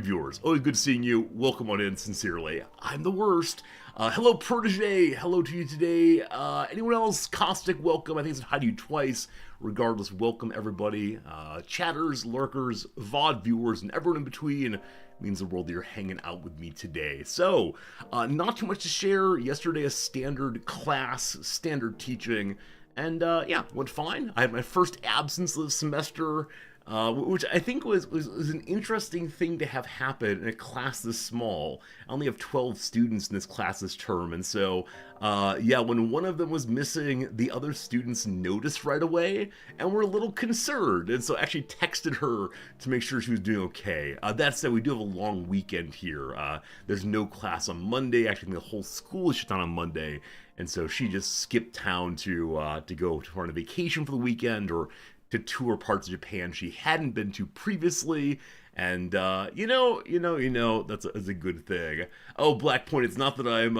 viewers, always good seeing you. Welcome on in, sincerely. I'm the worst. Hello, Protege. Hello to you today. Anyone else? Caustic, welcome. I think I said hi to you twice. Regardless, welcome everybody. Chatters, lurkers, VOD viewers, and everyone in between. It means the world that you're hanging out with me today. So, not too much to share. Yesterday, a standard class, standard teaching. And yeah, went fine. I had my first absence of the semester, which I think was an interesting thing to have happen in a class this small. I only have 12 students in this class this term, and so, yeah, when one of them was missing, the other students noticed right away, and were a little concerned, and so I actually texted her to make sure she was doing okay. That said, we do have a long weekend here. There's no class on Monday. Actually, the whole school is shut down on Monday. And so she just skipped town to go on a vacation for the weekend or to tour parts of Japan she hadn't been to previously. And, you know, that's a good thing. Oh, Black Point, it's not that I'm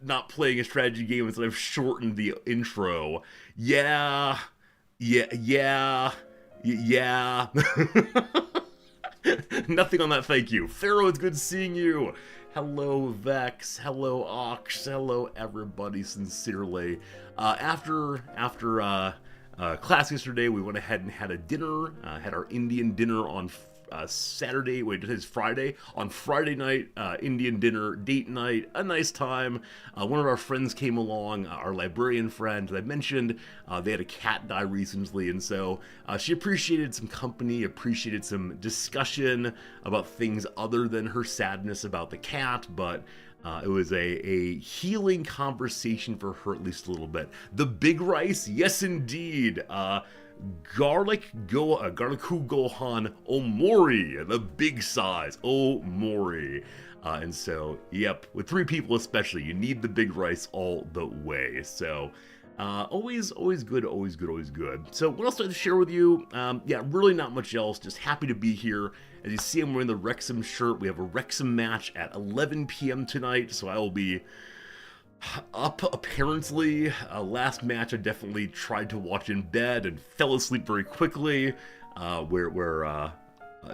not playing a strategy game, it's that I've shortened the intro. Yeah. Nothing on that, thank you. Pharaoh, it's good seeing you. Hello, Vex. Hello, Ox. Hello, everybody, sincerely. After class yesterday, we went ahead and had a dinner. Had our Indian dinner on Saturday. Wait, today's Friday. On Friday night, Indian dinner, date night, a nice time. One of our friends came along, our librarian friend, as I mentioned. They had a cat die recently, and so she appreciated some company, appreciated some discussion about things other than her sadness about the cat, but it was a healing conversation for her, at least a little bit. The big rice, yes indeed. Garlic Gohan Omori, the big size Omori. And so, yep, with 3 people especially, you need the big rice all the way. So, always good. So, what else do I have to share with you? Yeah, really not much else. Just happy to be here. As you see, I'm wearing the Wrexham shirt. We have a Wrexham match at 11 p.m. tonight, so I will be up, apparently. Last match I definitely tried to watch in bed and fell asleep very quickly, where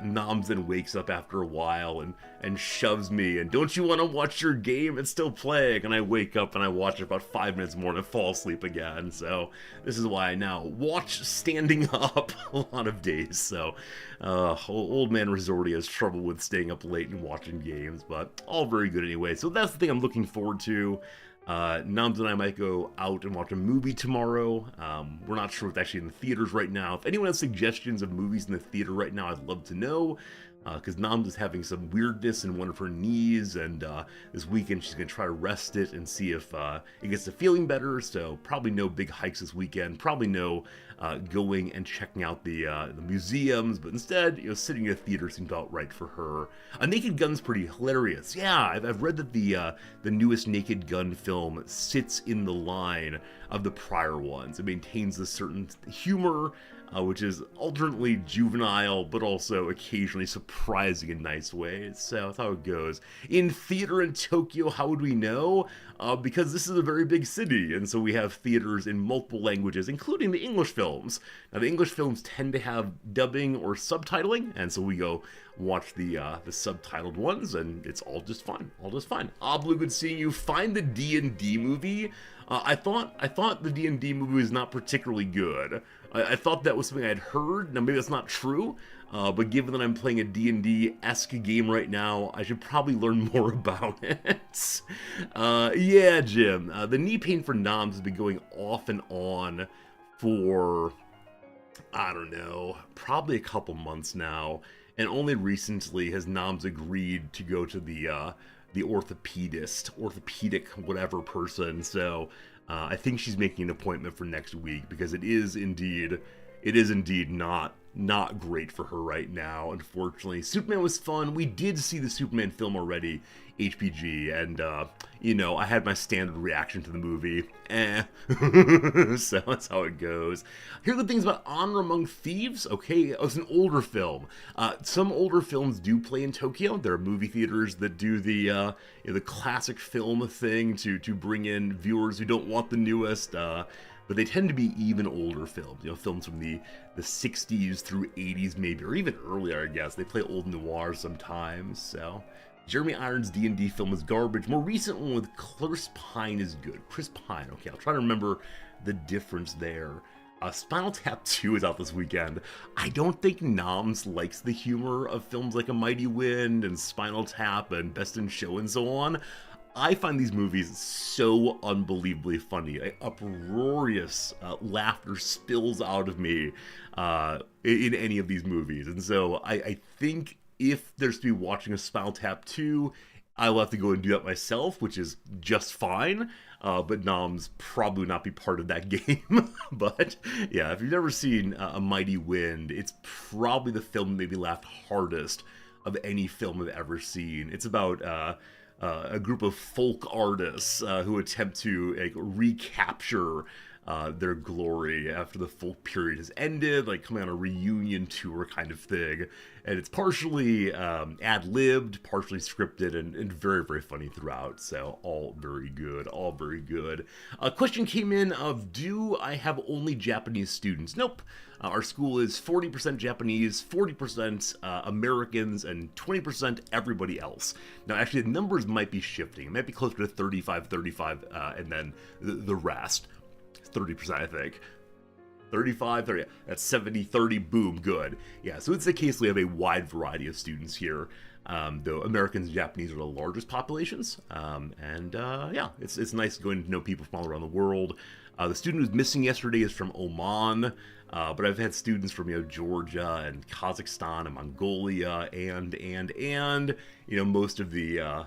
Noms then wakes up after a while and shoves me, and don't you want to watch your game? It's still playing, and I wake up and I watch it about 5 minutes more and I fall asleep again. So this is why I now watch standing up a lot of days. So old man Resorti has trouble with staying up late and watching games, but all very good anyway. So that's the thing I'm looking forward to. Nums and I might go out and watch a movie tomorrow. We're not sure what's actually in the theaters right now. If anyone has suggestions of movies in the theater right now, I'd love to know. Because Nams is having some weirdness in one of her knees, and this weekend she's going to try to rest it and see if it gets to feeling better. So probably no big hikes this weekend. Probably no going and checking out the museums, but instead, sitting in a theater seems about right for her. Naked Gun's pretty hilarious. Yeah, I've read that the newest Naked Gun film sits in the line of the prior ones. It maintains a certain humor, which is alternately juvenile, but also occasionally surprising in nice ways. So that's how it goes. In theater in Tokyo, how would we know? Because this is a very big city, and so we have theaters in multiple languages, including the English films. Now, the English films tend to have dubbing or subtitling, and so we go watch the subtitled ones, and it's all just fine. Oblu, good seeing you. Find the D&D movie. I thought the D&D movie was not particularly good. I thought that was something I'd heard. Now, maybe that's not true, but given that I'm playing a D&D-esque game right now, I should probably learn more about it. Yeah, Jim, the knee pain for Noms has been going off and on for, I don't know, probably a couple months now, and only recently has Noms agreed to go to the orthopedic whatever person. So I think she's making an appointment for next week, because it is indeed not great for her right now, unfortunately. Superman was fun. We did see the Superman film already, HPG, and I had my standard reaction to the movie. So that's how it goes. Here are the things about Honor Among Thieves. Okay, it's an older film. Some older films do play in Tokyo. There are movie theaters that do the classic film thing to bring in viewers who don't want the newest. but they tend to be even older films. Films from the 60s through 80s maybe, or even earlier, I guess. They play old noir sometimes, so... Jeremy Irons' D&D film is garbage. More recent one with Chris Pine is good. Chris Pine, okay, I'll try to remember the difference there. Spinal Tap 2 is out this weekend. I don't think Noms likes the humor of films like A Mighty Wind and Spinal Tap and Best in Show and so on. I find these movies so unbelievably funny. Uproarious laughter spills out of me in any of these movies. And so I think if there's to be watching a Spinal Tap 2, I'll have to go and do that myself, which is just fine. But Noms probably not be part of that game. But yeah, if you've never seen A Mighty Wind, it's probably the film that made me laugh hardest of any film I've ever seen. It's about a group of folk artists who attempt to recapture their glory after the folk period has ended, like coming on a reunion tour kind of thing. And it's partially ad-libbed, partially scripted, and very, very funny throughout. So all very good, all very good. A question came in of, do I have only Japanese students? Nope. Our school is 40% Japanese, 40% Americans, and 20% everybody else. Now, actually, the numbers might be shifting. It might be closer to 35, and then the rest. 30%, I think. 35, 30, that's 70, 30, boom, good. Yeah, so it's the case we have a wide variety of students here, though Americans and Japanese are the largest populations. Yeah, it's nice going to know people from all around the world. The student who's missing yesterday is from Oman, but I've had students from, Georgia and Kazakhstan and Mongolia and most of the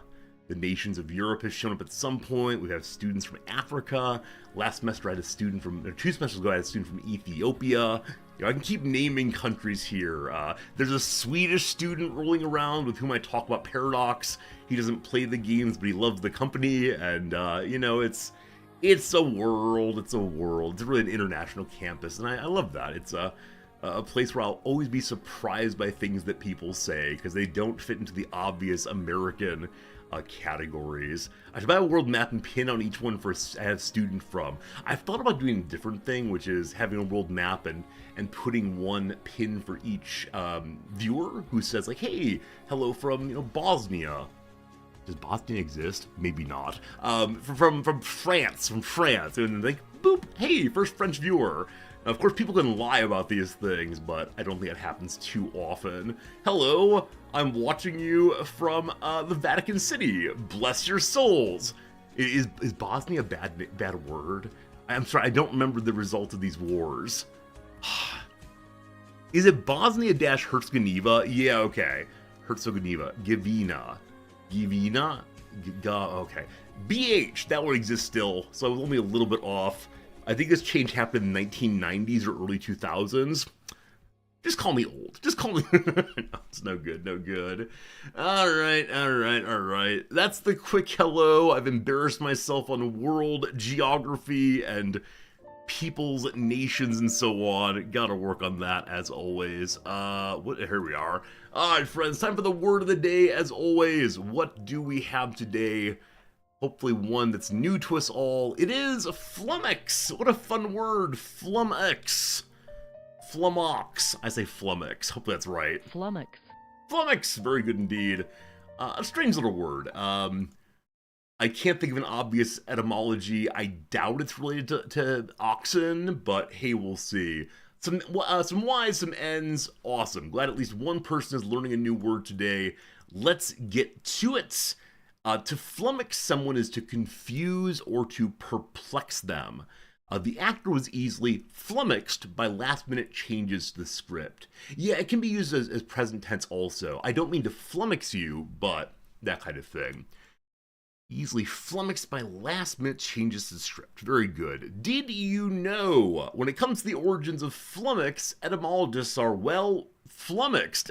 nations of Europe has shown up at some point. We have students from Africa. Last semester I had a student from, 2 semesters ago I had a student from Ethiopia. I can keep naming countries here. There's a Swedish student rolling around with whom I talk about Paradox. He doesn't play the games, but he loves the company, and it's a world. It's really an international campus, and I love that. It's a place where I'll always be surprised by things that people say, because they don't fit into the obvious American categories. I should buy a world map and pin on each one for a student from. I've thought about doing a different thing, which is having a world map and putting one pin for each viewer who says, like, hey, hello from Bosnia. Does Bosnia exist? Maybe not. From France, and like, boop, hey, first French viewer. Now, of course, people can lie about these things, but I don't think it happens too often. Hello, I'm watching you from the Vatican City. Bless your souls. Is Bosnia a bad word? I'm sorry, I don't remember the result of these wars. Is it Bosnia-Herzegovina? Yeah, okay. Herzegovina. Givina. Okay. BH, that one exists still, so I was only a little bit off. I think this change happened in the 1990s or early 2000s. Just call me old. Just call me... No, it's no good. All right. That's the quick hello. I've embarrassed myself on world geography and peoples, nations, and so on. Gotta work on that, as always. Here we are. All right, friends, time for the word of the day, as always. What do we have today? Hopefully one that's new to us all. It is flummox. What a fun word. Flummox. Flummox. I say flummox. Hopefully that's right. Flummox. Very good indeed. A strange little word. I can't think of an obvious etymology. I doubt it's related to oxen, but hey, we'll see. Some Y's, some N's. Awesome. Glad at least one person is learning a new word today. Let's get to it. To flummox someone is to confuse or to perplex them. The actor was easily flummoxed by last-minute changes to the script. Yeah, it can be used as present tense also. I don't mean to flummox you, but that kind of thing. Easily flummoxed by last-minute changes to the script. Very good. Did you know? When it comes to the origins of flummox, etymologists are, well, flummoxed.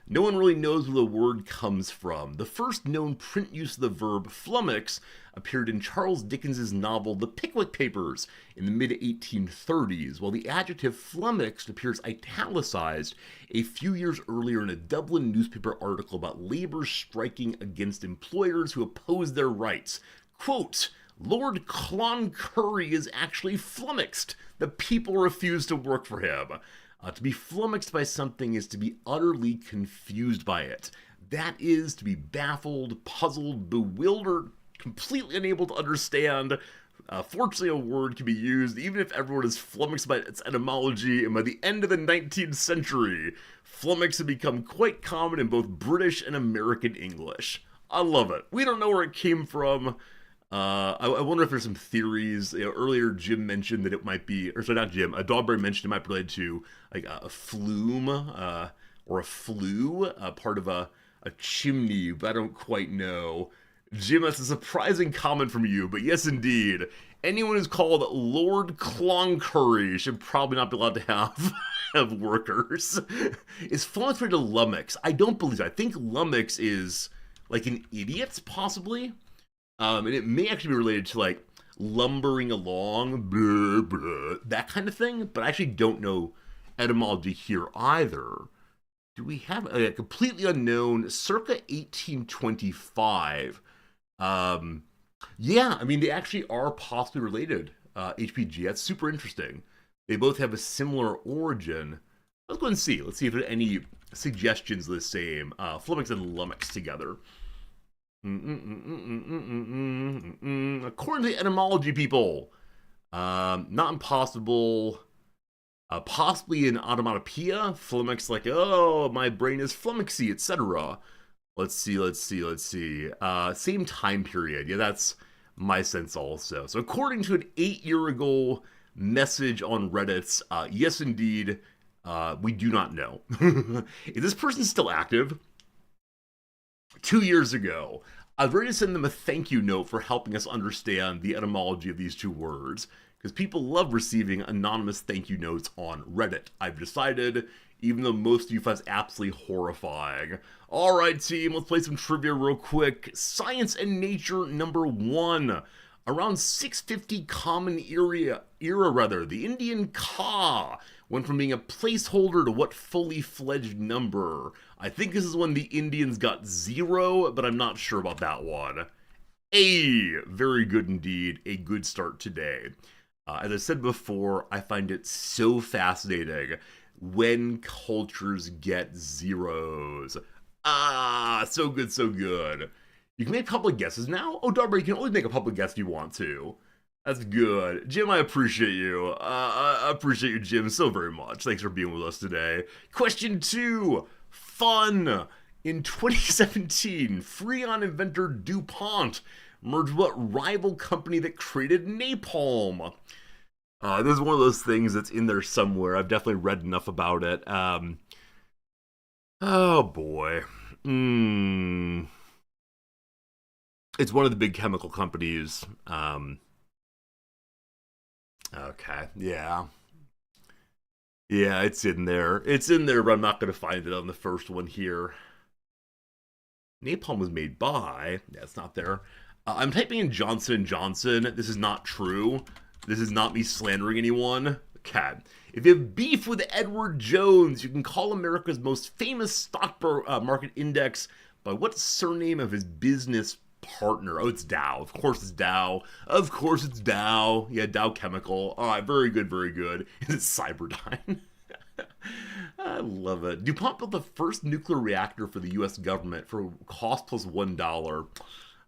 No one really knows where the word comes from. The first known print use of the verb flummox appeared in Charles Dickens's novel The Pickwick Papers in the mid-1830s, while the adjective flummoxed appears italicized a few years earlier in a Dublin newspaper article about labour striking against employers who opposed their rights. Quote, Lord Cloncurry is actually flummoxed. The people refuse to work for him. To be flummoxed by something is to be utterly confused by it. That is to be baffled, puzzled, bewildered, completely unable to understand. Fortunately, a word can be used even if everyone is flummoxed by its etymology, and by the end of the 19th century, flummox had become quite common in both British and American English. I love it. We don't know where it came from. I wonder if there's some theories. Earlier, Jim mentioned that it might be, or sorry, not Jim. Dogberry mentioned it might be related to like a flume or a flue, part of a chimney, but I don't quite know. Jim, that's a surprising comment from you, but yes, indeed. Anyone who's called Lord Cloncurry should probably not be allowed to have workers. Is flummox related to lummox? I don't believe so. I think lummox is like an idiot, possibly. And it may actually be related to like lumbering along, blah, blah, that kind of thing, but I actually don't know etymology here either. Do we have a completely unknown circa 1825? Yeah, I mean, they actually are possibly related, HPG. That's super interesting. They both have a similar origin. Let's go and see. Let's see if there are any suggestions of the same. Flummox and lummox together. According to the etymology people, not impossible. Possibly an onomatopoeia. Flummox, like, oh, my brain is flummoxy, etc. Let's see. Same time period. Yeah, that's my sense also. So according to an 8-year ago message on Reddit, yes, indeed, we do not know. Is this person still active? 2 years ago, I've ready to send them a thank you note for helping us understand the etymology of these two words, because people love receiving anonymous thank you notes on Reddit. I've decided, even though most of you find it absolutely horrifying. Alright team, let's play some trivia real quick. Science and Nature number 1. Around 650 Common Era, the Indian Ka went from being a placeholder to what fully fledged number? I think this is when the Indians got 0, but I'm not sure about that one. Very good indeed. A good start today. As I said before, I find it so fascinating when cultures get zeros. So good, so good. You can make public guesses now? Oh, Darby, you can only make a public guess if you want to. That's good. Jim, I appreciate you. I appreciate you, Jim, so very much. Thanks for being with us today. Question 2. Fun. In 2017, Freon inventor DuPont merged what rival company that created napalm? This is one of those things that's in there somewhere. I've definitely read enough about it. Oh, boy. It's one of the big chemical companies. Okay, yeah. Yeah, it's in there. It's in there, but I'm not going to find it on the first one here. Napalm was made by... Yeah, it's not there. I'm typing in Johnson & Johnson. This is not true. This is not me slandering anyone. Okay. If you have beef with Edward Jones, you can call America's most famous stock market index by what surname of his business partner? Oh, it's Dow. Of course it's Dow. Of course it's Dow. Yeah, Dow Chemical. All right, very good, very good. Is it Cyberdyne? I love it. DuPont built the first nuclear reactor for the U.S. government for cost plus $1.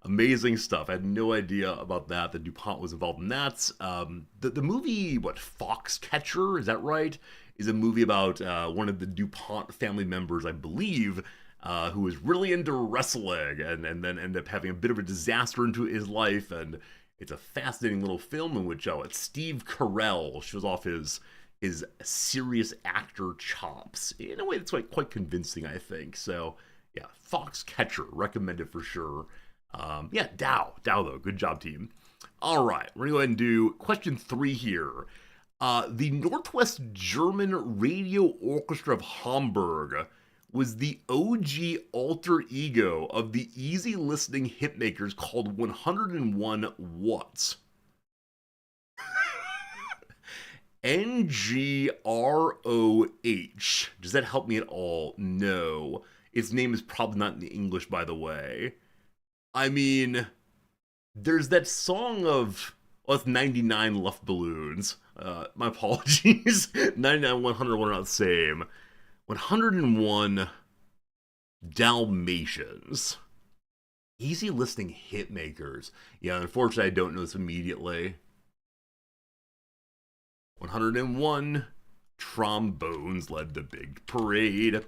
Amazing stuff. I had no idea about that DuPont was involved in that. The movie, what, Foxcatcher, is that right? Is a movie about one of the DuPont family members, I believe, who was really into wrestling and then ended up having a bit of a disaster into his life. And it's a fascinating little film in which it's Steve Carell shows off his serious actor chops in a way that's quite convincing, I think. So, yeah, Foxcatcher, recommended for sure. Yeah, Dow though, good job team. All right, we're gonna go ahead and do question 3 here. The Northwest German Radio Orchestra of Hamburg was the OG alter ego of the easy listening hitmakers called 101 Watts. NGROH. Does that help me at all? No. Its name is probably not in English, by the way. I mean, There's that song of, well, it's 99 Luft Balloons. My apologies. 99, 100 were not the same. 101 Dalmatians. Easy listening hit makers. Yeah, unfortunately, I don't know this immediately. 101 Trombones led the big parade.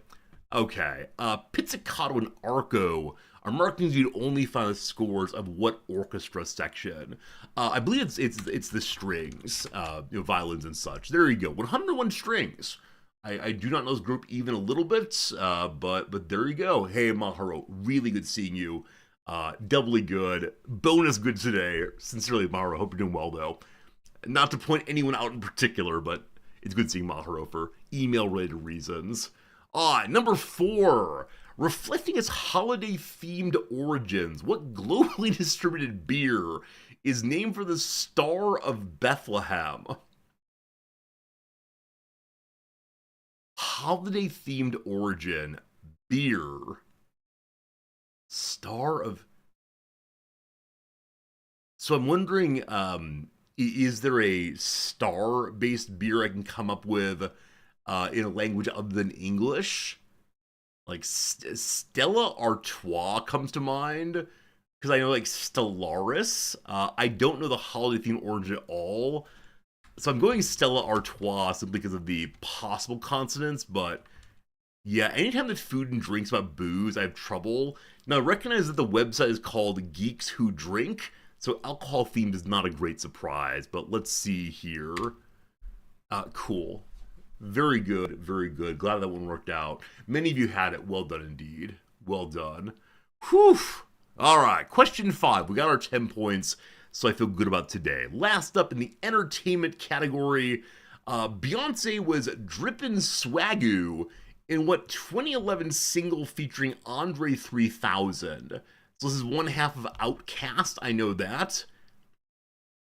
Okay, Pizzicato and Arco are markings you'd only find the scores of what orchestra section? I believe it's the strings, violins and such. There you go. 101 strings. I do not know this group even a little bit, but there you go. Hey Maharo, really good seeing you. Doubly good. Bonus good today. Sincerely, Maharo. Hope you're doing well though. Not to point anyone out in particular, but it's good seeing Maharo for email-related reasons. Number 4. Reflecting its holiday-themed origins, what globally distributed beer is named for the Star of Bethlehem? Holiday-themed origin, beer. Star of... So I'm wondering, is there a star-based beer I can come up with in a language other than English? Like Stella Artois comes to mind because I know like Stellaris. I don't know the holiday theme origin at all, so I'm going Stella Artois simply because of the possible consonants. But yeah, anytime that food and drinks about booze, I have trouble. Now I recognize that the website is called Geeks Who Drink, so alcohol themed is not a great surprise. But let's see here. Cool. Very good, very good. Glad that one worked out. Many of you had it. Well done indeed. Well done. Whew. All right, question 5. We got our 10 points, so I feel good about today. Last up in the entertainment category, Beyonce was drippin' swagoo in what 2011 single featuring Andre 3000. So this is one half of Outkast, I know that.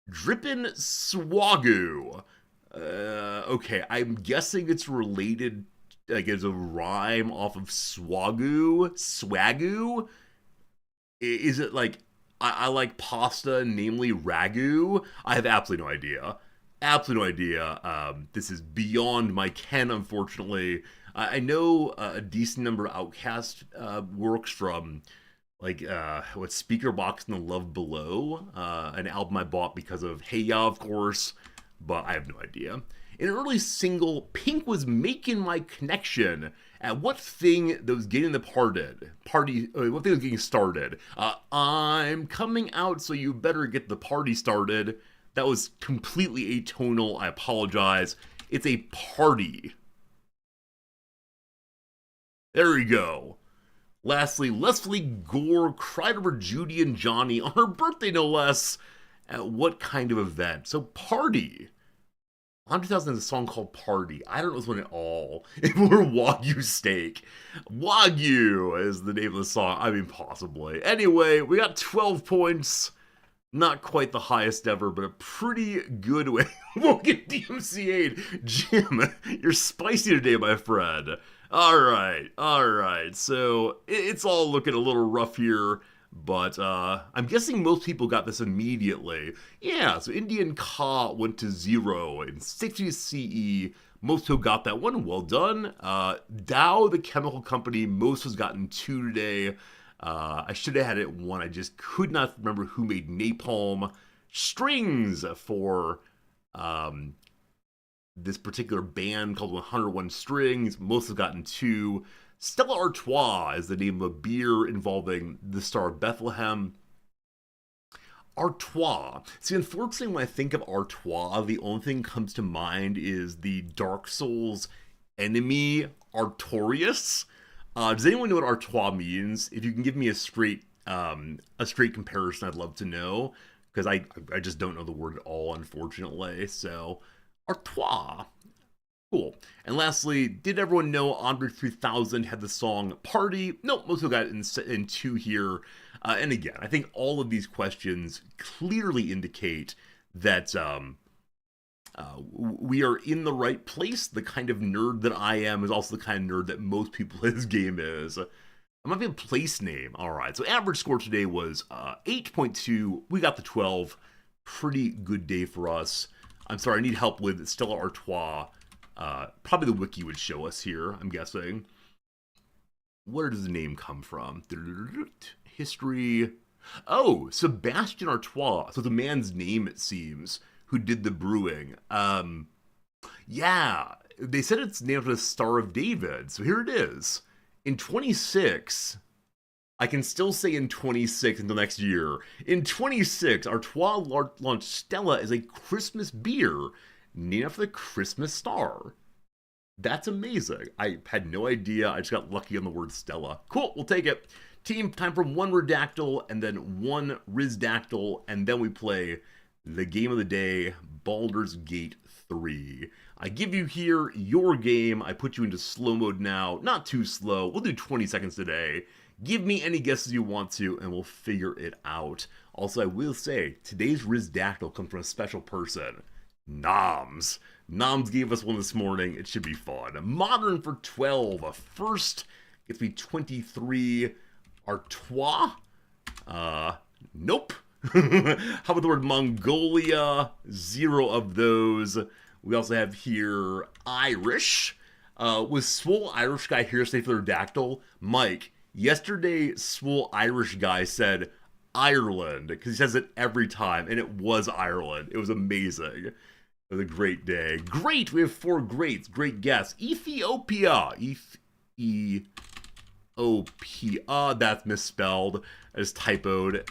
Drippin' swagoo. Okay, I'm guessing it's related, like as a rhyme off of swagoo. Is it like I like pasta, namely ragu? I have absolutely no idea. Absolutely no idea. This is beyond my ken, unfortunately. I know a decent number of Outkast works from like what Speakerbox and the Love Below, an album I bought because of Hey Ya, of course. But I have no idea. In an early single, Pink was making my connection at what thing that was getting the what thing was getting started. I'm coming out, so you better get the party started. That was completely atonal. I apologize. It's a party. There we go. Lastly, Leslie Gore cried over Judy and Johnny on her birthday, no less. At what kind of event? So party. On 2000 is a song called Party. I don't know this one at all. If we're Wagyu steak. Wagyu is the name of the song. I mean, possibly. Anyway, we got 12 points. Not quite the highest ever, but a pretty good way. We'll get DMCA'd. Jim, you're spicy today, my friend. Alright. So, it's all looking a little rough here. But I'm guessing most people got this immediately. Yeah, so Indian Ka went to 0 in 60 CE. Most people got that one. Well done. Dow, the chemical company, most has gotten 2 today. I should have had it 1. I just could not remember who made napalm. Strings for this particular band called 101 Strings. Most have gotten 2. Stella Artois is the name of a beer involving the Star of Bethlehem. Artois. See, unfortunately, when I think of Artois, the only thing that comes to mind is the Dark Souls enemy, Artorias. Does anyone know what Artois means? If you can give me a straight comparison, I'd love to know, because I just don't know the word at all, unfortunately. So, Artois. Cool. And lastly, did everyone know Andre 3000 had the song Party? Nope, most people got it in 2 here. And again, I think all of these questions clearly indicate that we are in the right place. The kind of nerd that I am is also the kind of nerd that most people in this game is. might be a place name. All right, so average score today was 8.2. We got the 12. Pretty good day for us. I'm sorry, I need help with Stella Artois. Probably the wiki would show us here, I'm guessing. Where does the name come from? History. Oh, Sebastian Artois. So the man's name, it seems, who did the brewing. Yeah, they said it's named after the Star of David. So here it is. In 26, I can still say in 26 until next year. In 26, Artois launched Stella as a Christmas beer named after the Christmas star. That's amazing. I had no idea. I just got lucky on the word Stella. Cool, we'll take it. Team, time for one Redactyl and then one Rizdactyl, and then we play the game of the day, Baldur's Gate 3. I give you here your game. I put you into slow mode now. Not too slow. We'll do 20 seconds today. Give me any guesses you want to, and we'll figure it out. Also, I will say, today's Rizdactyl comes from a special person. Noms. Noms gave us one this morning. It should be fun. Modern for 12. First gets me 23. Artois? Nope. How about the word Mongolia? 0 of those. We also have here Irish. Was Swole Irish guy here to stay for their dactyl? Mike, yesterday Swole Irish guy said Ireland, because he says it every time, and it was Ireland. It was amazing. It was a great day. Great! We have 4 greats. Great guess. Ethiopia. Ethiopia. That's misspelled. As typoed.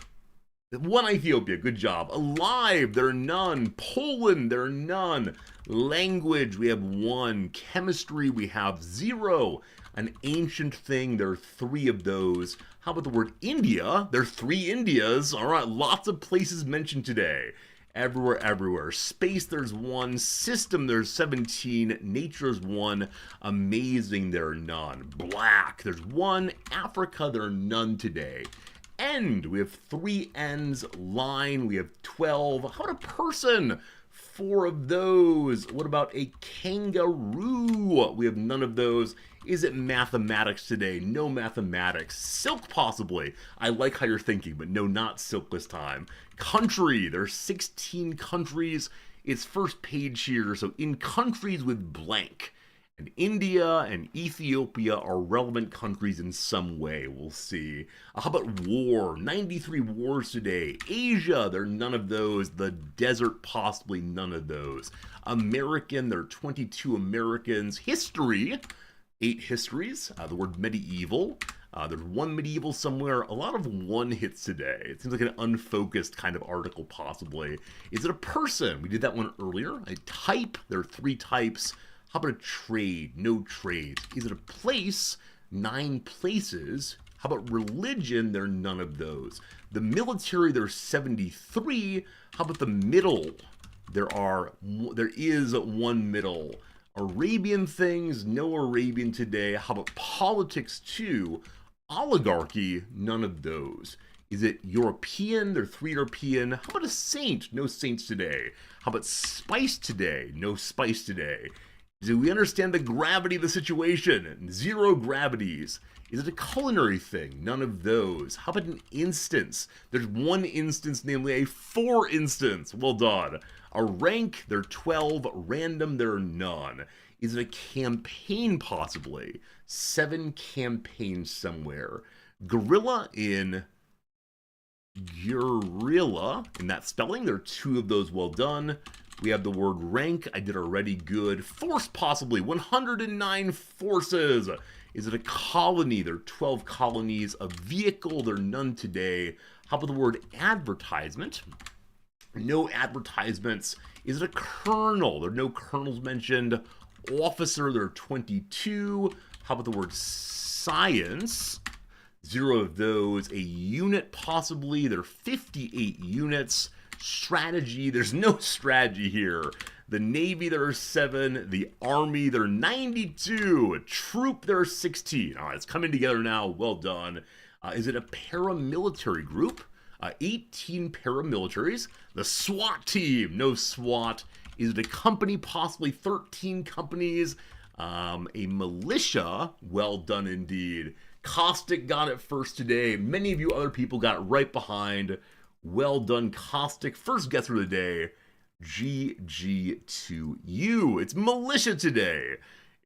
1 Ethiopia. Good job. Alive. There are none. Poland. There are none. Language. We have 1. Chemistry. We have 0. An ancient thing. There are 3 of those. How about the word India? There are 3 Indias. All right. Lots of places mentioned today. Everywhere, everywhere. Space, there's 1. System, there's 17. Nature's 1. Amazing, there are none. Black, there's 1. Africa, there are none today. End, we have 3 ends. Line, we have 12. How about a person? 4 of those. What about a kangaroo? We have none of those. Is it mathematics today? No mathematics. Silk, possibly. I like how you're thinking, but no, not silk this time. Country. There's 16 countries. It's first page here. So in countries with blank. And India and Ethiopia are relevant countries in some way. We'll see. How about war? 93 wars today. Asia, there are none of those. The desert, possibly none of those. American, there are 22 Americans. History, 8 histories. The word medieval. There's 1 medieval somewhere. A lot of 1 hits today. It seems like an unfocused kind of article, possibly. Is it a person? We did that one earlier. A type. There are 3 types. How about a trade? No trades. Is it a place? 9 places. How about religion? There are none of those. The military, there's 73. How about the middle? There is 1 middle. Arabian things, no Arabian today. How about politics 2? Oligarchy, none of those. Is it European? There are 3 European. How about a saint? No saints today. How about spice today? No spice today. Do we understand the gravity of the situation? 0 gravities. Is it a culinary thing? None of those. How about an instance? There's 1 instance, namely a 4 instance. Well done. A rank, there are 12. Random, there are none. Is it a campaign, possibly? 7 campaigns somewhere. Gorilla in Gorilla. In that spelling, there are 2 of those. Well done. We have the word rank. I did already. Good. Force, possibly. 109 forces. Is it a colony? There are 12 colonies. A vehicle. There are none today. How about the word advertisement? No advertisements. Is it a colonel? There are no colonels mentioned. Officer. There are 22. How about the word science? 0 of those. A unit, possibly. There are 58 units. Strategy, there's no strategy here. The Navy, there are 7. The Army, there are 92. A troop, there are 16. All right, it's coming together now. Well done. Is it a paramilitary group? 18 paramilitaries. The SWAT team, no SWAT. Is it a company? Possibly 13 companies. A militia, well done indeed. Caustic got it first today. Many of you other people got it right behind. Well done, Caustic. First guesser of the day. GG to you. It's militia today.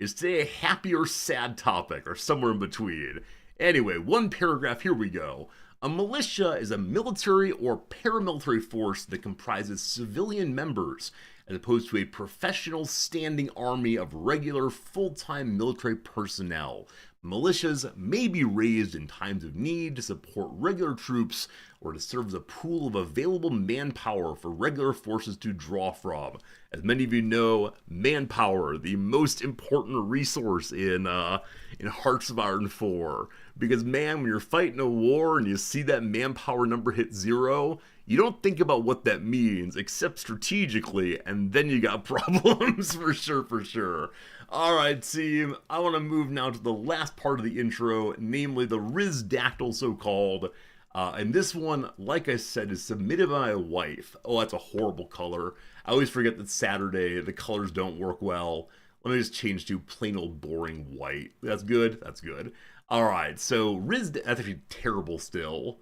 Is today a happy or sad topic, or somewhere in between? Anyway, one paragraph, here we go. A militia is a military or paramilitary force that comprises civilian members, as opposed to a professional standing army of regular full-time military personnel. Militias may be raised in times of need to support regular troops or to serve as a pool of available manpower for regular forces to draw from. As many of you know, manpower, the most important resource in Hearts of Iron 4. Because man, when you're fighting a war and you see that manpower number hit 0, you don't think about what that means, except strategically, and then you got problems, for sure. Alright team, I want to move now to the last part of the intro, namely the Rizdactyl so-called. And this one, like I said, is submitted by my wife. Oh, that's a horrible color. I always forget that Saturday, the colors don't work well. Let me just change to plain old boring white. That's good? That's good. Alright, so that's actually terrible still.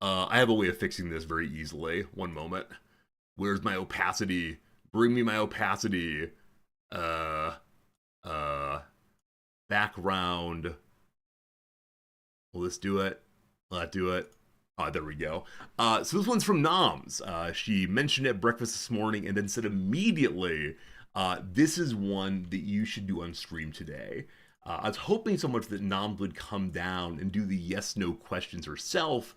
I have a way of fixing this very easily. One moment. Where's my opacity? Bring me my opacity. Background. Will this do it? Will that do it? There we go. So this one's from Noms. She mentioned it at breakfast this morning and then said immediately, this is one that you should do on stream today. I was hoping so much that Noms would come down and do the yes-no questions herself,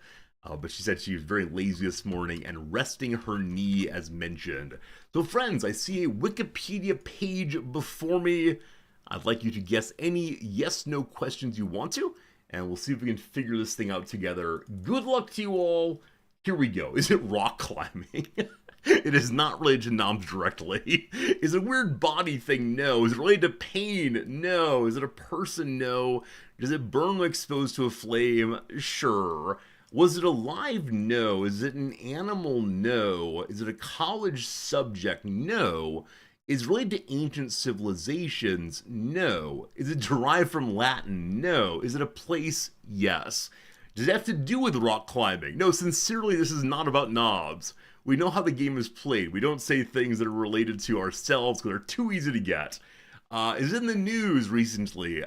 but she said she was very lazy this morning and resting her knee as mentioned. So friends, I see a Wikipedia page before me. I'd like you to guess any yes-no questions you want to, and we'll see if we can figure this thing out together. Good luck to you all. Here we go. Is it rock climbing? It is not related to Noms directly. Is it a weird body thing? No. Is it related to pain? No. Is it a person? No. Does it burn when exposed to a flame? Sure. Was it alive? No. Is it an animal? No. Is it a college subject? No. Is it related to ancient civilizations? No. Is it derived from Latin? No. Is it a place? Yes. Does it have to do with rock climbing? No, sincerely, this is not about Noms. We know how the game is played. We don't say things that are related to ourselves because they're too easy to get. Is it in the news recently?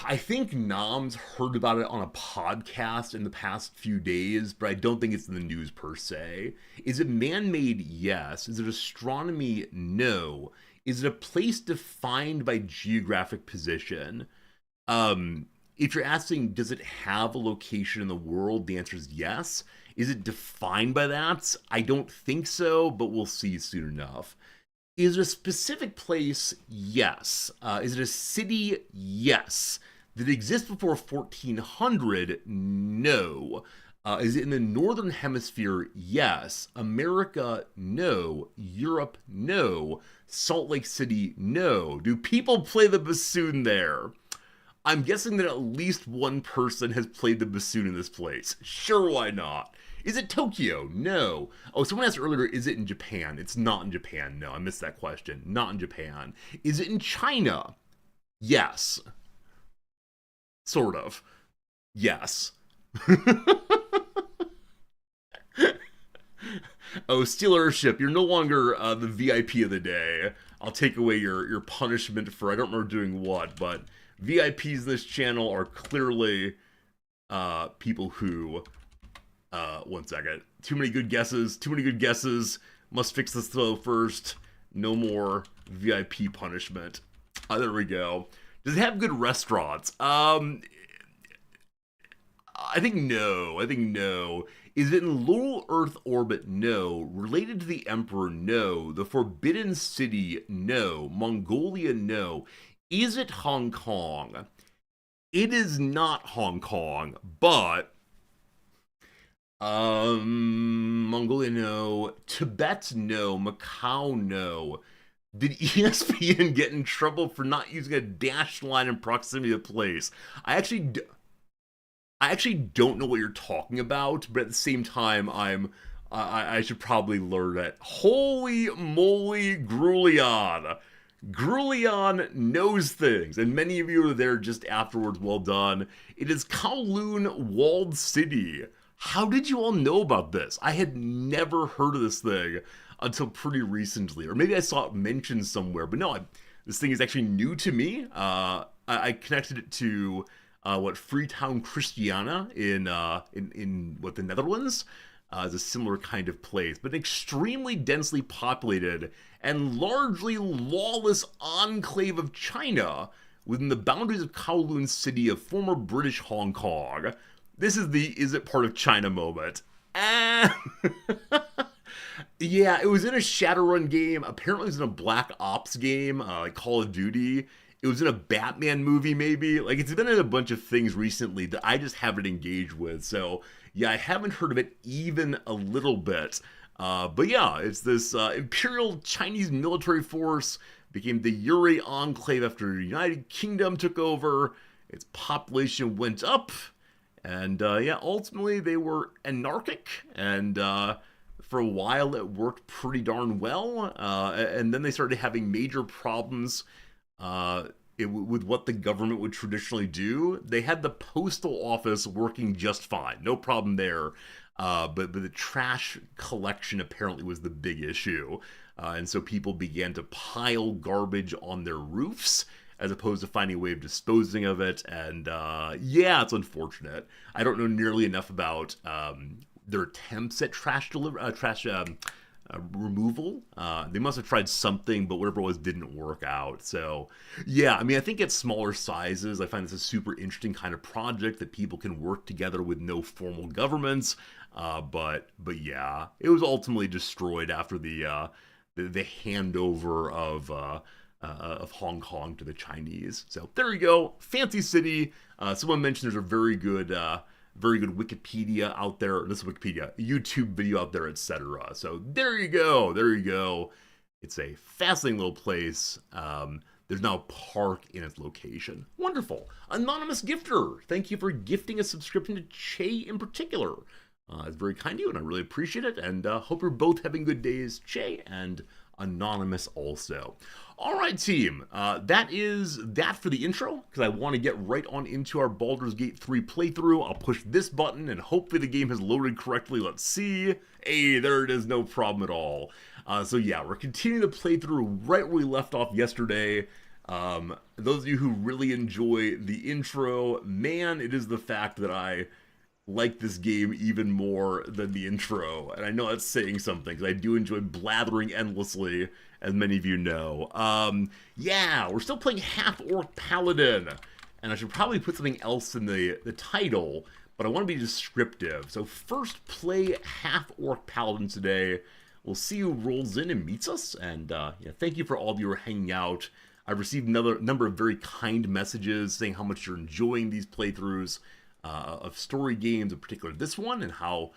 I think Noms heard about it on a podcast in the past few days, but I don't think it's in the news per se. Is it man-made? Yes. Is it astronomy? No. Is it a place defined by geographic position? If you're asking, does it have a location in the world? The answer is yes. Is it defined by that? I don't think so, but we'll see soon enough. Is it a specific place? Yes. Is it a city? Yes. Did it exist before 1400? No. Is it in the Northern Hemisphere? Yes. America? No. Europe? No. Salt Lake City? No. Do people play the bassoon there? I'm guessing that at least one person has played the bassoon in this place. Sure, why not? Is it Tokyo? No. Oh, someone asked earlier, is it in Japan? It's not in Japan. No, I missed that question. Not in Japan. Is it in China? Yes. Sort of. Yes. Oh, Steel Airship, you're no longer the VIP of the day. I'll take away your punishment for I don't remember doing what, but VIPs in this channel are clearly people who... one second. Too many good guesses. Must fix this though first. No more VIP punishment. There we go. Does it have good restaurants? I think no. Is it in low Earth orbit? No. Related to the Emperor? No. The Forbidden City? No. Mongolia? No. Is it Hong Kong? It is not Hong Kong, but... Mongolia, no. Tibet, no. Macau, no. Did ESPN get in trouble for not using a dashed line in proximity to place? I actually don't know what you're talking about, but at the same time, I should probably learn it. Holy moly, Grulion. Grulion knows things, and many of you are there just afterwards. Well done. It is Kowloon Walled City. How did you all know about this? I had never heard of this thing until pretty recently, or maybe I saw it mentioned somewhere, but no, this thing is actually new to me. I connected it to Freetown Christiana in the Netherlands. Is a similar kind of place, but an extremely densely populated and largely lawless enclave of China within the boundaries of Kowloon City of former British Hong Kong. This is the "is it part of China" moment. Yeah, it was in a Shadowrun game. Apparently it was in a Black Ops game, like Call of Duty. It was in a Batman movie, maybe. Like, it's been in a bunch of things recently that I just haven't engaged with. So, yeah, I haven't heard of it even a little bit. But yeah, it's this Imperial Chinese military force became the Yuri Enclave after the United Kingdom took over. Its population went up. And yeah, ultimately they were anarchic. And for a while it worked pretty darn well. And then they started having major problems with what the government would traditionally do. They had the postal office working just fine, no problem there. But the trash collection apparently was the big issue. And so people began to pile garbage on their roofs as opposed to finding a way of disposing of it. And yeah, it's unfortunate. I don't know nearly enough about their attempts at trash removal. They must have tried something, but whatever it was didn't work out. So yeah, I mean, I think at smaller sizes, I find this a super interesting kind of project that people can work together with no formal governments. But yeah, it was ultimately destroyed after the handover of Hong Kong to the Chinese. So there you go, fancy city. Someone mentioned there's a very good Wikipedia out there. This is Wikipedia, YouTube video out there, etc. So there you go. It's a fascinating little place. There's now a park in its location. Wonderful. Anonymous gifter, thank you for gifting a subscription to Che in particular. It's very kind of you, and I really appreciate it. And hope you're both having good days, Che and Anonymous also. All right, team. That is that for the intro, because I want to get right on into our Baldur's Gate 3 playthrough. I'll push this button, and hopefully the game has loaded correctly. Let's see. Hey, there it is. No problem at all. So yeah, we're continuing the playthrough right where we left off yesterday. Those of you who really enjoy the intro, man, it is the fact that I like this game even more than the intro, and I know that's saying something, because I do enjoy blathering endlessly, as many of you know. Yeah, we're still playing H-Orc Paladin, and I should probably put something else in the title, but I want to be descriptive. So first play H-Orc Paladin today. We'll see who rolls in and meets us, and yeah, thank you for all of you who are hanging out. I've received another number of very kind messages saying how much you're enjoying these playthroughs of story games, in particular this one, and how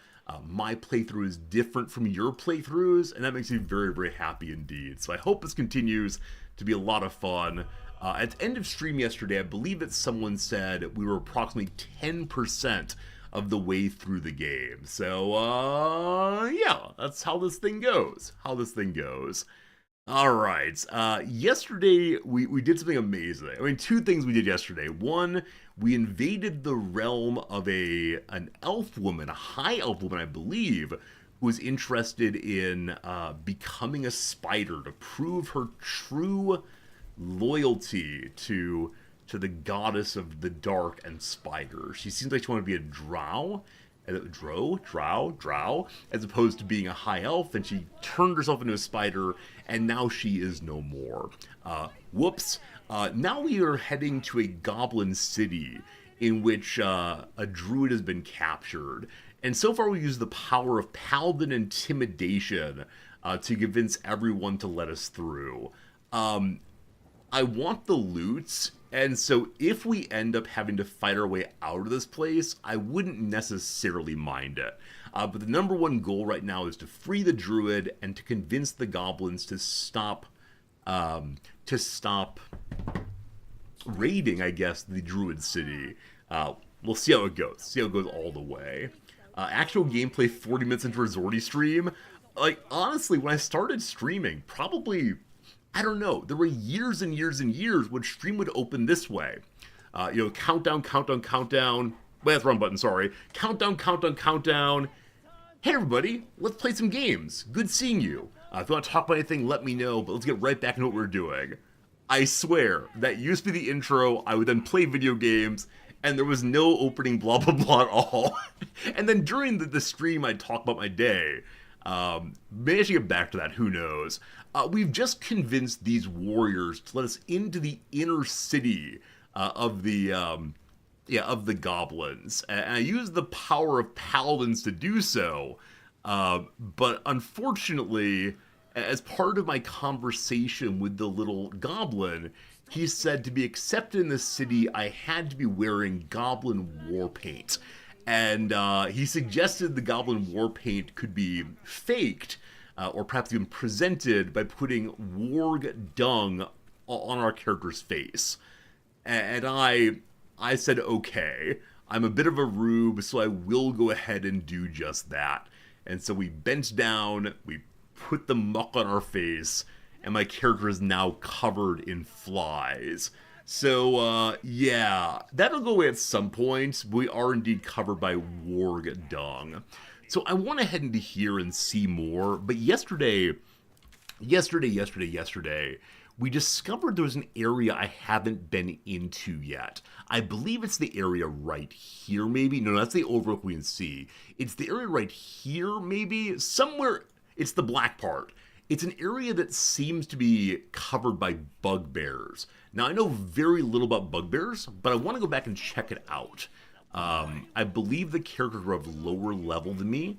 my playthrough is different from your playthroughs, and that makes me very, very happy indeed. So I hope this continues to be a lot of fun. At the end of stream yesterday, I believe that someone said we were approximately 10% of the way through the game. So yeah, that's how this thing goes. All right. Yesterday, we did something amazing. I mean, two things we did yesterday. One, we invaded the realm of an elf woman, a high elf woman, I believe, who was interested in becoming a spider to prove her true loyalty to the goddess of the dark and spiders. She seems like she wanted to be a drow, as opposed to being a high elf, and she turned herself into a spider, and now she is no more. Whoops. Now we are heading to a goblin city in which a druid has been captured. And so far we use the power of paladin intimidation to convince everyone to let us through. I want the loot, and so if we end up having to fight our way out of this place, I wouldn't necessarily mind it. But the number one goal right now is to free the druid and to convince the goblins to stop raiding, I guess, the druid city. We'll see how it goes. All the way. Actual gameplay 40 minutes into a Zordy stream. Like, honestly, when I started streaming, probably, I don't know. There were years and years and years when stream would open this way. Countdown, countdown, countdown. Wait, that's the wrong button, sorry. Countdown, countdown, countdown. Hey everybody, let's play some games. Good seeing you. If you want to talk about anything, let me know, but let's get right back into what we're doing. I swear, that used to be the intro, I would then play video games, and there was no opening blah blah blah at all. And then during the stream, I'd talk about my day. Maybe I should get back to that, who knows. We've just convinced these warriors to let us into the inner city of the goblins. And I used the power of paladins to do so, but unfortunately, as part of my conversation with the little goblin, he said to be accepted in the city, I had to be wearing goblin war paint. And he suggested the goblin war paint could be faked, or perhaps even presented by putting warg dung on our character's face. And I said, okay, I'm a bit of a rube, so I will go ahead and do just that. And so we bent down, we put the muck on our face, and my character is now covered in flies. So, yeah, that'll go away at some point. We are indeed covered by warg dung. So I want to head into here and see more, but yesterday, we discovered there was an area I haven't been into yet. I believe it's the area right here, maybe. No, that's the overlook we can see. It's the area right here, maybe. Somewhere, it's the black part. It's an area that seems to be covered by bugbears. Now, I know very little about bugbears, but I want to go back and check it out. I believe the characters are of lower level than me.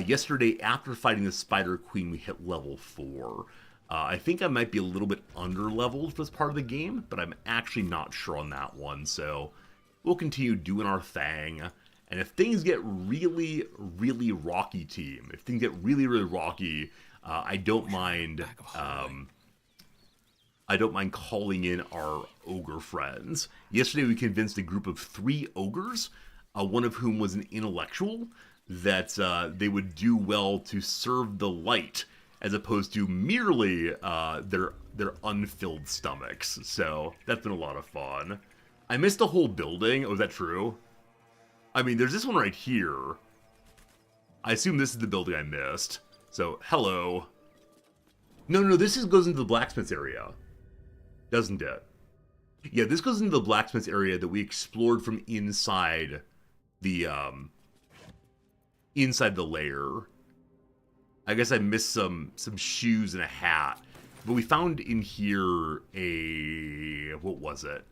Yesterday, after fighting the Spider Queen, we hit level 4. I think I might be a little bit under-leveled for this part of the game, but I'm actually not sure on that one, so we'll continue doing our thing. And if things get really, really rocky, team, if things get really, really rocky, I don't mind calling in our ogre friends. Yesterday we convinced a group of 3 ogres, one of whom was an intellectual, that they would do well to serve the light, as opposed to merely their unfilled stomachs. So that's been a lot of fun. I missed a whole building. Oh, is that true? I mean, there's this one right here. I assume this is the building I missed. So, hello. No, this goes into the blacksmith's area. Doesn't it? Yeah, this goes into the blacksmith's area that we explored from inside the lair. I guess I missed some shoes and a hat. But we found in here what was it?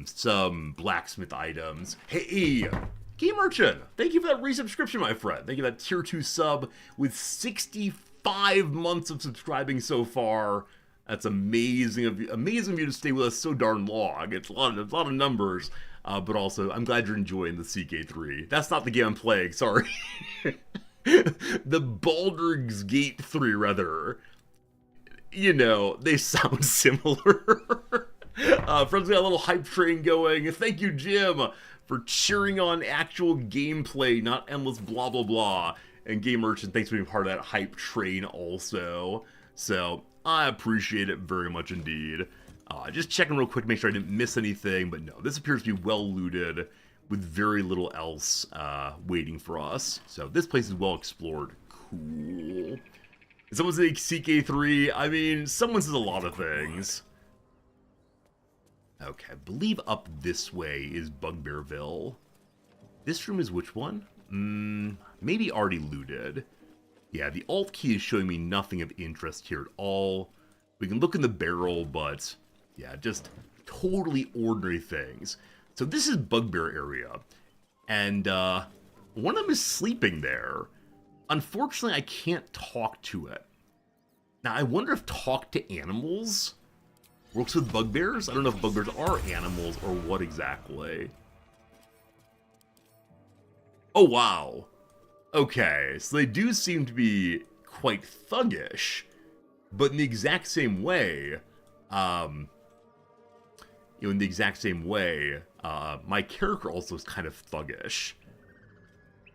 Some blacksmith items. Hey, Game Merchant, thank you for that resubscription, my friend. Thank you for that tier 2 sub with 65 months of subscribing so far. That's amazing of you to stay with us so darn long. It's a lot of numbers, but also I'm glad you're enjoying the CK3. That's not the game I'm playing. Sorry. The Baldur's Gate 3, rather. You know, they sound similar. Friends, we got a little hype train going. Thank you, Jim, for cheering on actual gameplay, not endless blah blah blah. And Game Merchant, thanks for being part of that hype train also. So, I appreciate it very much indeed. Just checking real quick, make sure I didn't miss anything, but no, this appears to be well looted, with very little else waiting for us. So this place is well explored. Cool. Someone say CK3. I mean, someone says a lot of things. Okay, I believe up this way is Bugbearville. This room is which one? Maybe already looted. Yeah, the alt key is showing me nothing of interest here at all. We can look in the barrel, but yeah, just totally ordinary things. So this is Bugbear area, and one of them is sleeping there. Unfortunately, I can't talk to it. Now, I wonder if talk to animals works with bugbears? I don't know if bugbears are animals or what exactly. Oh, wow. Okay, so they do seem to be quite thuggish, but in the exact same way, my character also is kind of thuggish.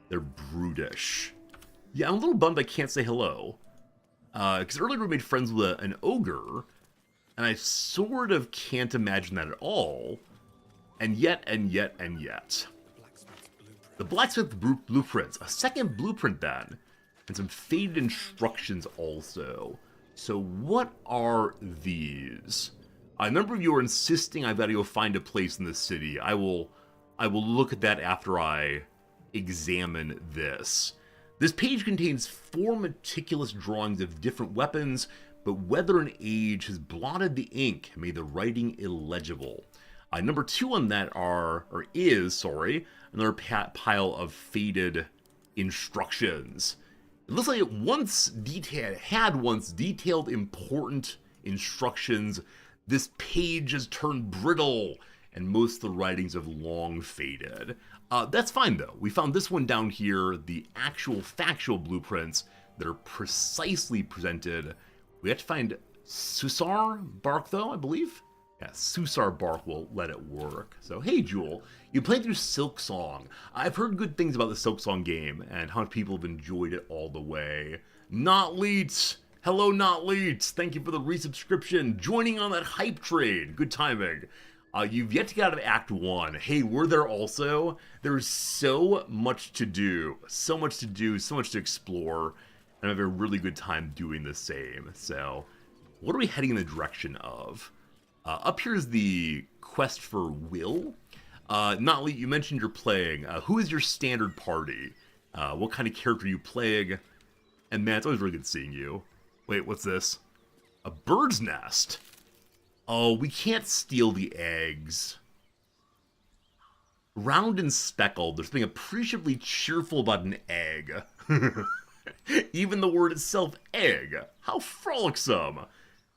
They're brutish. Yeah, I'm a little bummed I can't say hello. Because earlier we made friends with an ogre, and I sort of can't imagine that at all. And yet. The blacksmith blueprints. A second blueprint then. And some faded instructions also. So what are these? A number of you are insisting I've got to go find a place in the city. I will look at that after I examine this. This page contains 4 meticulous drawings of different weapons, but weather and age has blotted the ink and made the writing illegible. Number 2 on that is another pile of faded instructions. It looks like it had once detailed important instructions. This page has turned brittle, and most of the writings have long faded. That's fine though. We found this one down here, the actual factual blueprints that are precisely presented. We have to find Susar bark though, I believe. Yeah, Susar bark will let it work. So, hey Jewel, you played through Silksong. I've heard good things about the Silksong game and how much people have enjoyed it all the way. Not Leets! Hello, Not Leets! Thank you for the resubscription. Joining on that hype train. Good timing. You've yet to get out of Act 1. Hey, we're there also. There's so much to do. So much to explore. And I have a really good time doing the same. So, what are we heading in the direction of? Up here is the quest for Will. Notley, you mentioned you're playing. Who is your standard party? What kind of character are you playing? And man, it's always really good seeing you. Wait, what's this? A bird's nest? Oh, we can't steal the eggs. Round and speckled, there's something appreciably cheerful about an egg. Even the word itself, egg. How frolicsome.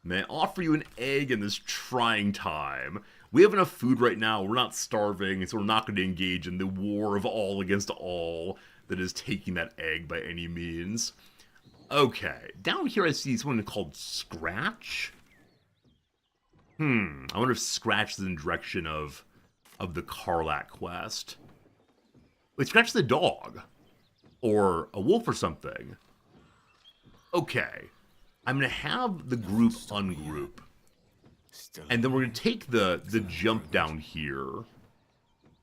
May I offer you an egg in this trying time? We have enough food right now, we're not starving, so we're not going to engage in the war of all against all that is taking that egg by any means. Okay, down here I see someone called Scratch. I wonder if Scratch is in the direction of the Karlak quest. Wait, Scratch is the dog. Or a wolf or something. Okay. I'm going to have the group ungroup. And then we're going to take the jump down here.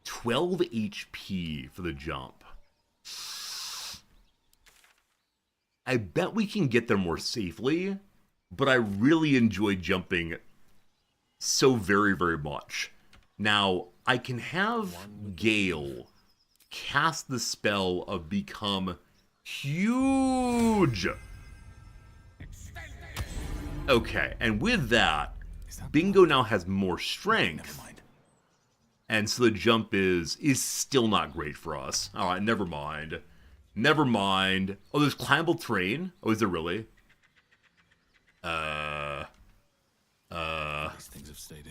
12 HP for the jump. I bet we can get there more safely, but I really enjoy jumping so very, very much. Now, I can have Gale cast the spell of Become Huge. Okay, and with that, Bingo now has more strength. And so the jump is still not great for us. Alright, never mind. Never mind. Oh, there's climbable terrain? Oh, is there really?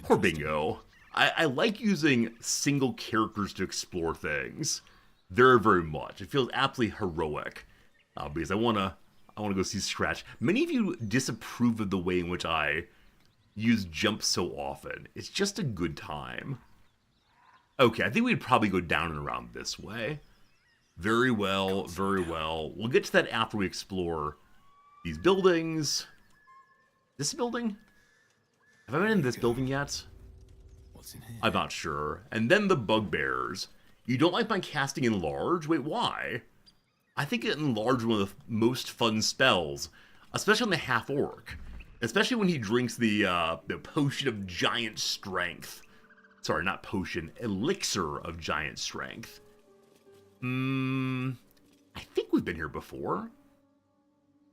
Poor Bingo. I like using single characters to explore things very, very much. It feels absolutely heroic. Because I wanna go see Scratch. Many of you disapprove of the way in which I use jump so often. It's just a good time. Okay, I think we'd probably go down and around this way. Very well, very well. We'll get to that after we explore these buildings. This building? Have I been in this building yet? What's in here? I'm not sure. And then the bugbears. You don't like my casting Enlarge? Wait, why? I think Enlarge is one of the most fun spells, especially on the half-orc. Especially when he drinks the potion of giant strength. Sorry, not potion. Elixir of giant strength. I think we've been here before.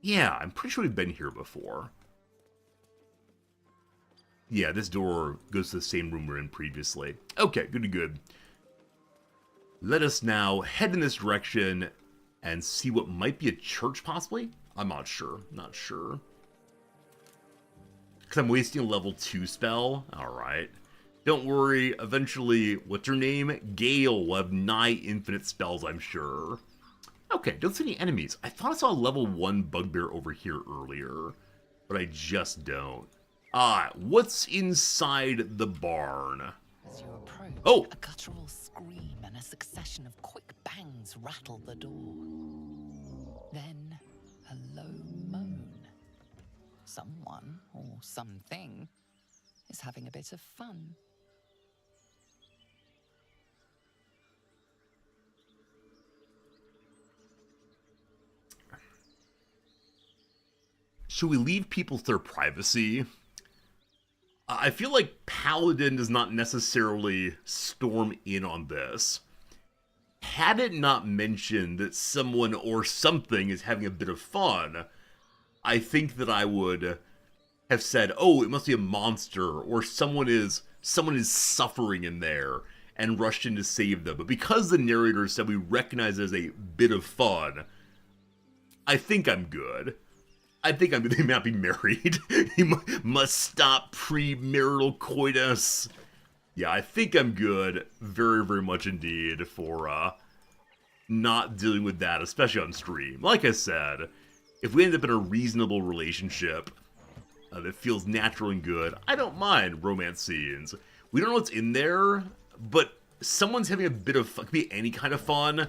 Yeah, I'm pretty sure we've been here before. Yeah, this door goes to the same room we were in previously. Okay, good. Let us now head in this direction and see what might be a church, possibly? I'm not sure. Because I'm wasting a level 2 spell? Alright. Don't worry, eventually, what's her name? Gale will have nigh infinite spells, I'm sure. Okay, don't see any enemies. I thought I saw a level 1 bugbear over here earlier, but I just don't. What's inside the barn? As you approach, Oh! a guttural scream and a succession of quick bangs rattle the door. Then, a low moan. someone or something is having a bit of fun. Should we leave people to their privacy? I feel like Paladin does not necessarily storm in on this. Had it not mentioned that someone or something is having a bit of fun, I think that I would have said, oh, it must be a monster, or someone is suffering in there, and rushed in to save them. But because the narrator said we recognize it as a bit of fun, I think I'm good. I think I'm going to not be married. He must stop premarital coitus. Yeah, I think I'm good. Very, very much indeed for not dealing with that, especially on stream. Like I said, if we end up in a reasonable relationship that feels natural and good, I don't mind romance scenes. We don't know what's in there, but someone's having a bit of fun. It could be any kind of fun.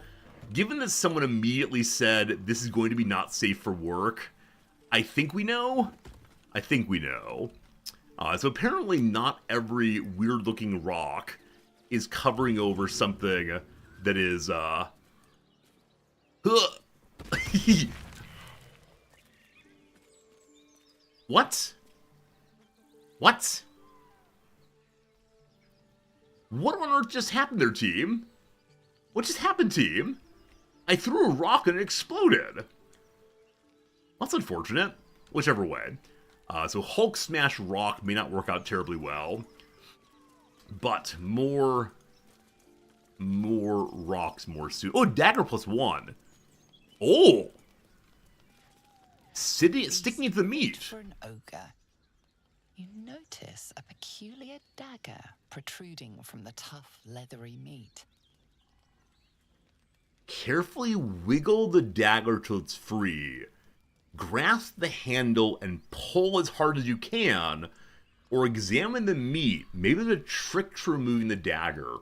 Given that someone immediately said this is going to be not safe for work, I think we know. I think we know. So apparently not every weird-looking rock is covering over something that is, What? What? What on earth just happened there, team? What just happened, team? I threw a rock and it exploded. That's unfortunate. Whichever way. So Hulk Smash Rock may not work out terribly well. But more rocks, more suit. Oh, dagger +1. Oh! Sticking it to the meat. For an ogre, you notice a peculiar dagger protruding from the tough, leathery meat. Carefully wiggle the dagger till it's free. Grasp the handle and pull as hard as you can, or examine the meat. Maybe there's a trick to removing the dagger.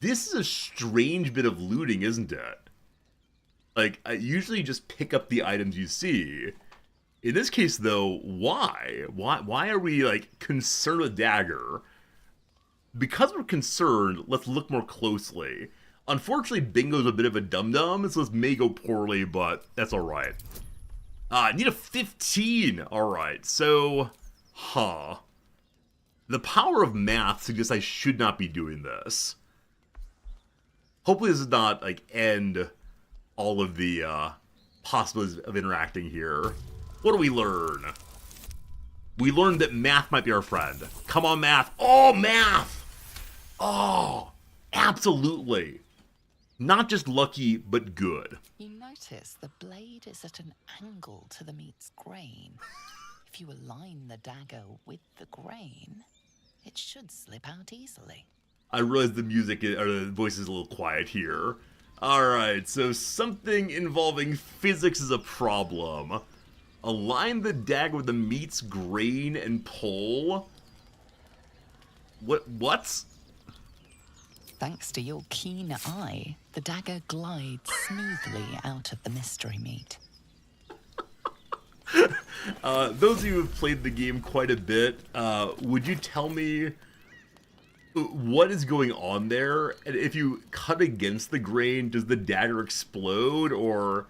This is a strange bit of looting, isn't it? Like, I usually just pick up the items you see. In this case, though, why? Why are we, like, concerned with dagger? Because we're concerned, let's look more closely. Unfortunately, Bingo's a bit of a dum-dum, so this may go poorly, but that's alright. I need a 15! Alright, so... The power of math suggests I should not be doing this. Hopefully this does not, like, end all of the possibilities of interacting here. What do we learn? We learned that math might be our friend. Come on, math. Oh, math! Oh, absolutely. Not just lucky, but good. You notice the blade is at an angle to the meat's grain. If you align the dagger with the grain, it should slip out easily. I realize the music, or the voice is a little quiet here. Alright, so something involving physics is a problem. Align the dagger with the meat's grain and pull? What? Thanks to your keen eye, the dagger glides smoothly out of the mystery meat. Those of you who have played the game quite a bit, would you tell me what is going on there? And if you cut against the grain, does the dagger explode? Or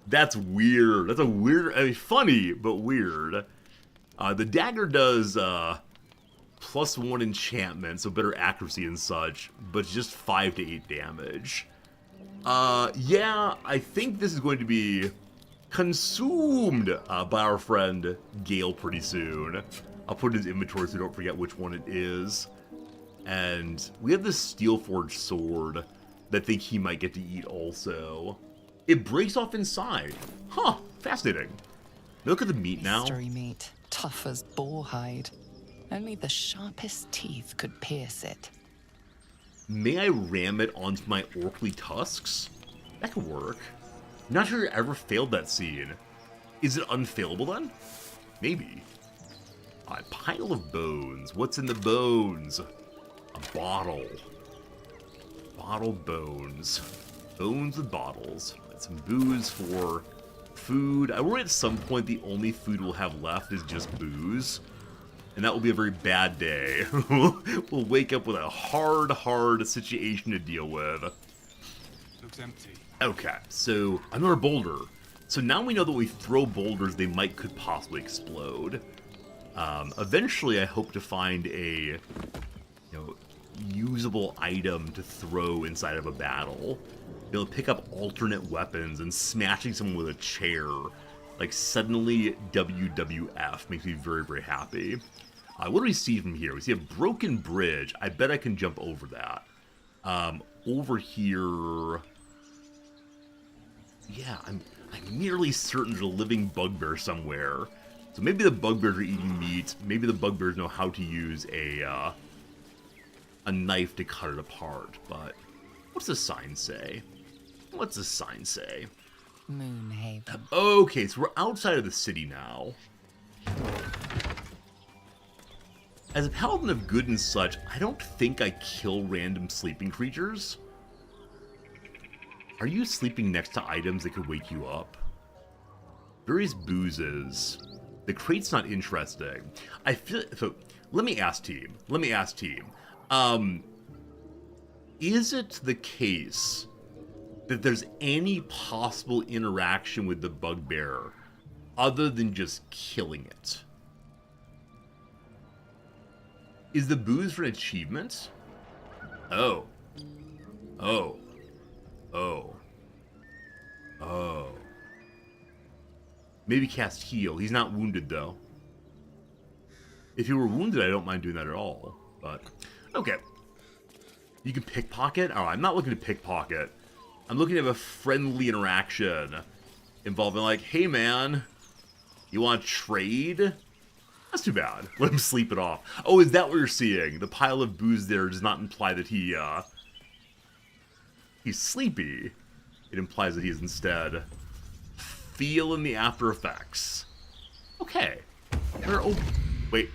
that's weird. That's a weird, I mean, funny, but weird. The dagger does +1 enchantment, so better accuracy and such, but it's just 5 to 8 damage. Yeah, I think this is going to be consumed by our friend Gale pretty soon. I'll put it in his inventory so don't forget which one it is. And we have this Steelforged sword that I think he might get to eat also. It breaks off inside. Huh, fascinating. Look at the meat now. Mystery meat, tough as boar hide. Only the sharpest teeth could pierce it. May I ram it onto my orcly tusks? That could work. Not sure I ever failed that scene. Is it unfailable then? Maybe. A pile of bones. What's in the bones? A bottle. Bottle bones. Bones with bottles. Some booze for food. I worry at some point the only food we'll have left is just booze. And that will be a very bad day. We'll wake up with a hard situation to deal with. Looks empty. Okay, so another boulder. So now we know that when we throw boulders, they could possibly explode. Eventually, I hope to find a, usable item to throw inside of a battle. Be able to pick up alternate weapons and smashing someone with a chair. Like, suddenly WWF makes me very happy. What do we see from here? We see a broken bridge. I bet I can jump over that. Over here... Yeah, I'm nearly certain there's a living bugbear somewhere. So maybe the bugbears are eating meat. Maybe the bugbears know how to use a knife to cut it apart. But what's the sign say? What's the sign say? Moonhaven. Okay, so we're outside of the city now. As a paladin of good and such, I don't think I kill random sleeping creatures. Are you sleeping next to items that could wake you up? Various boozes. The crate's not interesting. I feel... So, let me ask team. Is it the case that there's any possible interaction with the bugbear other than just killing it? Is the booze for an achievement? Oh. Maybe cast heal. He's not wounded, though. If he were wounded, I don't mind doing that at all. But, okay. You can pickpocket? Oh, I'm not looking to pickpocket. I'm looking to have a friendly interaction involving, like, hey, man, you want to trade? That's too bad. Let him sleep it off. Oh, is that what you're seeing? The pile of booze there does not imply that he's sleepy. It implies that he is instead feeling the after effects. Okay. Oh, wait.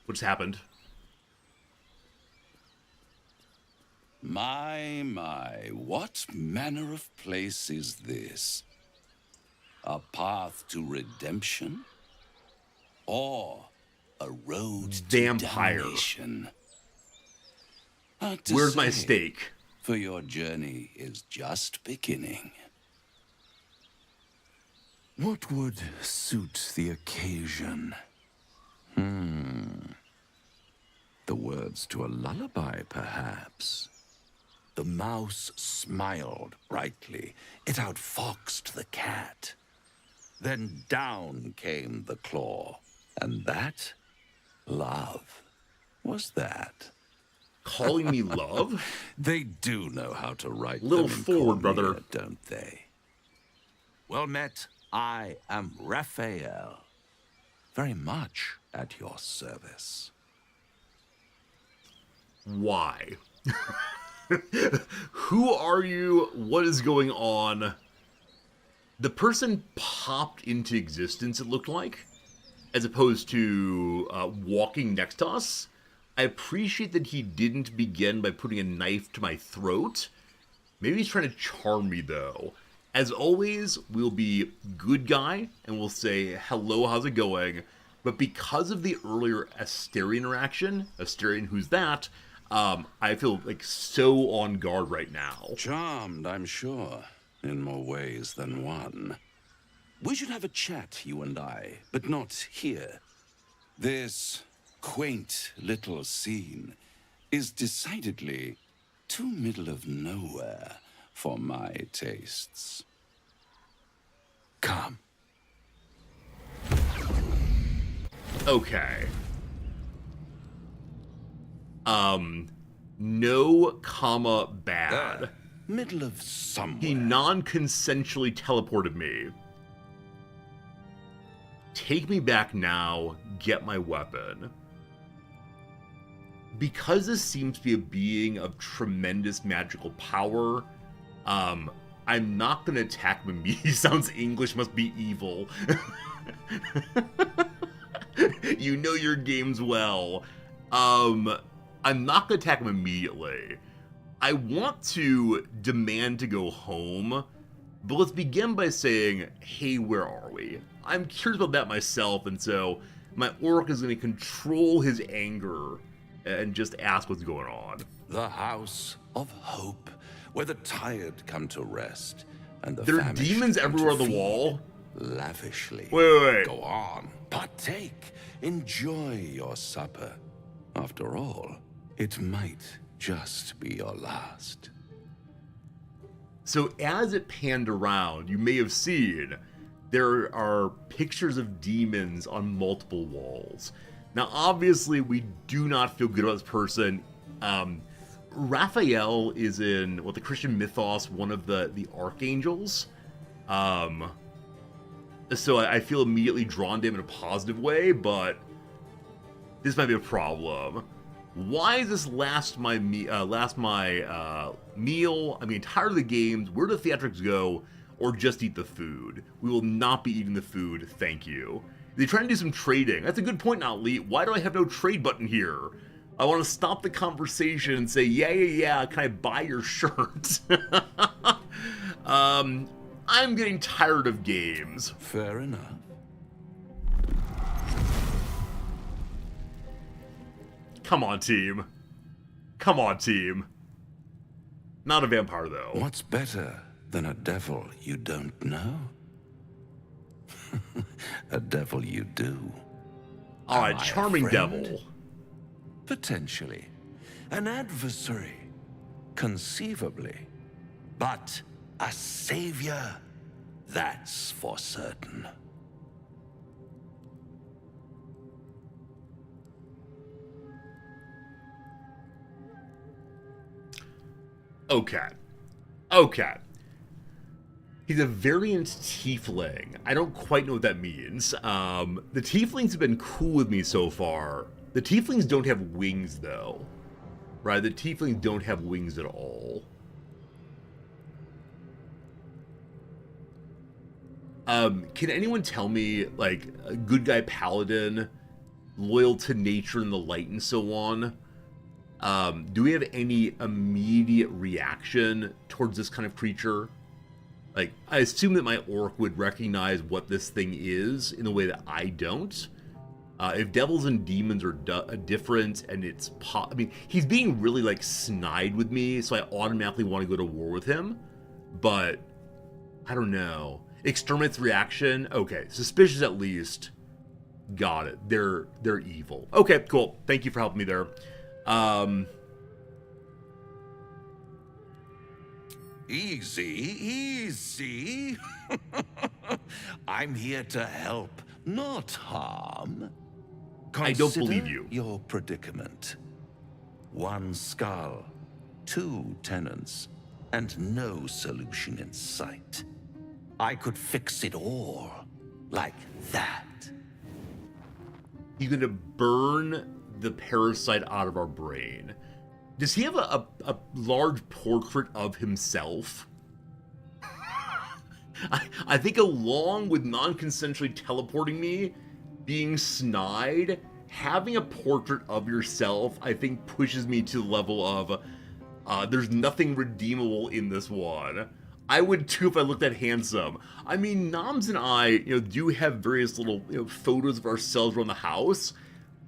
What just happened? My, what manner of place is this? A path to redemption? Or a road to damnation? Where's my steak? For your journey is just beginning. What would suit the occasion? The words to a lullaby, perhaps. The mouse smiled brightly. It outfoxed the cat. Then down came the claw. And that, love, was that. Calling me love? They do know how to write Little them in forward, Cormier, brother. don't they? Well met, I am Raphael. Very much at your service. Why? Who are you? What is going on? The person popped into existence, it looked like, as opposed to walking next to us. I appreciate that he didn't begin by putting a knife to my throat. Maybe he's trying to charm me, though. As always, we'll be good guy, and we'll say, hello, how's it going? But because of the earlier Asterion interaction, Asterion, who's that? I feel like so on guard right now. Charmed, I'm sure, in more ways than one. We should have a chat, you and I, but not here. This quaint little scene is decidedly too middle of nowhere for my tastes. Come. Okay. No comma bad. Middle of somewhere. He non-consensually teleported me. Take me back now, get my weapon. Because this seems to be a being of tremendous magical power, I'm not going to attack him. He sounds English, must be evil. You know your games well. I'm not going to attack him immediately. I want to demand to go home, But let's begin by saying, hey, where are we? I'm curious about that myself, and so my orc is going to control his anger and just ask what's going on. The House of Hope, where the tired come to rest, and the There are famished demons come everywhere on to the feed wall. lavishly. Wait. Go on, partake, enjoy your supper. After all, it might just be your last. So as it panned around, you may have seen there are pictures of demons on multiple walls. Now, obviously, we do not feel good about this person. Raphael is in, the Christian mythos, one of the archangels. So I feel immediately drawn to him in a positive way, but this might be a problem. Why is this last my meal? I mean, tired of the games. Where do the theatrics go? Or just eat the food? We will not be eating the food, thank you. They're trying to do some trading. That's a good point, Notly. Why do I have no trade button here? I want to stop the conversation and say, yeah, can I buy your shirt? I'm getting tired of games. Fair enough. Come on, team. Come on, team. Not a vampire, though. What's better than a devil you don't know? A devil you do. All right, Am I a charming friend? devil. Potentially. An adversary. Conceivably. But a savior? That's for certain. Okay. He's a variant tiefling. I don't quite know what that means. The tieflings have been cool with me so far. The tieflings don't have wings, though. Right? The tieflings don't have wings at all. Can anyone tell me, like, a good guy paladin, loyal to nature and the light and so on? Do we have any immediate reaction towards this kind of creature? Like, I assume that my orc would recognize what this thing is in a way that I don't. If devils and demons are different, and it's I mean, he's being really, like, snide with me, so I automatically want to go to war with him. But, I don't know. Exterminate's reaction? Okay, suspicious at least. Got it. They're evil. Okay, cool. Thank you for helping me there. Easy. I'm here to help, not harm. I don't believe you. Consider your predicament. One skull, 2 tenants, and no solution in sight. I could fix it all, like that. He's gonna burn the parasite out of our brain. Does he have a large portrait of himself? I think along with non-consensually teleporting me, being snide, having a portrait of yourself, I think pushes me to the level of, there's nothing redeemable in this one. I would too if I looked that handsome. I mean, Noms and I, do have various little, photos of ourselves around the house,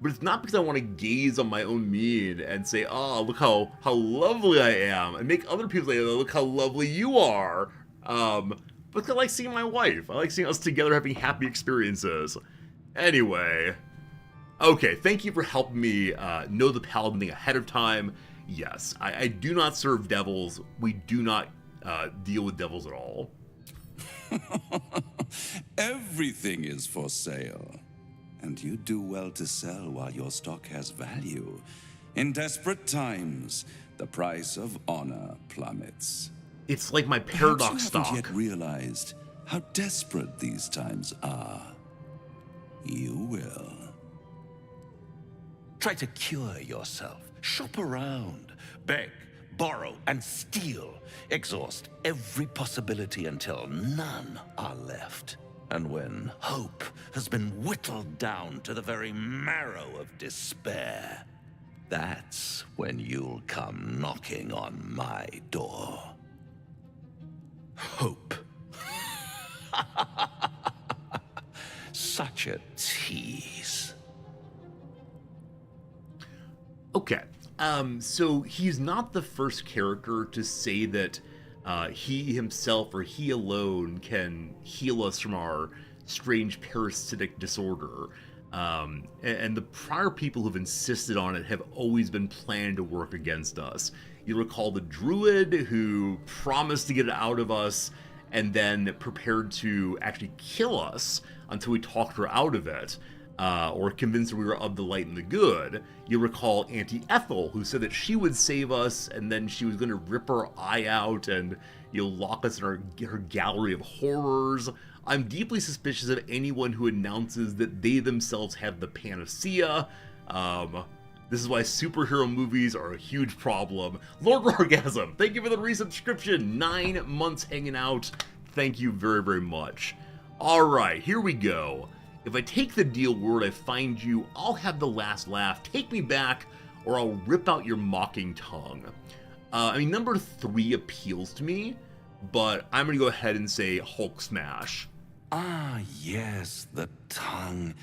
but it's not because I want to gaze on my own mien and say, oh, look how lovely I am, and make other people say, oh, look how lovely you are. But I like seeing my wife. I like seeing us together having happy experiences. Anyway. Okay, thank you for helping me know the paladin thing ahead of time. Yes, I do not serve devils. We do not deal with devils at all. Everything is for sale. And you do well to sell while your stock has value. In desperate times, the price of honor plummets. It's like my paradox Perhaps you stock. haven't yet realized how desperate these times are. You will. Try to cure yourself. Shop around. Beg, borrow, and steal. Exhaust every possibility until none are left. And when hope has been whittled down to the very marrow of despair, that's when you'll come knocking on my door. Hope. Such a tease. Okay, so he's not the first character to say that he himself or he alone can heal us from our strange parasitic disorder. And the prior people who've insisted on it have always been planning to work against us. You recall the druid who promised to get it out of us and then prepared to actually kill us until we talked her out of it, or convinced her we were of the light and the good. You recall Auntie Ethel, who said that she would save us, and then she was going to rip our eye out and lock us in her gallery of horrors. I'm deeply suspicious of anyone who announces that they themselves have the panacea. This is why superhero movies are a huge problem. Lord Rorgasm, thank you for the resubscription. 9 months hanging out. Thank you very, very much. Alright, here we go. If I take the deal word I find you, I'll have the last laugh. Take me back, or I'll rip out your mocking tongue. Number 3 appeals to me, but I'm going to go ahead and say Hulk Smash. Ah, yes, the tongue.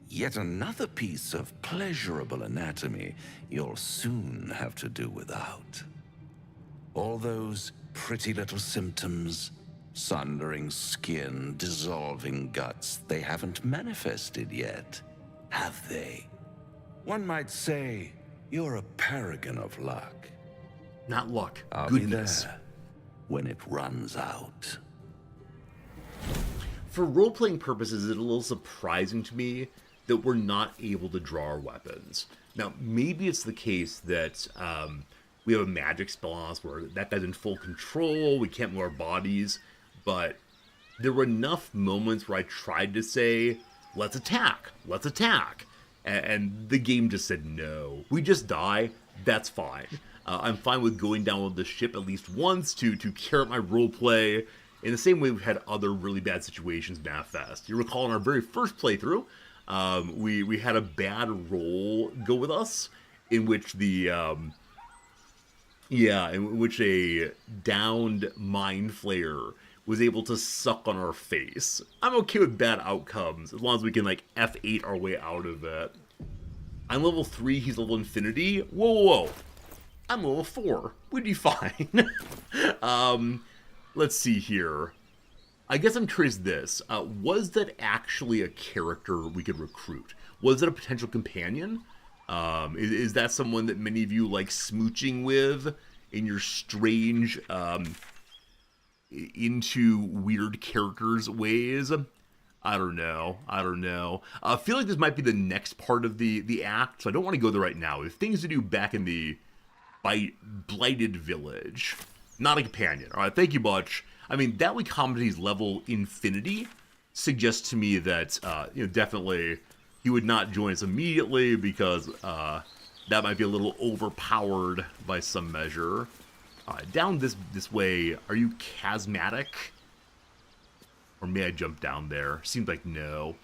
Yet another piece of pleasurable anatomy you'll soon have to do without. All those pretty little symptoms, sundering skin, dissolving guts, they haven't manifested yet, have they? One might say you're a paragon of luck. Not luck, I'll goodness. be there when it runs out. For role-playing purposes, it's a little surprising to me that we're not able to draw our weapons. Now, maybe it's the case that we have a magic spell on us where that guy's in full control, we can't move our bodies, but there were enough moments where I tried to say, let's attack, and the game just said no. We just die, that's fine. I'm fine with going down with the ship at least once to carry out my roleplay, in the same way we've had other really bad situations manifest. You recall in our very first playthrough, we had a bad roll go with us, in which in which a downed mind flayer was able to suck on our face. I'm okay with bad outcomes, as long as we can, F8 our way out of it. I'm level 3, he's level infinity. Whoa. I'm level 4. We'd be fine. Let's see here. I guess I'm curious this. Was that actually a character we could recruit? Was it a potential companion? Is that someone that many of you like smooching with in your strange, into weird characters ways? I don't know. I feel like this might be the next part of the act, so I don't want to go there right now. There's things to do back in the Blighted Village. Not a companion. Alright, thank you much. That way Commody's level infinity suggests to me that, definitely he would not join us immediately because that might be a little overpowered by some measure. Down this way, are you chasmatic? Or may I jump down there? Seems like no.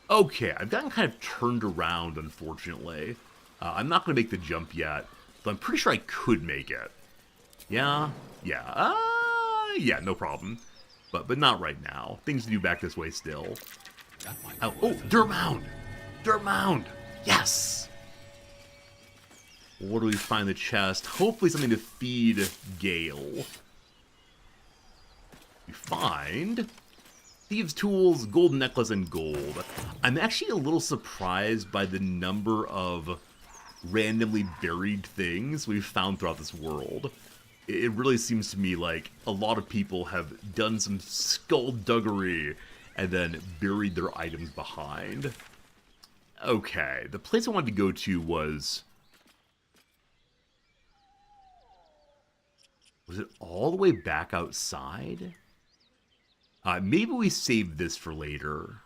Okay, I've gotten kind of turned around, unfortunately. I'm not going to make the jump yet, but I'm pretty sure I could make it. Yeah, no problem. But not right now. Things to do back this way still. Oh, dirt mound! Dirt mound! Yes! Where do we find the chest? Hopefully something to feed Gale. We find thieves' tools, gold necklace, and gold. I'm actually a little surprised by the number of randomly buried things we've found throughout this world. It really seems to me like a lot of people have done some skullduggery and then buried their items behind. Okay, the place I wanted to go to was it all the way back outside? Maybe we saved this for later.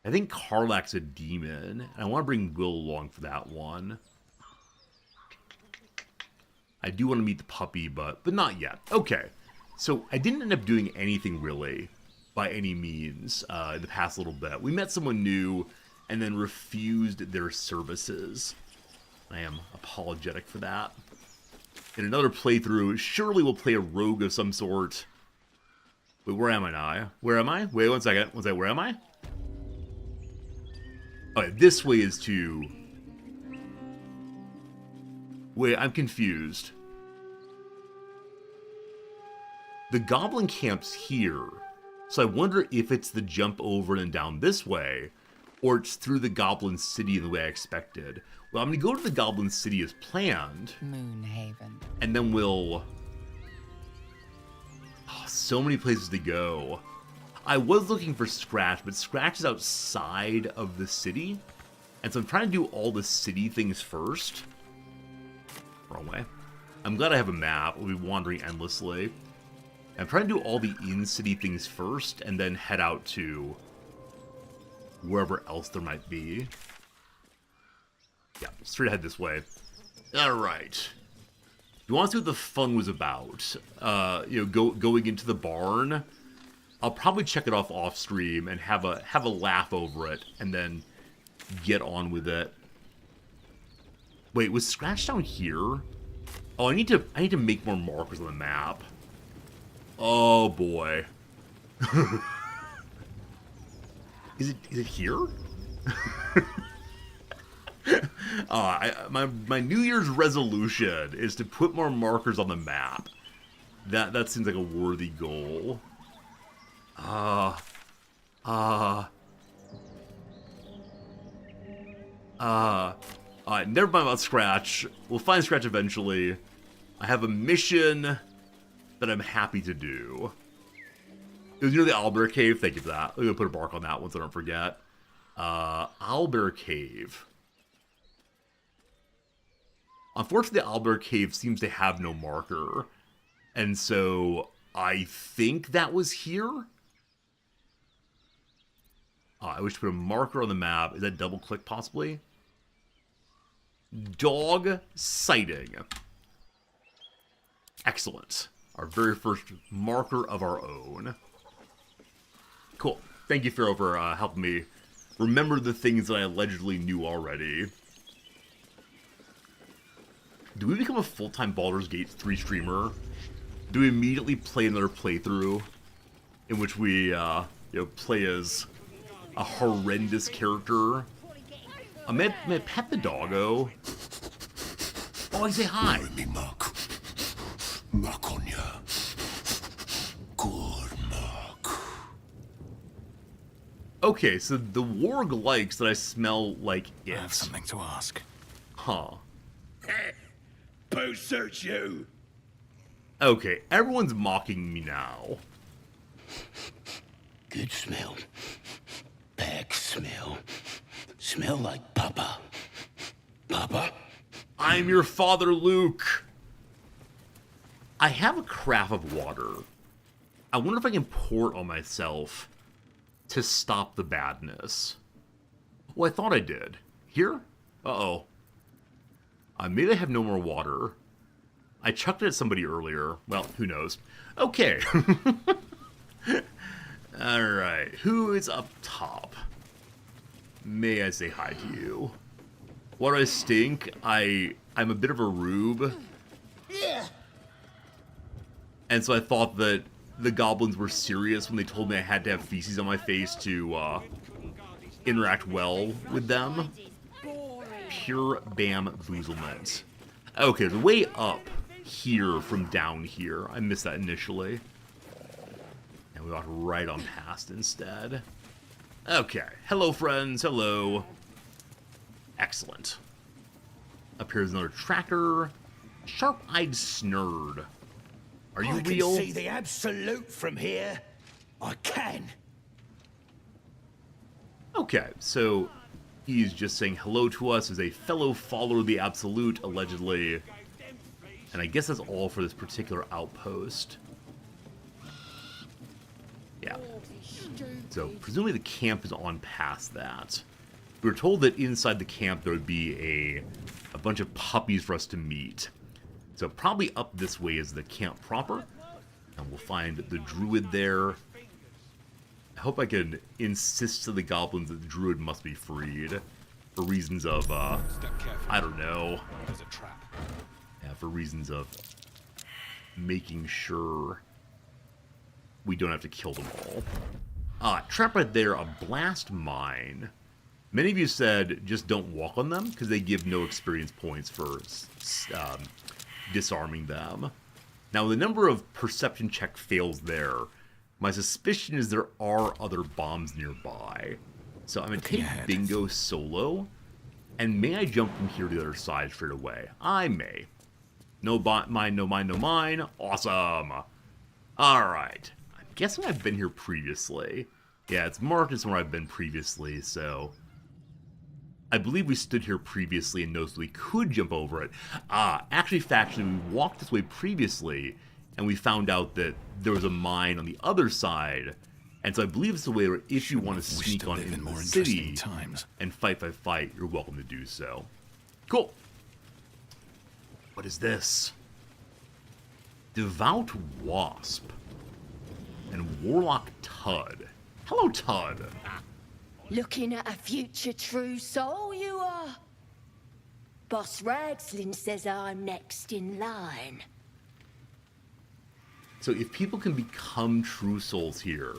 I think Karlach's a demon, and I want to bring Will along for that one. I do want to meet the puppy, but not yet. Okay, so I didn't end up doing anything really, by any means, in the past little bit. We met someone new, and then refused their services. I am apologetic for that. In another playthrough, surely we'll play a rogue of some sort. Wait, where am I now? Where am I? Wait, one second. Where am I? Okay, this way is to... Wait, I'm confused. The goblin camp's here, so I wonder if it's the jump over and down this way, or it's through the goblin city the way I expected. Well, I'm gonna go to the goblin city as planned. Moonhaven. And then we'll... Oh, so many places to go. I was looking for Scratch, but Scratch is outside of the city. And so I'm trying to do all the city things first. Wrong way. I'm glad I have a map. We'll be wandering endlessly. I'm trying to do all the in-city things first, and then head out to wherever else there might be. Yeah, straight ahead this way. Alright. You want to see what the fun was about? Going into the barn. I'll probably check it off stream and have a laugh over it, and then get on with it. Wait, was Scratch down here? Oh, I need to make more markers on the map. Oh boy. Is it here? My New Year's resolution is to put more markers on the map. That seems like a worthy goal. Never mind about Scratch. We'll find Scratch eventually. I have a mission that I'm happy to do. It was near the Owlbear Cave. Thank you for that. I'm gonna put a mark on that one so I don't forget. Owlbear Cave. Unfortunately, the Owlbear Cave seems to have no marker. And so, I think that was here? I wish to put a marker on the map. Is that double click possibly? Dog sighting. Excellent. Our very first marker of our own. Cool. Thank you, Pharaoh, for helping me remember the things that I allegedly knew already. Do we become a full-time Baldur's Gate 3 streamer? Do we immediately play another playthrough in which we play as a horrendous character? May I pet the doggo? Oh, I say hi. Mark on ya. Good mark. Okay, so the warg likes that I smell like it. I have something to ask. Huh. Post search you. Okay, everyone's mocking me now. Good smell. Bad smell. Smell like Papa. Papa? I'm your father, Luke. I have a carafe of water. I wonder if I can pour it on myself to stop the badness. Well, I thought I did. Here? Uh-oh. Maybe I have no more water. I chucked it at somebody earlier. Well, who knows. Okay. Alright. Who is up top? May I say hi to you? What do I stink? I'm a bit of a rube. Yeah. And so I thought that the goblins were serious when they told me I had to have feces on my face to interact well with them. Pure bamboozlement. Okay, the way up here from down here. I missed that initially. And we walked right on past instead. Okay. Hello, friends. Hello. Excellent. Up here's another tracker. Sharp-eyed Snurd. Are you real? I can see the absolute from here. I can. Okay, so he's just saying hello to us as a fellow follower of the Absolute, allegedly. And I guess that's all for this particular outpost. Yeah. So, presumably the camp is on past that. We were told that inside the camp there would be a bunch of puppies for us to meet. So probably up this way is the camp proper. And we'll find the druid there. I hope I can insist to the goblins that the druid must be freed. For reasons of, I don't know. There's a trap. Yeah, for reasons of making sure. we don't have to kill them all. Trap right there, a blast mine. Many of you said just don't walk on them because they give no experience points for disarming them. Now, the number of perception check fails there. My suspicion is there are other bombs nearby. So I'm going to take Bingo solo. And may I jump from here to the other side straight away? I may. No mine, no mine, no mine. Awesome. Alright. I'm guessing I've been here previously. Yeah, it's marked as where I've been previously, so... I believe we stood here previously and noticed we could jump over it. Actually, factually, we walked this way previously, and we found out that there was a mine on the other side. And so I believe it's the way where if you want to sneak on into the city and fight, you're welcome to do so. Cool. What is this? Devout Wasp and Warlock Tud. Hello, Tud. Looking at a future true soul, you are. Boss Ragslin says I'm next in line. So if people can become true souls here,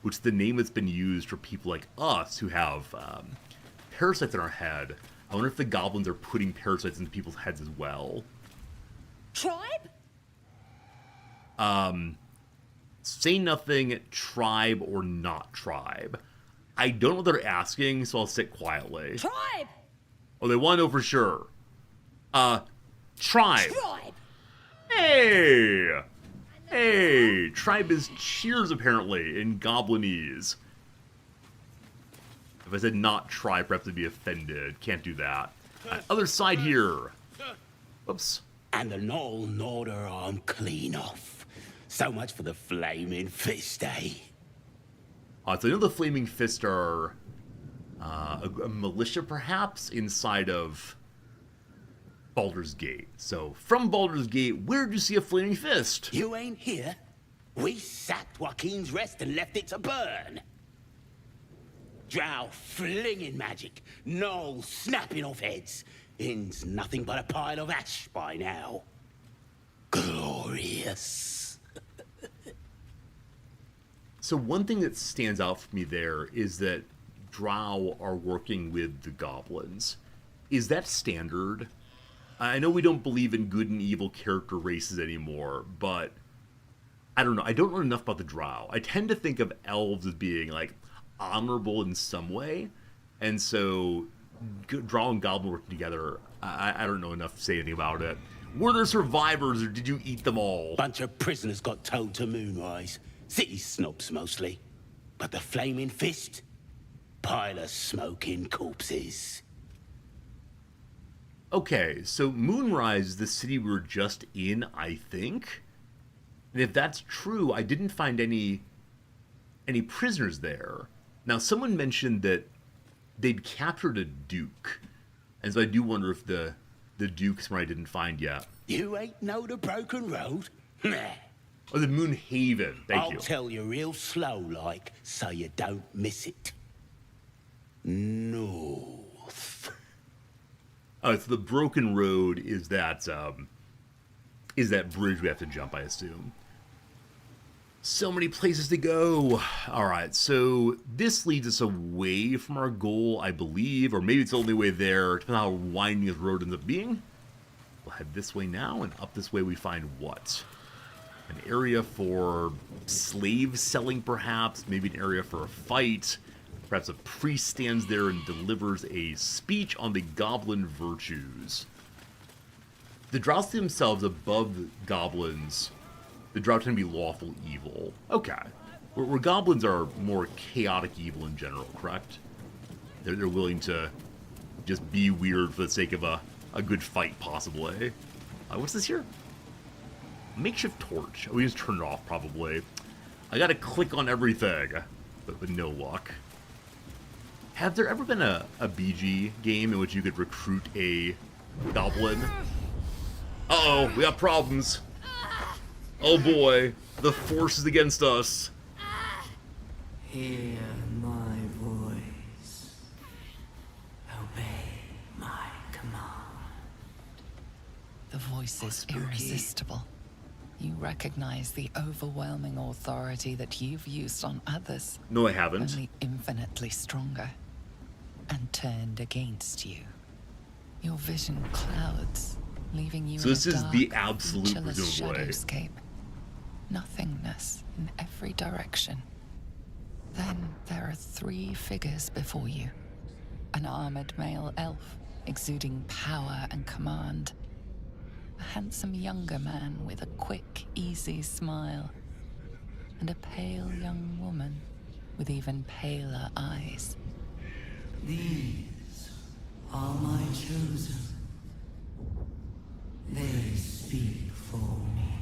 which is the name that's been used for people like us who have parasites in our head, I wonder if the goblins are putting parasites into people's heads as well. Tribe? Say nothing, tribe or not tribe. I don't know what they're asking, so I'll sit quietly. Tribe! Oh, they want to know for sure. Tribe. Tribe! Hey! Hey! Tribe is cheers, apparently, in Goblinese. If I said not tribe, perhaps I'd be offended. Can't do that. Other side here. Whoops. And the Knoll Norder I'm clean off. So much for the flaming fist, eh? So I know the Flaming Fist are a militia, perhaps, inside of Baldur's Gate. So, from Baldur's Gate, where did you see a Flaming Fist? You ain't here. We sacked Joaquin's Rest and left it to burn. Drow flinging magic, Knoll snapping off heads. Inn's nothing but a pile of ash by now. Glorious. So one thing that stands out for me there is that Drow are working with the goblins. Is that standard? I know we don't believe in good and evil character races anymore, but I don't know. I don't know enough about the Drow. I tend to think of elves as being, like, honorable in some way, and so Drow and Goblin working together, I don't know enough to say anything about it. Were there survivors, or did you eat them all? Bunch of prisoners got towed to Moonrise. City snobs, mostly. But the Flaming Fist? Pile of smoking corpses. Okay, so Moonrise is the city we were just in, I think. And if that's true, I didn't find any prisoners there. Now, someone mentioned that they'd captured a duke. And so I do wonder if the duke's one I didn't find yet. You ain't know the Broken Road? Nah. Oh, the Moonhaven. Thank you. I'll tell you real slow, like, so you don't miss it. North. So the Broken Road is that bridge we have to jump, I assume. So many places to go. All right, so this leads us away from our goal, I believe, or maybe it's the only way there, depending on how winding this road ends up being. We'll head this way now, and up this way we find what? An area for slave selling, perhaps. Maybe an area for a fight. Perhaps a priest stands there and delivers a speech on the goblin virtues. The Drow see themselves above the goblins. The Drow tend to be lawful evil. Okay. Where goblins are more chaotic evil in general, correct? They're willing to just be weird for the sake of a good fight, possibly. What's this here? Makeshift torch. We just turn it off, probably. I gotta click on everything, but with no luck. Have there ever been a BG game in which you could recruit a goblin? Uh-oh, we got problems. Oh boy, the force is against us. Hear my voice. Obey my command. The voice is irresistible. You recognize the overwhelming authority that you've used on others, No, I haven't. only infinitely stronger, and turned against you. Your vision clouds, leaving you So in this a is dark, the absolute featureless presumably. shadowscape. Nothingness in every direction. Then there are 3 figures before you. An armored male elf, exuding power and command. A handsome younger man with a quick, easy smile. And a pale young woman with even paler eyes. These are my chosen. They speak for me.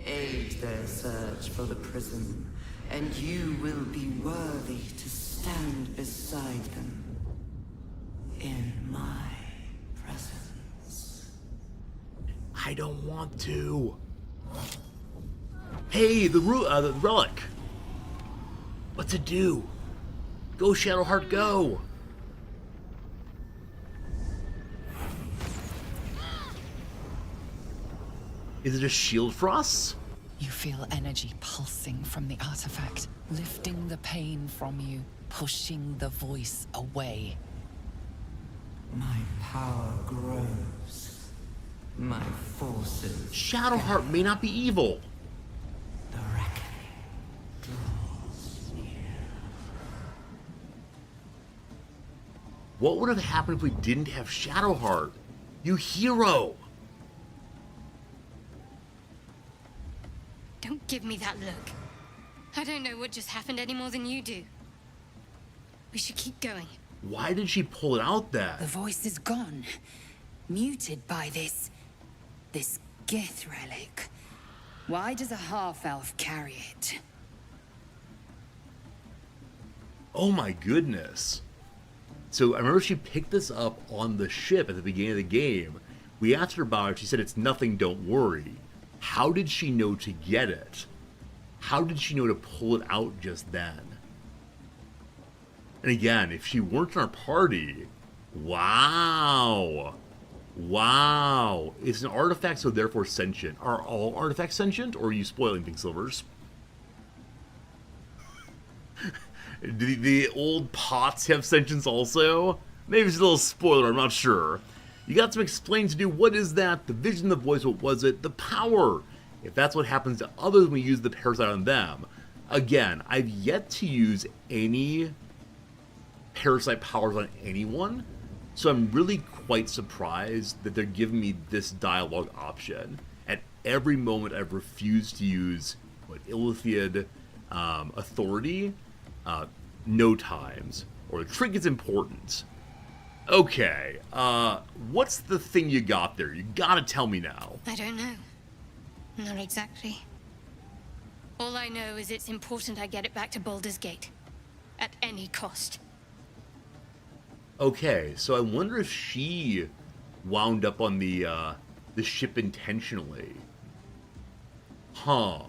Aid their search for the prism, and you will be worthy to stand beside them in my presence. I don't want to. Hey, the relic. What's it do? Go, Shadowheart, go! Is it a shield for us? You feel energy pulsing from the artifact, lifting the pain from you, pushing the voice away. My power grows. My forces. Shadowheart may not be evil. The reckoning draws near. What would have happened if we didn't have Shadowheart? You hero! Don't give me that look. I don't know what just happened any more than you do. We should keep going. Why did she pull it out then? The voice is gone. Muted by this Gith relic. Why does a half-elf carry it? Oh my goodness. So I remember she picked this up on the ship at the beginning of the game. We asked her about it. She said it's nothing, don't worry. How did she know to get it? How did she know to pull it out just then? And again, if she weren't in our party, wow. Wow. It's an artifact, so therefore sentient. Are all artifacts sentient, or are you spoiling things, Silvers? Do the old pots have sentience also? Maybe it's a little spoiler, I'm not sure. You got some explaining to do. What is that? The vision, the voice, what was it? The power. If that's what happens to others when we use the parasite on them. Again, I've yet to use any parasite powers on anyone, so I'm really quite surprised that they're giving me this dialogue option. At every moment I've refused to use Illithid authority, no times, or the trick is important. Okay, what's the thing you got there? You gotta tell me now. I don't know. Not exactly. All I know is it's important I get it back to Baldur's Gate. At any cost. Okay, so I wonder if she wound up on the ship intentionally. Huh.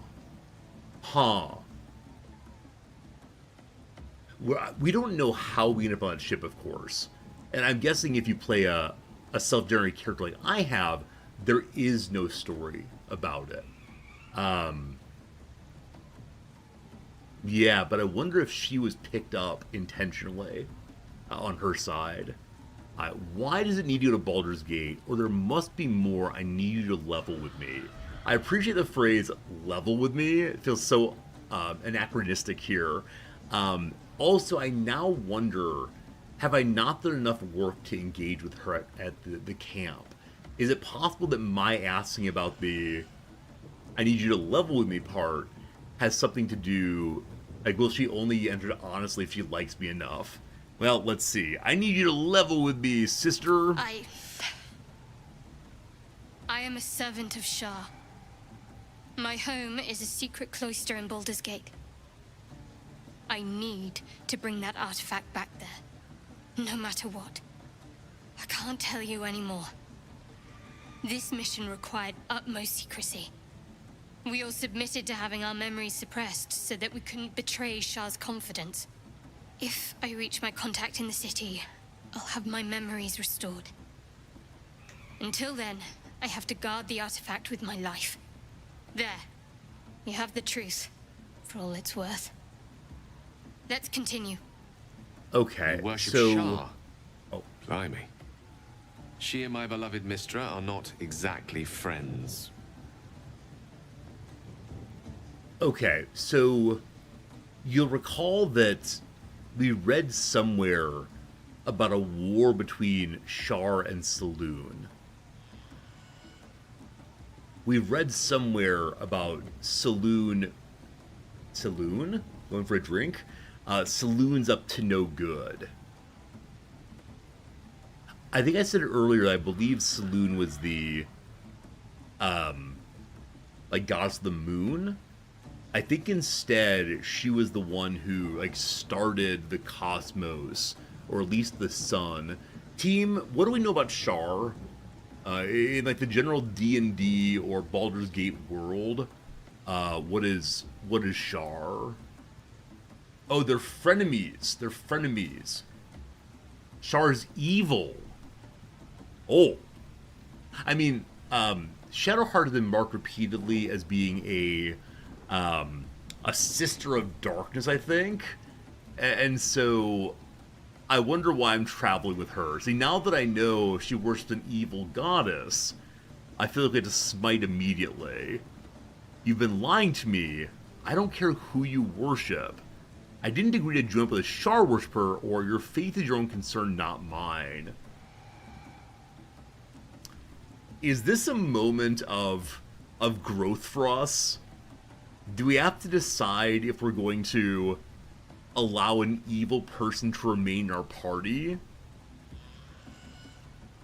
We don't know how we end up on that ship, of course. And I'm guessing if you play a self-generated character like I have, there is no story about it. Yeah, but I wonder if she was picked up intentionally on her side. Why does it need you to Baldur's Gate? Or there must be more. I need you to level with me. I appreciate the phrase level with me. It feels so anachronistic here. Also, I now wonder, have I not done enough work to engage with her at the camp? Is it possible that my asking about the I need you to level with me part has something to do, like, will she only enter it honestly if she likes me enough? Well, let's see. I need you to level with me, sister. I am a servant of Shah. My home is a secret cloister in Baldur's Gate. I need to bring that artifact back there, no matter what. I can't tell you anymore. This mission required utmost secrecy. We all submitted to having our memories suppressed so that we couldn't betray Shah's confidence. If I reach my contact in the city, I'll have my memories restored. Until then, I have to guard the artifact with my life. There. You have the truth, for all it's worth. Let's continue. Okay, You worship so... Shah. Oh. Blimey. She and my beloved Mistra are not exactly friends. Okay, so you'll recall that we read somewhere about a war between Shar and Saloon. We read somewhere about Saloon... Saloon? Going for a drink? Saloon's up to no good. I think I said it earlier, I believe Saloon was the, like, goddess of the moon. I think instead she was the one who, like, started the cosmos, or at least the sun. Team, what do we know about Shar? In, like, the general D&D or Baldur's Gate world, what is Shar? Oh, they're frenemies. They're frenemies. Shar's evil. Oh. I mean, Shadowheart has been marked repeatedly as being a sister of darkness, I think. And so I wonder why I'm traveling with her. See, now that I know she worships an evil goddess, I feel like I have to smite immediately. You've been lying to me. I don't care who you worship. I didn't agree to join up with a Shar worshiper, or your faith is your own concern, not mine. Is this a moment of growth for us? Do we have to decide if we're going to allow an evil person to remain in our party?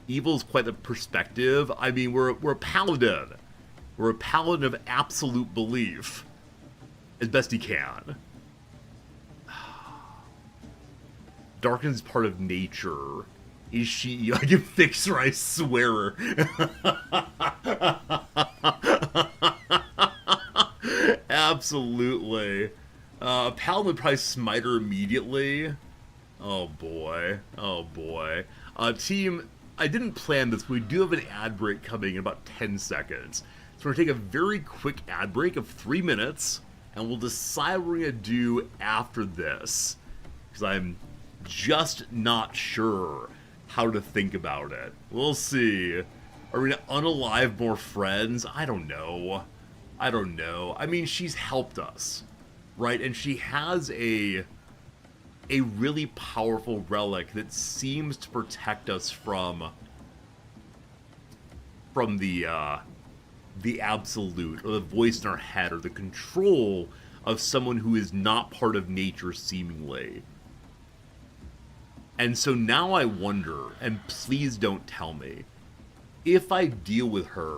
Evil is quite the perspective. I mean, we're a paladin. We're a paladin of absolute belief. As best he can. Darkness is part of nature. Is she? I can fix her, I swear. Absolutely. Paladin would probably smite her immediately. Oh boy. Oh boy. Team, I didn't plan this, but we do have an ad break coming in about 10 seconds. So we're going to take a very quick ad break of 3 minutes, and we'll decide what we're going to do after this. Because I'm just not sure how to think about it. We'll see. Are we going to unalive more friends? I don't know. I don't know. I mean, she's helped us, right? And she has a really powerful relic that seems to protect us from the absolute, or the voice in our head, or the control of someone who is not part of nature, seemingly. And so now I wonder, and please don't tell me, if I deal with her,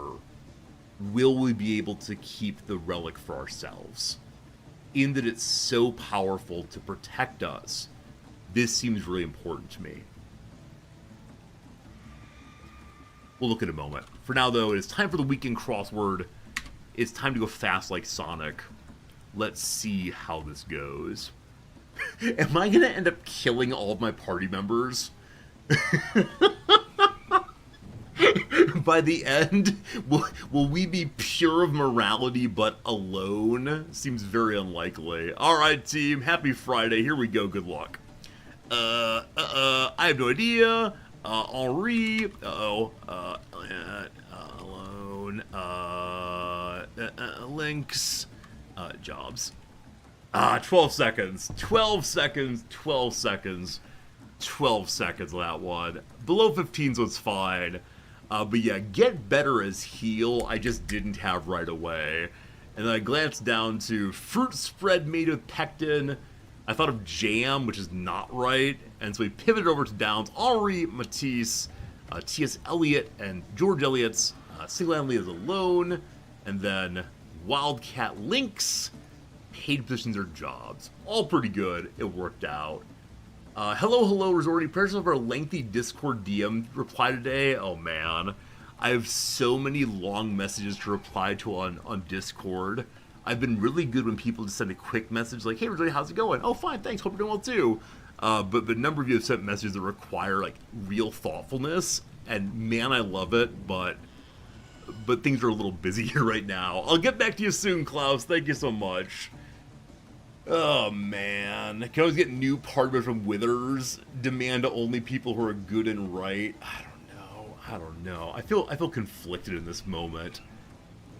will we be able to keep the relic for ourselves? In that it's so powerful to protect us, this seems really important to me. We'll look in a moment. For now, though, it is time for the weekend crossword. It's time to go fast like Sonic. Let's see how this goes. Am I going to end up killing all of my party members? By the end, will we be pure of morality but alone? Seems very unlikely. Alright, team. Happy Friday. Here we go. Good luck. I have no idea. Henri. Alone. Links. Jobs. 12 seconds. 12 seconds. 12 seconds. 12 seconds on that one. Below 15's was fine. But yeah, get better as heal, I just didn't have right away. And then I glanced down to fruit spread made with pectin. I thought of jam, which is not right. And so we pivoted over to downs. Henri, Matisse, T.S. Eliot, and George Eliot's single-handedly as alone. And then Wildcat Links, paid positions or jobs. All pretty good. It worked out. Hello, Resorty. Prayers of our lengthy Discord DM reply today. Oh, man. I have so many long messages to reply to on Discord. I've been really good when people just send a quick message like, hey, Resorty, how's it going? Oh, fine, thanks. Hope you're doing well, too. But a number of you have sent messages that require, like, real thoughtfulness. And, man, I love it. But but things are a little busy here right now. I'll get back to you soon, Klaus. Thank you so much. Oh, man. Can I always get new partners from Withers? Demand only people who are good and right? I don't know. I feel conflicted in this moment.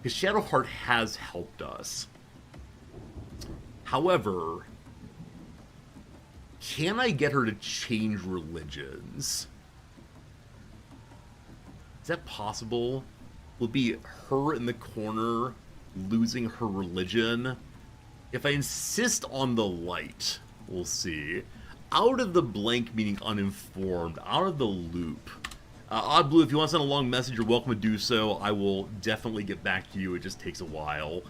Because Shadowheart has helped us. However, can I get her to change religions? Is that possible? Will it be her in the corner losing her religion? If I insist on the light, we'll see. Out of the blank meaning uninformed, out of the loop. Odd Blue, if you want to send a long message, you're welcome to do so. I will definitely get back to you. It just takes a while.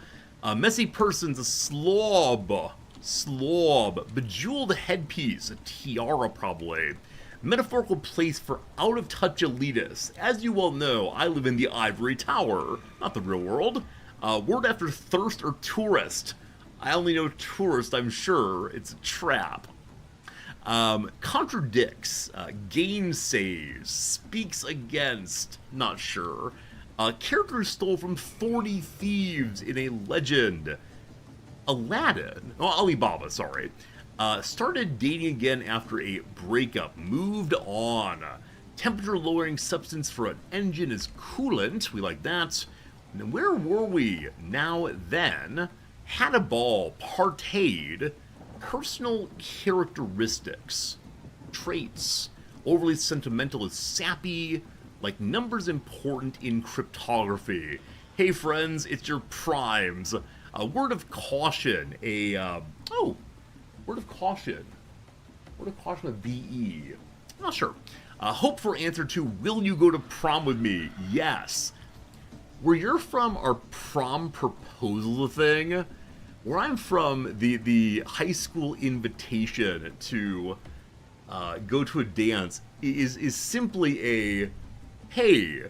Messy Person's a slob. Slob. Bejeweled headpiece. A tiara, probably. Metaphorical place for out-of-touch elitists. As you well know, I live in the Ivory Tower. Not the real world. Word after thirst or tourist. I only know tourist, I'm sure. It's a trap. Contradicts, gainsays, speaks against, not sure. Character stole from 40 thieves in a legend. Aladdin, Alibaba, sorry. Started dating again after a breakup, moved on. Temperature lowering substance for an engine is coolant, we like that. And where were we? Now then, had a ball, partayed. Personal characteristics, traits, overly sentimental is sappy, like numbers important in cryptography. Hey friends, it's your primes. A word of caution, word of caution. Word of caution with BE. I'm not sure. Hope for answer to, will you go to prom with me? Yes. Where you're from, are prom proposals a thing? Where I'm from, the high school invitation to go to a dance is simply a, hey,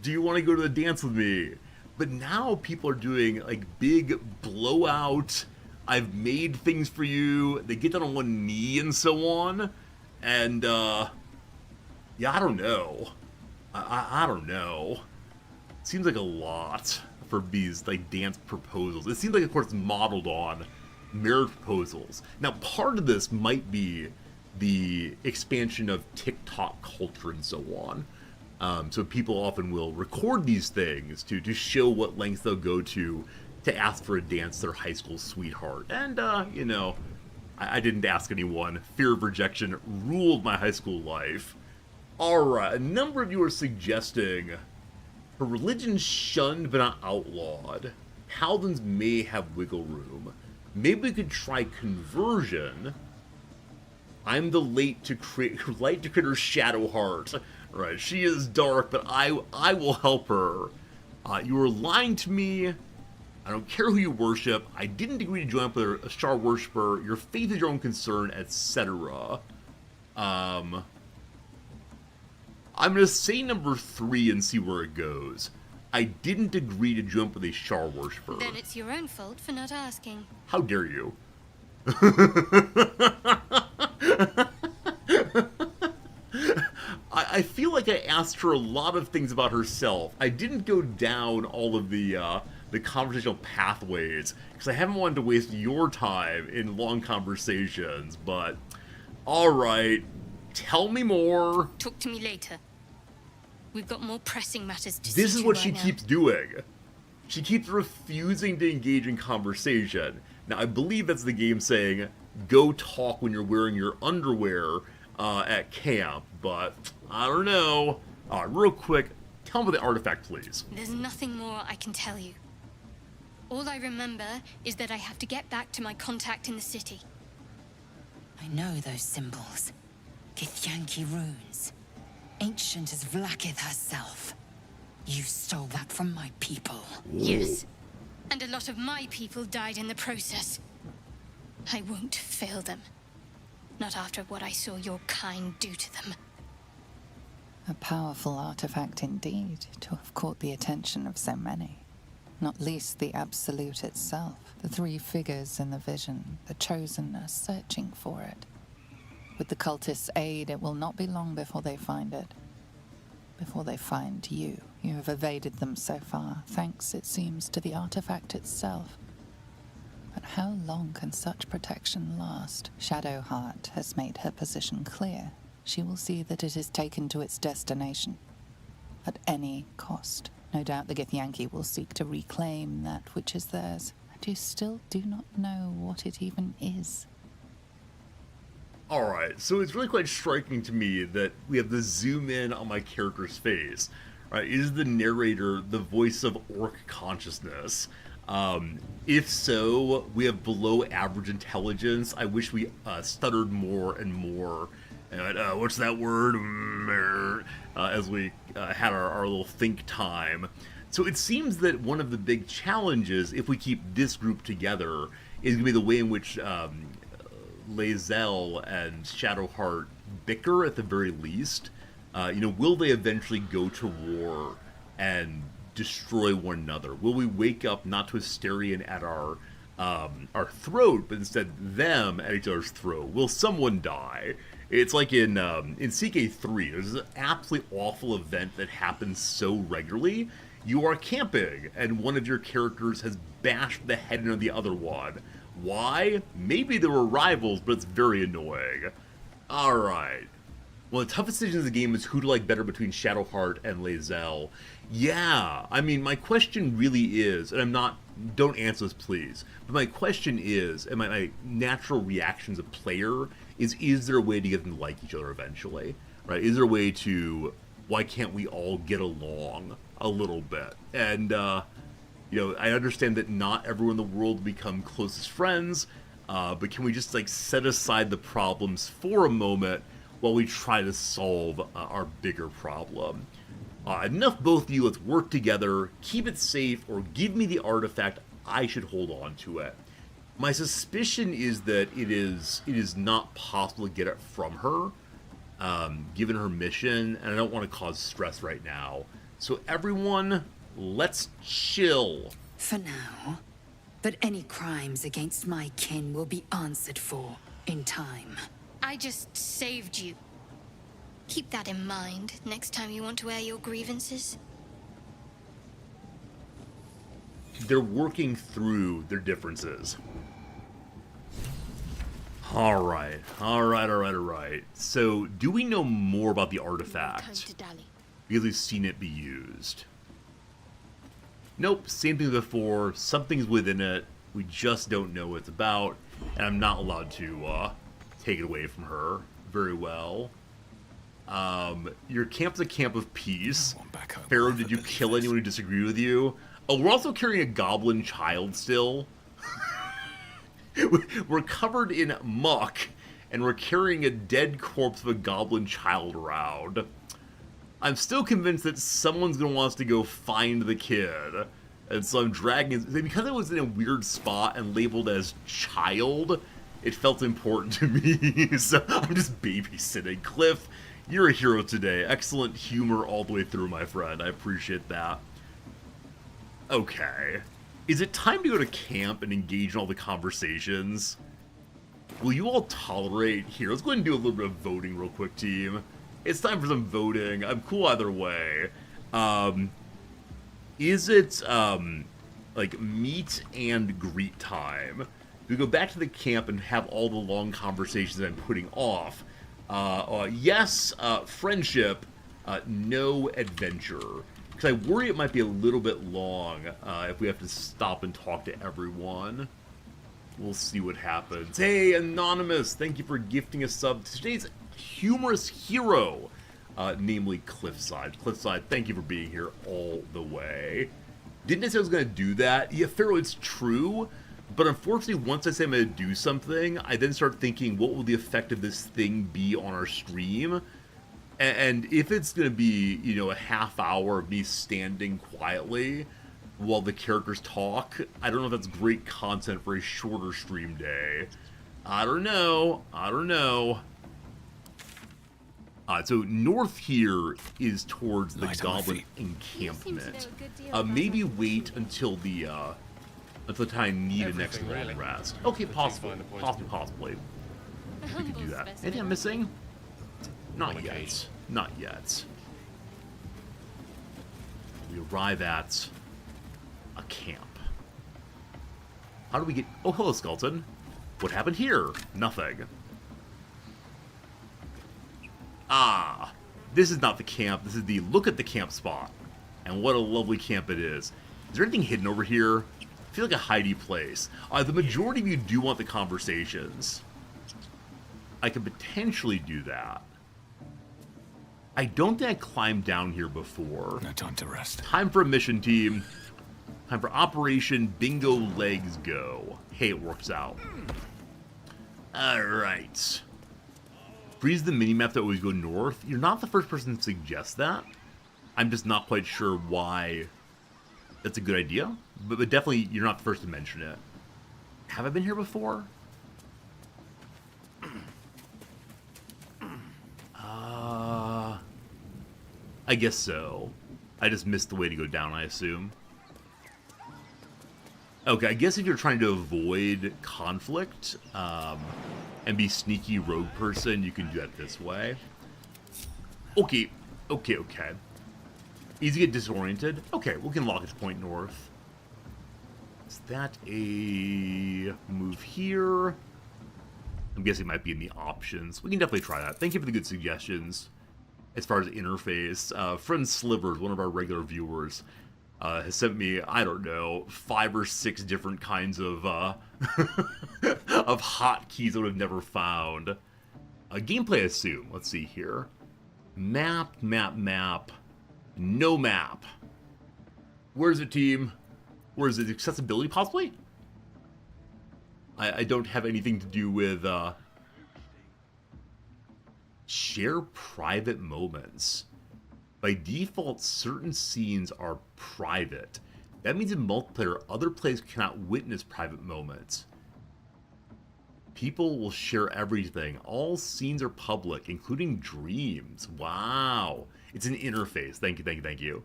do you want to go to the dance with me? But now people are doing like big blowout, I've made things for you, they get down on one knee and so on. And yeah, I don't know. I don't know. Seems like a lot for these like dance proposals. It seems like, of course, it's modeled on marriage proposals. Now, part of this might be the expansion of TikTok culture and so on. So people often will record these things to show what lengths they'll go to ask for a dance to their high school sweetheart. And, you know, I didn't ask anyone. Fear of rejection ruled my high school life. Alright, a number of you are suggesting her religion's shunned but not outlawed. Paladins may have wiggle room. Maybe we could try conversion. I'm the light to create her Shadowheart. Right, she is dark, but I will help her. You are lying to me. I don't care who you worship. I didn't agree to join up with a star worshiper. Your faith is your own concern, etc. I'm going to say number 3 and see where it goes. I didn't agree to jump with a Shar worshiper. Then it's your own fault for not asking. How dare you? I feel like I asked her a lot of things about herself. I didn't go down all of the conversational pathways, because I haven't wanted to waste your time in long conversations, but alright. Tell me more. Talk to me later. We've got more pressing matters to This see is what right she now. keeps doing. She keeps refusing to engage in conversation. Now, I believe that's the game saying, go talk when you're wearing your underwear at camp, but I don't know. Real quick, tell me the artifact, please. There's nothing more I can tell you. All I remember is that I have to get back to my contact in the city. I know those symbols. Githyanki runes. Ancient as Vlaakith herself. You stole that from my people. Yes. And a lot of my people died in the process. I won't fail them. Not after what I saw your kind do to them. A powerful artifact indeed, to have caught the attention of so many. Not least the Absolute itself. The 3 figures in the vision, the Chosen, are searching for it. With the cultists' aid, it will not be long before they find it. Before they find you You have evaded them so far, thanks, it seems, to the artifact itself. But how long can such protection last? Shadowheart has made her position clear. She will see that it is taken to its destination. At any cost. No doubt the Githyanki will seek to reclaim that which is theirs. And you still do not know what it even is. Alright, so it's really quite striking to me that we have the zoom in on my character's face. Right? Is the narrator the voice of orc consciousness? If so, we have below average intelligence. I wish we stuttered more and more. And, what's that word? As we had our little think time. So it seems that one of the big challenges, if we keep this group together, is going to be the way in which Lae'zel and Shadowheart bicker at the very least. Will they eventually go to war and destroy one another? Will we wake up not to Asterion at our throat, but instead them at each other's throat? Will someone die? It's like in CK3, there's an absolutely awful event that happens so regularly. You are camping, and one of your characters has bashed the head into the other one. Why? Maybe they were rivals, but it's very annoying. Alright. Well, the toughest decision of the game is who to like better between Shadowheart and Lae'zel. Yeah, I mean, my question really is, and don't answer this please, but my question is, and my natural reaction as a player is there a way to get them to like each other eventually? Right? Is there a way to, why can't we all get along a little bit? And, I understand that not everyone in the world will become closest friends, but can we just, set aside the problems for a moment while we try to solve our bigger problem? Enough both of you, let's work together, keep it safe, or give me the artifact, I should hold on to it. My suspicion is that it is not possible to get it from her, given her mission, and I don't want to cause stress right now. So everyone, let's chill. For now. But any crimes against my kin will be answered for in time. I just saved you. Keep that in mind next time you want to air your grievances. They're working through their differences. Alright. So, do we know more about the artifact? Because we've seen it be used. Nope, same thing as before. Something's within it. We just don't know what it's about. And I'm not allowed to take it away from her. Very well. Your camp's a camp of peace. Pharaoh, did you kill anyone who disagreed with you? Oh, we're also carrying a goblin child still. We're covered in muck, and we're carrying a dead corpse of a goblin child around. I'm still convinced that someone's going to want us to go find the kid. And so I'm dragging it. Because it was in a weird spot and labeled as child, it felt important to me. So I'm just babysitting. Cliff, you're a hero today. Excellent humor all the way through, my friend. I appreciate that. Okay. Is it time to go to camp and engage in all the conversations? Will you all tolerate... Here, let's go ahead and do a little bit of voting real quick, team. It's time for some voting. I'm cool either way. Is it, meet and greet time? We go back to the camp and have all the long conversations that I'm putting off. Yes, friendship, no adventure. Because I worry it might be a little bit long if we have to stop and talk to everyone. We'll see what happens. Hey, Anonymous, thank you for gifting a sub to today's humorous hero, namely Cliffside. Cliffside, thank you for being here all the way. Didn't I say I was going to do that? Yeah, Pharaoh, it's true. But unfortunately, once I say I'm going to do something, I then start thinking, what will the effect of this thing be on our stream? And if it's going to be, a half hour of me standing quietly while the characters talk, I don't know if that's great content for a shorter stream day. I don't know. So north here is towards the goblin encampment. Maybe wait until the time I need a next long rest. Okay, possibly. We could do that. Anything I'm missing? Not yet. We arrive at a camp. How do we get... Oh, hello, Skeleton. What happened here? Nothing. Ah, this is not the camp. This is the look at the camp spot. And what a lovely camp it is. Is there anything hidden over here? I feel like a hidey place. The majority of you do want the conversations. I could potentially do that. I don't think I climbed down here before. No time to rest. Time for a mission, team. Time for Operation Bingo Legs Go. Hey, it works out. Alright. Freeze the minimap to always go north. You're not the first person to suggest that. I'm just not quite sure why that's a good idea. But definitely, you're not the first to mention it. Have I been here before? I guess so. I just missed the way to go down, I assume. Okay, I guess if you're trying to avoid conflict, and be sneaky rogue person, you can do that this way. Okay. Easy to get disoriented. Okay, we can lock its point north. Is that a move here? I'm guessing it might be in the options. We can definitely try that. Thank you for the good suggestions. As far as interface, friend Slivers, one of our regular viewers, has sent me, I don't know, 5 or 6 different kinds of of hotkeys I would have never found. Gameplay, I assume. Let's see here. Map. No map. Where's it, team? Where is it? Accessibility, possibly? I don't have anything to do with, share private moments. By default, certain scenes are private. That means in multiplayer, other players cannot witness private moments. People will share everything. All scenes are public, including dreams. Wow. It's an interface. Thank you.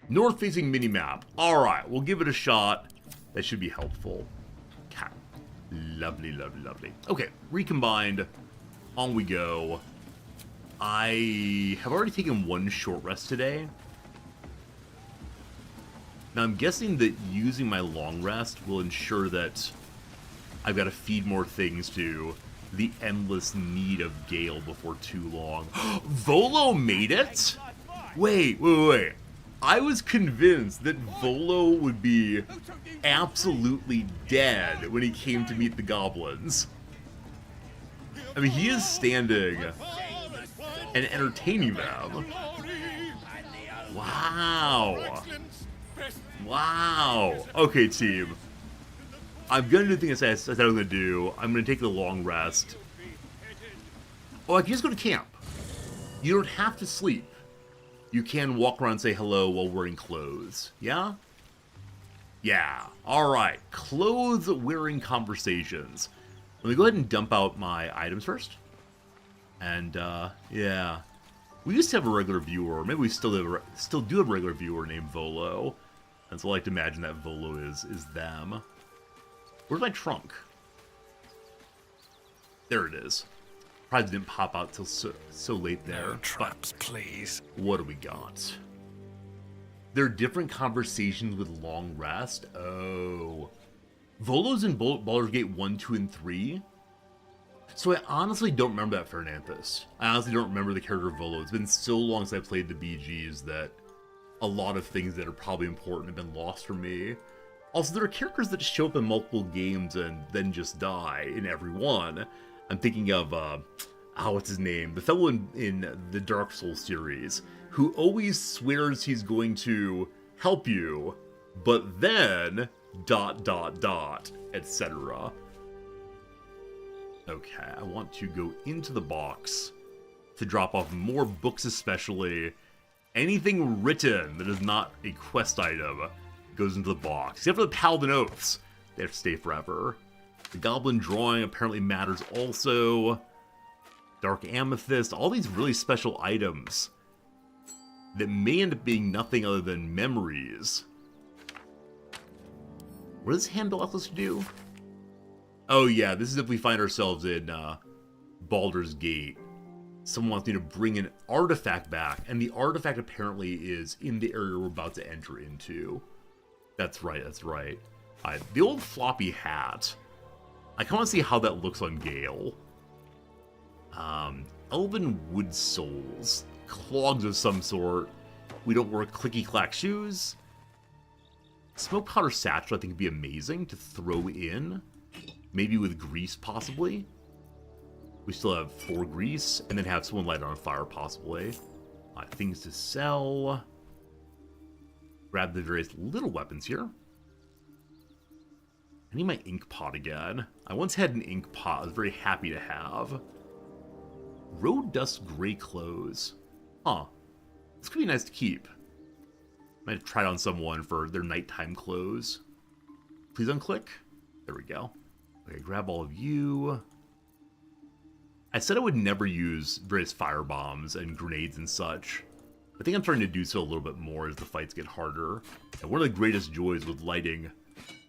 North-facing minimap. Alright, we'll give it a shot. That should be helpful. Okay. Lovely. Okay, recombined. On we go. I have already taken 1 short rest today. Now I'm guessing that using my long rest will ensure that I've got to feed more things to the endless need of Gale before too long. Volo made it? Wait. I was convinced that Volo would be absolutely dead when he came to meet the goblins. I mean, he is standing and entertaining them. Wow. Okay, team. I'm going to do the thing I said I was going to do. I'm going to take the long rest. Oh, I can just go to camp. You don't have to sleep. You can walk around and say hello while wearing clothes. Yeah? Yeah. Alright. Clothes-wearing conversations. Let me go ahead and dump out my items first. And, yeah. We used to have a regular viewer. Maybe we still do have a regular viewer named Volo. And so I like to imagine that Volo is them. Where's my trunk? There it is. Probably didn't pop out till so late there. No traps, please. What do we got? There are different conversations with long rest. Oh. Volo's in Baldur's Gate 1, 2, and 3. So I honestly don't remember that, Fernanthus. I honestly don't remember the character of Volo. It's been so long since I played the BGs that a lot of things that are probably important have been lost for me. Also, there are characters that show up in multiple games and then just die in every one. I'm thinking of, what's his name? The fellow in the Dark Souls series, who always swears he's going to help you, but then, ... etc. Okay, I want to go into the box to drop off more books especially. Anything written that is not a quest item goes into the box. Except for the Paladin Oaths. They have to stay forever. The Goblin Drawing apparently matters also. Dark Amethyst. All these really special items that may end up being nothing other than memories. What does Handbill ask us to do? Oh yeah, this is if we find ourselves in Baldur's Gate. Someone wants me to bring an artifact back, and the artifact apparently is in the area we're about to enter into. That's right, that's right. The old floppy hat. I kind of want to see how that looks on Gale. Elven wood soles. Clogs of some sort. We don't wear clicky-clack shoes. Smoke powder satchel I think would be amazing to throw in. Maybe with grease, possibly. We still have 4 grease, and then have someone light it on fire, possibly. Things to sell. Grab the various little weapons here. I need my ink pot again. I once had an ink pot I was very happy to have. Road dust gray clothes. Huh. This could be nice to keep. Might have tried on someone for their nighttime clothes. Please unclick. There we go. Okay, grab all of you. I said I would never use various fire bombs and grenades and such. I think I'm starting to do so a little bit more as the fights get harder. And one of the greatest joys was lighting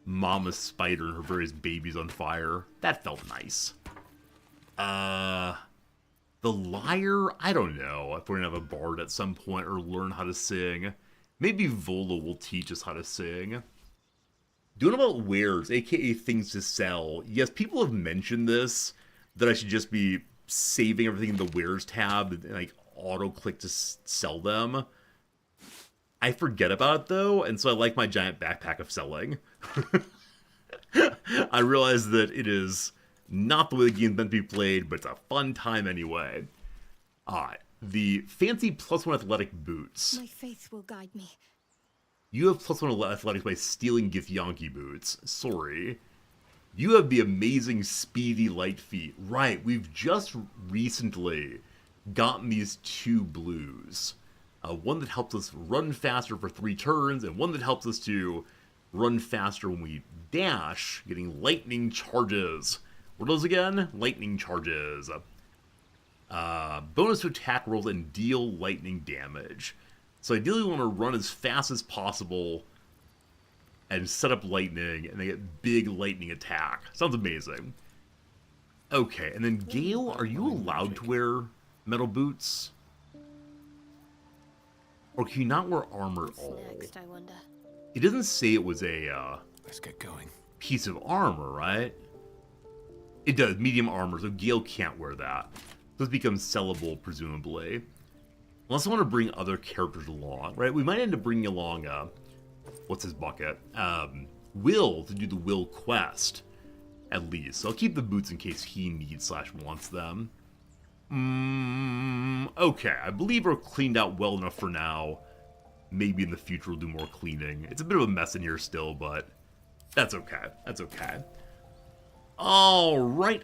Mama Spider and her various babies on fire. That felt nice. The Lyre, I don't know if we're gonna have a bard at some point or learn how to sing. Maybe Vola will teach us how to sing. Doing about wares, aka things to sell. Yes, people have mentioned this, that I should just be saving everything in the wares tab and like auto-click to sell them. I forget about it though, and so I like my giant backpack of selling. I realize that it is not the way the game's meant to be played, but it's a fun time anyway. The fancy +1 athletic boots. My faith will guide me. You have +1 athletics by stealing Githyanki boots. Sorry. You have the amazing speedy light feet. Right, we've just recently gotten these 2 blues. One that helps us run faster for 3 turns, and one that helps us to run faster when we dash, getting lightning charges. What are those again? Lightning charges. Bonus to attack rolls and deal lightning damage. So ideally we want to run as fast as possible and set up lightning, and they get big lightning attack. Sounds amazing. Okay, and then Gale, are you allowed to wear metal boots? Or can you not wear armor at all? Next, I wonder. It doesn't say it was a Let's get going. piece of armor, right? It does, medium armor, so Gale can't wear that. This becomes sellable, presumably. Unless I want to bring other characters along, right? We might end up bringing along, what's his bucket? Will, to do the Will quest, at least. So I'll keep the boots in case he needs / wants them. Okay, I believe we're cleaned out well enough for now. Maybe in the future we'll do more cleaning. It's a bit of a mess in here still, but that's okay. That's okay. Alright.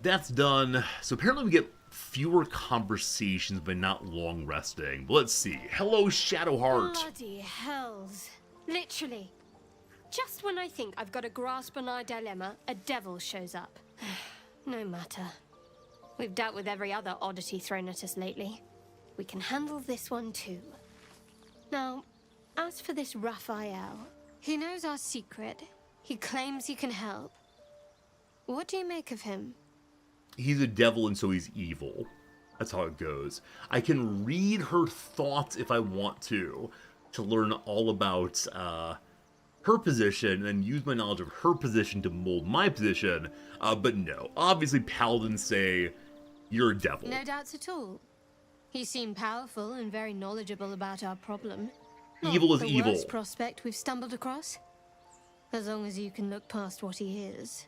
That's done. So apparently we get fewer conversations by not long resting. But let's see. Hello, Shadowheart. Bloody hells. Literally. Just when I think I've got a grasp on our dilemma, a devil shows up. No matter. We've dealt with every other oddity thrown at us lately. We can handle this one too. Now, as for this Raphael, he knows our secret. He claims he can help. What do you make of him? He's a devil and so he's evil. That's how it goes. I can read her thoughts if I want to learn all about her position and use my knowledge of her position to mold my position. But no, obviously paladins say you're a devil. No doubts at all. He seemed powerful and very knowledgeable about our problem. Evil is the evil. Worst prospect we've stumbled across. As long as you can look past what he is.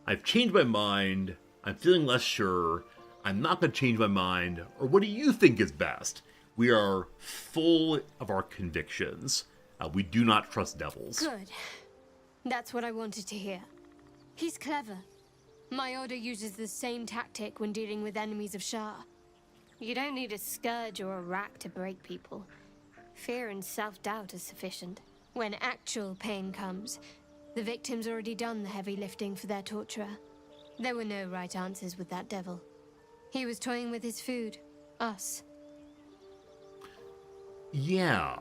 I've changed my mind. I'm feeling less sure. I'm not going to change my mind. Or what do you think is best? We are full of our convictions. We do not trust devils. Good. That's what I wanted to hear. He's clever. My order uses the same tactic when dealing with enemies of Shah. You don't need a scourge or a rack to break people. Fear and self-doubt is sufficient. When actual pain comes, the victim's already done the heavy lifting for their torturer. There were no right answers with that devil. He was toying with his food. Us. Yeah.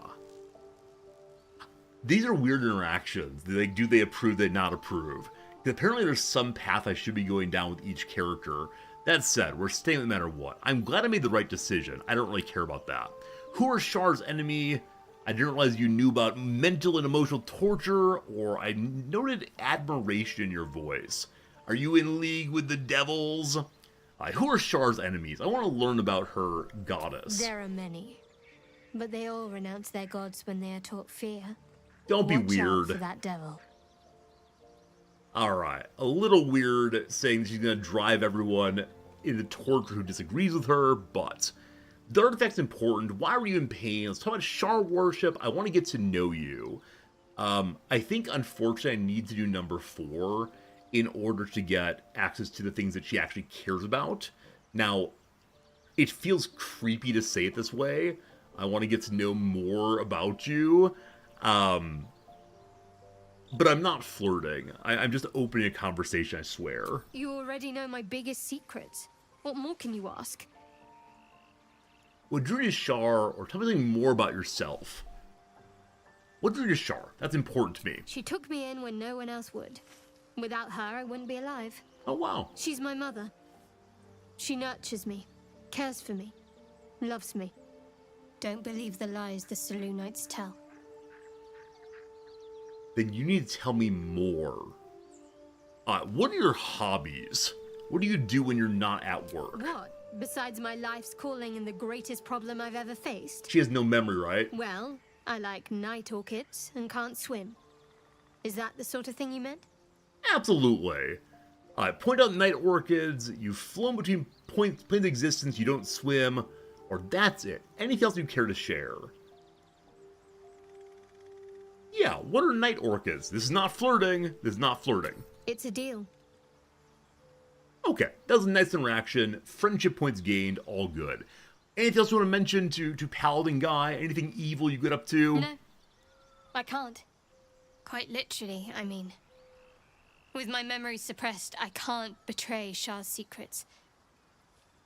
These are weird interactions. Like, do they approve, they not approve? Apparently there's some path I should be going down with each character That said, we're staying no matter what. I'm glad I made the right decision. I don't really care about that. Who are Shar's enemy? I didn't realize you knew about mental and emotional torture, or I noted admiration in your voice. Are you in league with the devils? Who are Shar's enemies? I want to learn about her goddess. There are many, but they all renounce their gods when they are taught fear. Don't be Watch weird. out for that devil. Alright, a little weird saying that she's going to drive everyone into torture who disagrees with her, but the artifact's important. Why were you in pain? Let's talk about Shar worship. I want to get to know you. I think, unfortunately, I need to do number 4 in order to get access to the things that she actually cares about. Now, it feels creepy to say it this way. I want to get to know more about you. But I'm not flirting. I'm just opening a conversation, I swear. You already know my biggest secrets. What more can you ask? What drew you to Shar, or tell me something more about yourself? What drew you to Shar? That's important to me. She took me in when no one else would. Without her, I wouldn't be alive. Oh, wow. She's my mother. She nurtures me, cares for me, loves me. Don't believe the lies the Selûnites tell. Then you need to tell me more. What are your hobbies? What do you do when you're not at work? What? Besides my life's calling and the greatest problem I've ever faced? She has no memory, right? Well, I like night orchids and can't swim. Is that the sort of thing you meant? Absolutely. Point out night orchids, you've flown between planes of existence, you don't swim, or that's it. Anything else you care to share? Yeah, what are night orchids? This is not flirting. This is not flirting. It's a deal. Okay, that was a nice interaction. Friendship points gained, all good. Anything else you want to mention to Paladin Guy? Anything evil you get up to? No, I can't. Quite literally, I mean. With my memory suppressed, I can't betray Shar's secrets.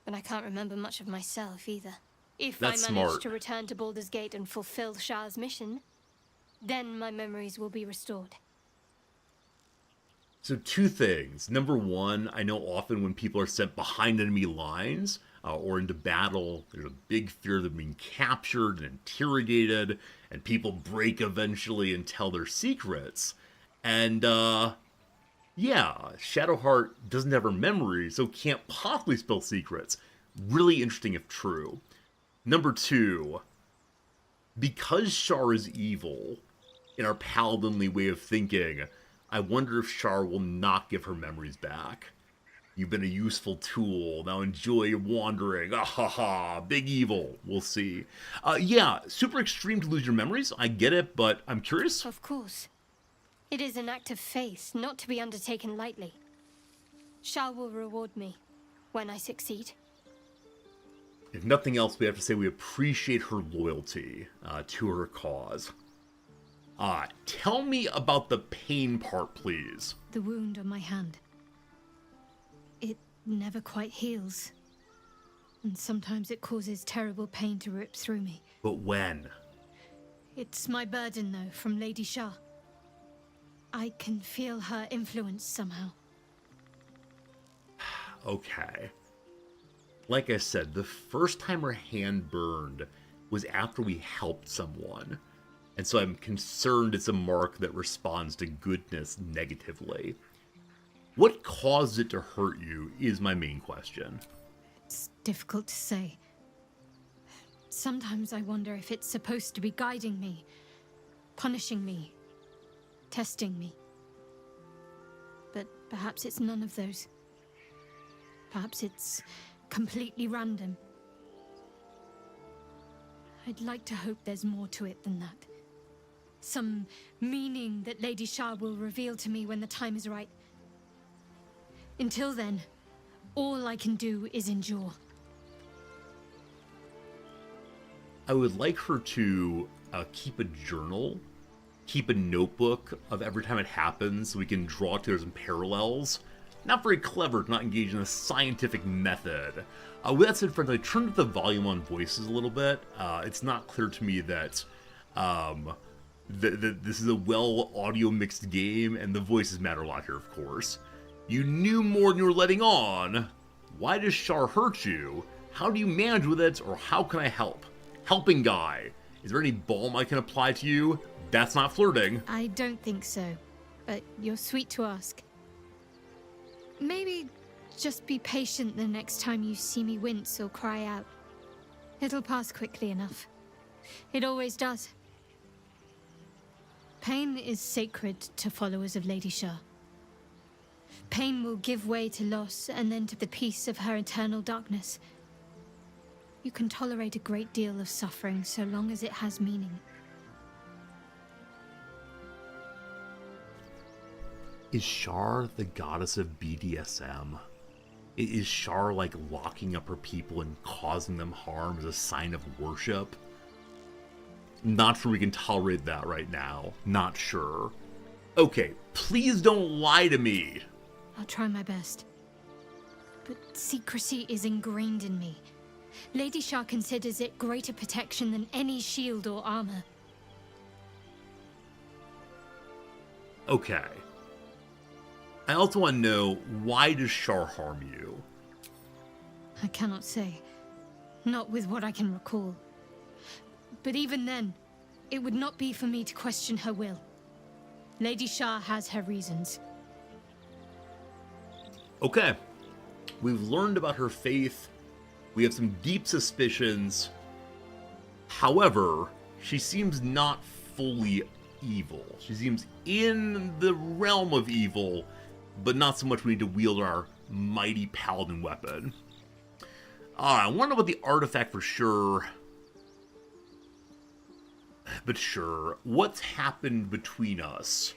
But I can't remember much of myself either. If That's I manage smart. to return to Baldur's Gate and fulfill Shar's mission, then my memories will be restored. So 2 things. Number 1, I know often when people are sent behind enemy lines or into battle, there's a big fear of them being captured and interrogated, and people break eventually and tell their secrets. And, yeah, Shadowheart doesn't have her memory, so can't possibly spill secrets. Really interesting if true. Number 2, because Shar is evil, in our paladinly way of thinking, I wonder if Shar will not give her memories back. You've been a useful tool, now enjoy your wandering. Ah ha ha, big evil, we'll see. Yeah, super extreme to lose your memories, I get it, but I'm curious. Of course. It is an act of faith, not to be undertaken lightly. Shar will reward me when I succeed. If nothing else, we have to say we appreciate her loyalty to her cause. Tell me about the pain part, please. The wound on my hand. It never quite heals. And sometimes it causes terrible pain to rip through me. But when? It's my burden, though, from Lady Shar. I can feel her influence somehow. Okay. Like I said, the first time her hand burned was after we helped someone. And so I'm concerned it's a mark that responds to goodness negatively. What caused it to hurt you is my main question. It's difficult to say. Sometimes I wonder if it's supposed to be guiding me, punishing me, testing me. But perhaps it's none of those. Perhaps it's completely random. I'd like to hope there's more to it than that. Some meaning that Lady Shar will reveal to me when the time is right. Until then, all I can do is endure. I would like her to keep a journal, keep a notebook of every time it happens so we can draw together some parallels. Not very clever to not engage in a scientific method. With that said, friends, I turned up the volume on voices a little bit. It's not clear to me that this is a well audio mixed game, and the voices matter a lot here, of course. You knew more than you were letting on. Why does Shar hurt you? How do you manage with it, or how can I help? Helping guy. Is there any balm I can apply to you? That's not flirting. I don't think so, but you're sweet to ask. Maybe just be patient the next time you see me wince or cry out. It'll pass quickly enough. It always does. Pain is sacred to followers of Lady Shar. Pain will give way to loss and then to the peace of her eternal darkness. You can tolerate a great deal of suffering so long as it has meaning. Is Shar the goddess of BDSM? Is Shar like locking up her people and causing them harm as a sign of worship? Not sure we can tolerate that right now. Not sure. Okay, please don't lie to me. I'll try my best. But secrecy is ingrained in me. Lady Shar considers it greater protection than any shield or armor. Okay. I also want to know, why does Shar harm you? I cannot say. Not with what I can recall. But even then, it would not be for me to question her will. Lady Shar has her reasons. Okay. We've learned about her faith. We have some deep suspicions. However, she seems not fully evil. She seems in the realm of evil, but not so much we need to wield our mighty paladin weapon. I wonder about the artifact for sure. But sure, what's happened between us?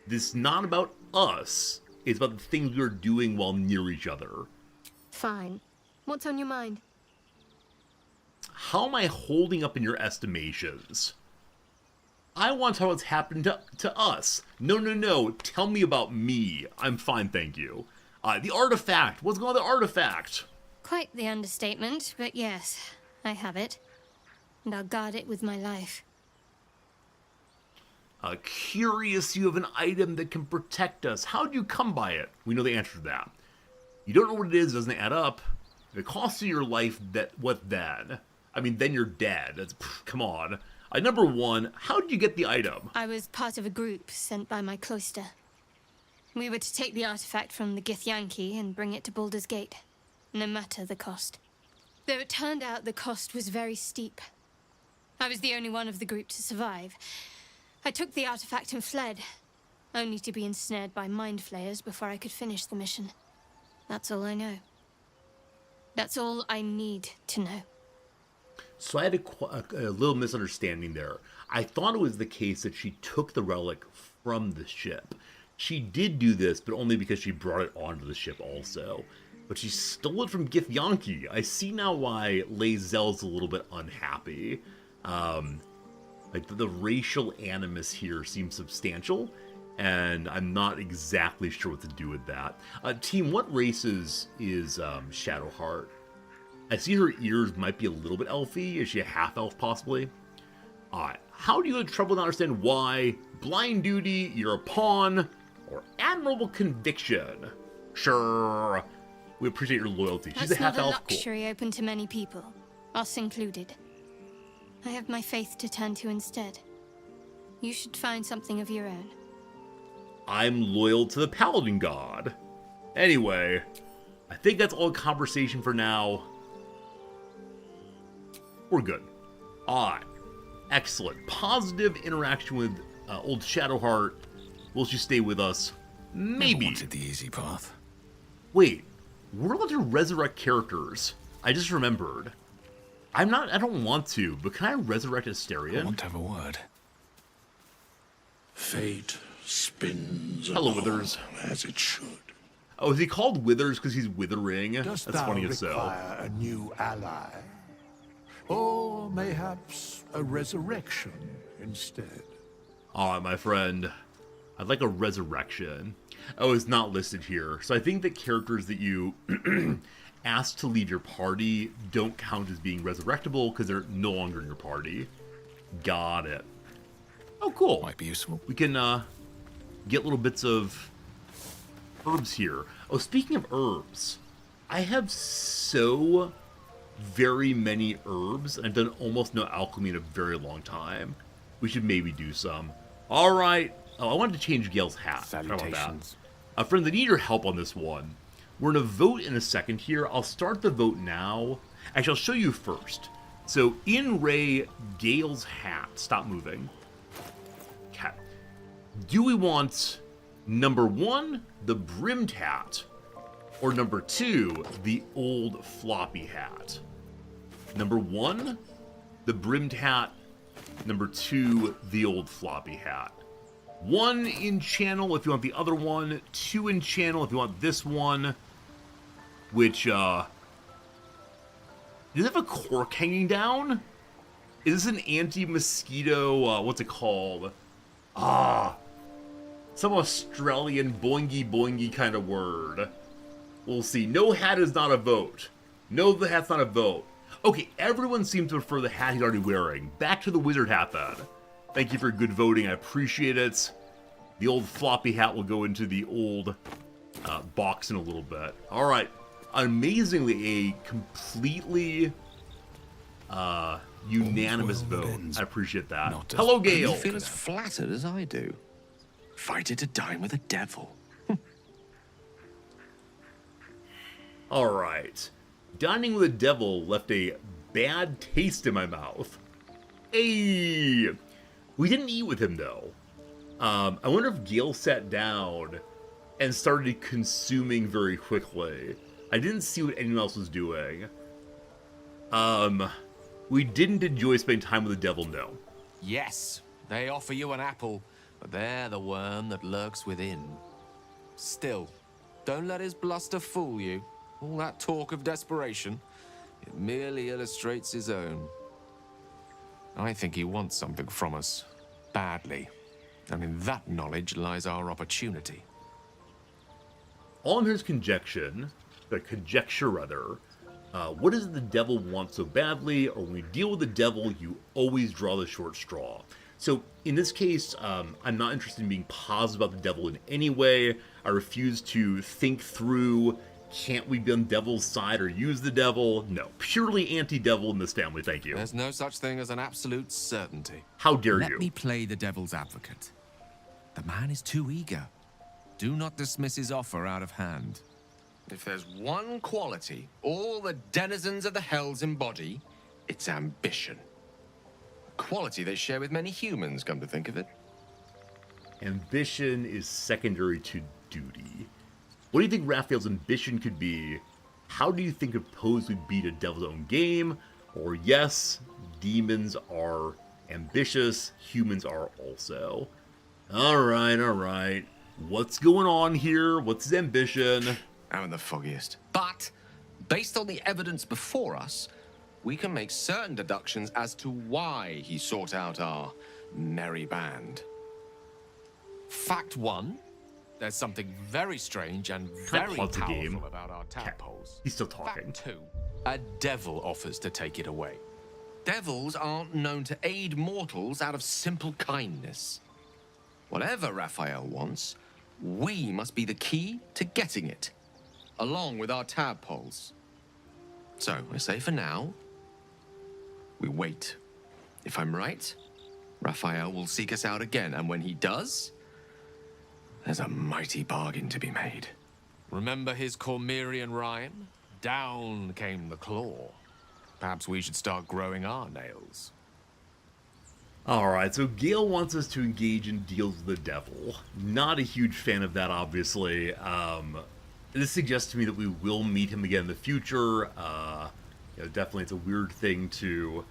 This is not about us. It's about the things we're doing while near each other. Fine. What's on your mind? How am I holding up in your estimations? I want to know what's happened to us. No. Tell me about me. I'm fine, thank you. The artifact. What's going on with the artifact? Quite the understatement, but yes, I have it. And I'll guard it with my life. Curious you have an item that can protect us. How'd you come by it? We know the answer to that. You don't know what it is, it doesn't add up. If it costs you your life, what then? I mean, then you're dead. Come on. Number one, how did you get the item? I was part of a group sent by my cloister. We were to take the artifact from the Githyanki and bring it to Baldur's Gate, no matter the cost. Though it turned out the cost was very steep. I was the only one of the group to survive. I took the artifact and fled, only to be ensnared by mind flayers before I could finish the mission. That's all I know. That's all I need to know. So I had a little misunderstanding there. I thought it was the case that she took the relic from the ship. She did do this, but only because she brought it onto the ship also. But she stole it from Githyanki. I see now why Lae'zel's a little bit unhappy. Like the racial animus here seems substantial, and I'm not exactly sure what to do with that. Team, what race is Shadowheart? I see her ears might be a little bit elfy. Is she a half-elf, possibly? Alright, how do you have trouble to understand why blind duty, you're a pawn, or admirable conviction? Sure, we appreciate your loyalty. She's That's a half-elf. not a luxury open to many people, us included. I have my faith to turn to instead. You should find something of your own. I'm loyal to the Paladin God. Anyway, I think that's all conversation for now. We're good. Alright. Excellent. Positive interaction with old Shadowheart. Will she stay with us? Maybe. Never wanted the easy path. Wait. We're about to resurrect characters. I just remembered. I don't want to, but can I resurrect Asterion? I want to have a word. Fate spins Hello, along Withers. as it should. Oh, is he called Withers because he's withering? Dost That's thou funny as so. require a new ally? Or mayhaps a resurrection instead? Alright, my friend. I'd like a resurrection. Oh, it's not listed here. So I think that characters that you ask to leave your party don't count as being resurrectable because they're no longer in your party. Got it. Oh, cool. Might be useful. We can get little bits of herbs here. Oh, speaking of herbs, I have so very many herbs, and I've done almost no alchemy in a very long time. We should maybe do some. All right. Oh, I wanted to change Gale's hat. Salutations. Friends, I need your help on this one. We're going to vote in a second here. I'll start the vote now. Actually, I'll show you first. So, in Ray, Gale's hat. Stop moving. Okay. Do we want number 1, the brimmed hat, or number 2, the old floppy hat? Number 1, the brimmed hat. Number 2, the old floppy hat. 1 in channel if you want the other one. 2 in channel if you want this one. Which, does it have a cork hanging down? Is this an anti-mosquito, what's it called? Some Australian boingy kind of word. We'll see. No hat is not a vote. No, the hat's not a vote. Okay, everyone seems to prefer the hat he's already wearing. Back to the wizard hat, then. Thank you for good voting. I appreciate it. The old floppy hat will go into the old box in a little bit. All right. Amazingly, a completely unanimous vote. I appreciate that. Hello, Gale. You feel as flattered as I do. Invited to dine with a devil. All right. Dining with a devil left a bad taste in my mouth. Hey! We didn't eat with him, though. I wonder if Gale sat down and started consuming very quickly. I didn't see what anyone else was doing. We didn't enjoy spending time with the devil, no. Yes, they offer you an apple, but they're the worm that lurks within. Still, don't let his bluster fool you. All that talk of desperation, it merely illustrates his own. I think he wants something from us, badly. And in that knowledge lies our opportunity. On his conjecture, what does the devil want so badly? Or when we deal with the devil, you always draw the short straw. So in this case, I'm not interested in being positive about the devil in any way. I refuse to think through, can't we be on the devil's side or use the devil? No, purely anti-devil in this family, thank you. There's no such thing as an absolute certainty. How dare you? Let me play the devil's advocate. The man is too eager. Do not dismiss his offer out of hand. If there's one quality all the denizens of the hells embody, it's ambition. A quality they share with many humans, come to think of it. Ambition is secondary to duty. What do you think Raphael's ambition could be? How do you think opposed would be to Devil's Own game? Or yes, demons are ambitious, humans are also. Alright. What's going on here? What's his ambition? I'm in the foggiest. But, based on the evidence before us, we can make certain deductions as to why he sought out our merry band. Fact 1. There's something very strange and very powerful about our tadpoles. He's still talking. Fact 2. A devil offers to take it away. Devils aren't known to aid mortals out of simple kindness. Whatever Raphael wants, we must be the key to getting it, along with our tadpoles. So, I say for now, we wait. If I'm right, Raphael will seek us out again, and when he does, there's a mighty bargain to be made. Remember his Cormyrean rhyme? Down came the claw. Perhaps we should start growing our nails. Alright, so Gale wants us to engage in deals with the devil. Not a huge fan of that, obviously. This suggests to me that we will meet him again in the future. Definitely it's a weird thing to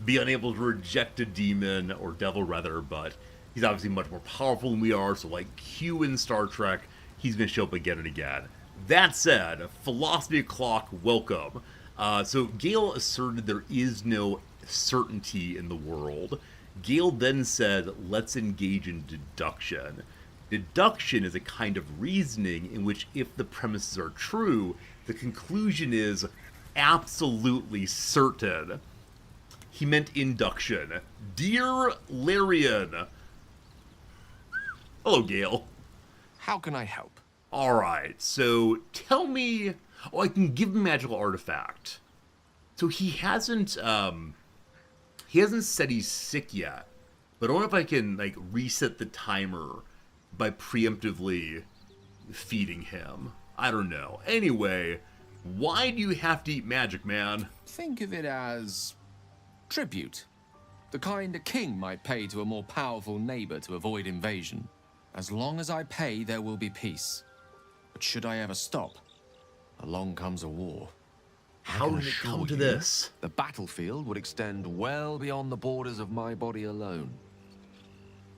be unable to reject a demon, or devil rather, but he's obviously much more powerful than we are, so like Q in Star Trek, he's going to show up again and again. That said, Philosophy Clock, welcome. So Gale asserted there is no certainty in the world. Gale then said, let's engage in deduction. Deduction is a kind of reasoning in which, if the premises are true, the conclusion is absolutely certain. He meant induction. Dear Larian. Hello, Gale. How can I help? Alright, so tell me... Oh, I can give him a magical artifact. So he hasn't said he's sick yet. But I don't know if I can, like, reset the timer by preemptively feeding him. I don't know. Anyway, why do you have to eat magic, man? Think of it as tribute. The kind a king might pay to a more powerful neighbor to avoid invasion. As long as I pay, there will be peace. But should I ever stop, along comes a war. How did it come to this? The battlefield would extend well beyond the borders of my body alone.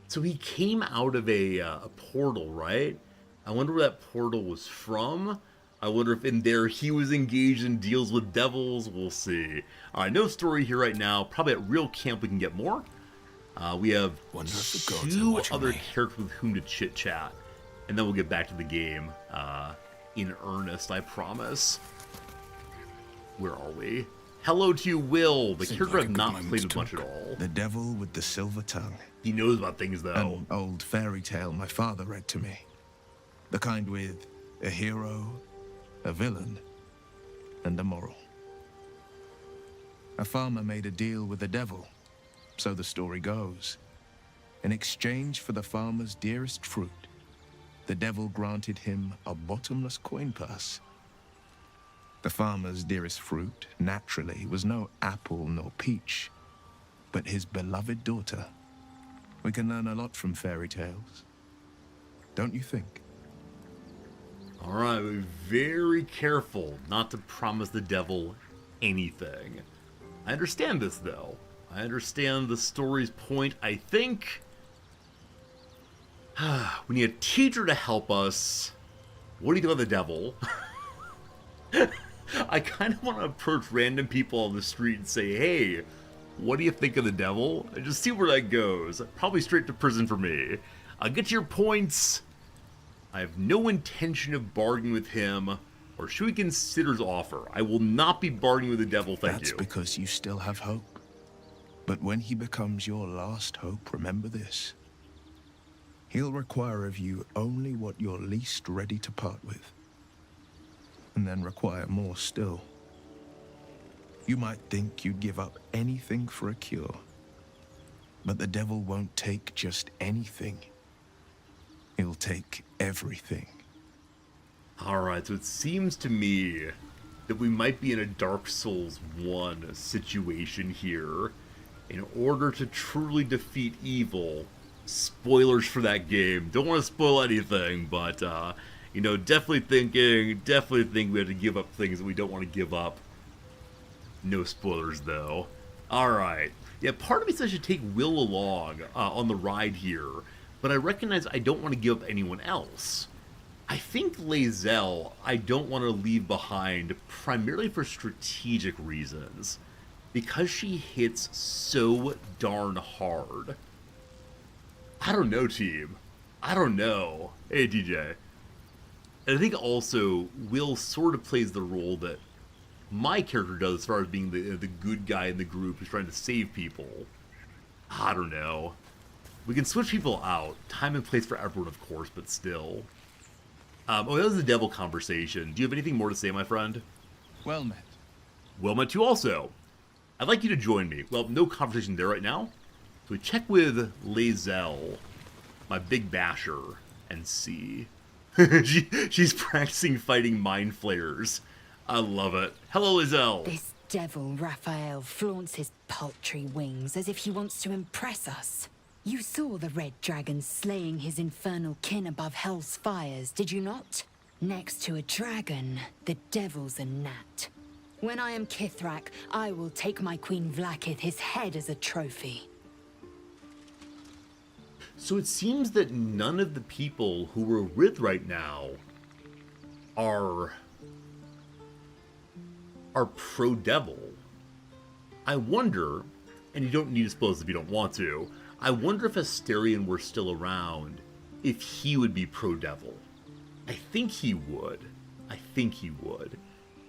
So he came out of a portal, right? I wonder where that portal was from. I wonder if in there he was engaged in deals with devils. We'll see. All right, no story here right now. Probably at real camp we can get more. We have two other characters with whom to chit-chat. And then we'll get back to the game in earnest, I promise. Where are we? Hello to you, Will. The character I've not played with much at all. The devil with the silver tongue. He knows about things, though. An old fairy tale my father read to me. The kind with a hero, a villain, and a moral. A farmer made a deal with the devil, so the story goes. In exchange for the farmer's dearest fruit, the devil granted him a bottomless coin purse. The farmer's dearest fruit, naturally, was no apple nor peach, but his beloved daughter. We can learn a lot from fairy tales, don't you think? All right, be very careful not to promise the devil anything. I understand this, though. I understand the story's point. I think we need a teacher to help us. What do you think about the devil? I kind of want to approach random people on the street and say, hey, what do you think of the devil? And just see where that goes. Probably straight to prison for me. I'll get your points. I have no intention of bargaining with him, or should we consider his offer? I will not be bargaining with the devil, thank you. That's because you still have hope. But when he becomes your last hope, remember this. He'll require of you only what you're least ready to part with. And then require more still. You might think you'd give up anything for a cure. But the devil won't take just anything. He'll take everything. Alright, so it seems to me that we might be in a Dark Souls 1 situation here. In order to truly defeat evil, spoilers for that game. Don't want to spoil anything, but, you know, definitely think we have to give up things that we don't want to give up. No spoilers, though. Alright. Yeah, part of me says I should take Will along on the ride here, but I recognize I don't want to give up anyone else. I think Lae'zel I don't want to leave behind primarily for strategic reasons, because she hits so darn hard. I don't know, team. I don't know. Hey, DJ. And I think also Will sort of plays the role that my character does as far as being the good guy in the group who's trying to save people. I don't know. We can switch people out. Time and place for everyone, of course, but still. Oh, that was the devil conversation. Do you have anything more to say, my friend? Well met. Well met too also. I'd like you to join me. Well, no conversation there right now. So we check with Lae'zel, my big basher, and see. She's practicing fighting mind flayers. I love it. Hello, Lae'zel. This devil Raphael flaunts his paltry wings as if he wants to impress us. You saw the red dragon slaying his infernal kin above hell's fires, did you not? Next to a dragon, the devil's a gnat. When I am Kithrak, I will take my Queen Vlaakith his head as a trophy. So it seems that none of the people who we're with right now are pro-devil. I wonder, and you don't need to suppose if you don't want to, I wonder if Asterion were still around, if he would be pro-devil. I think he would.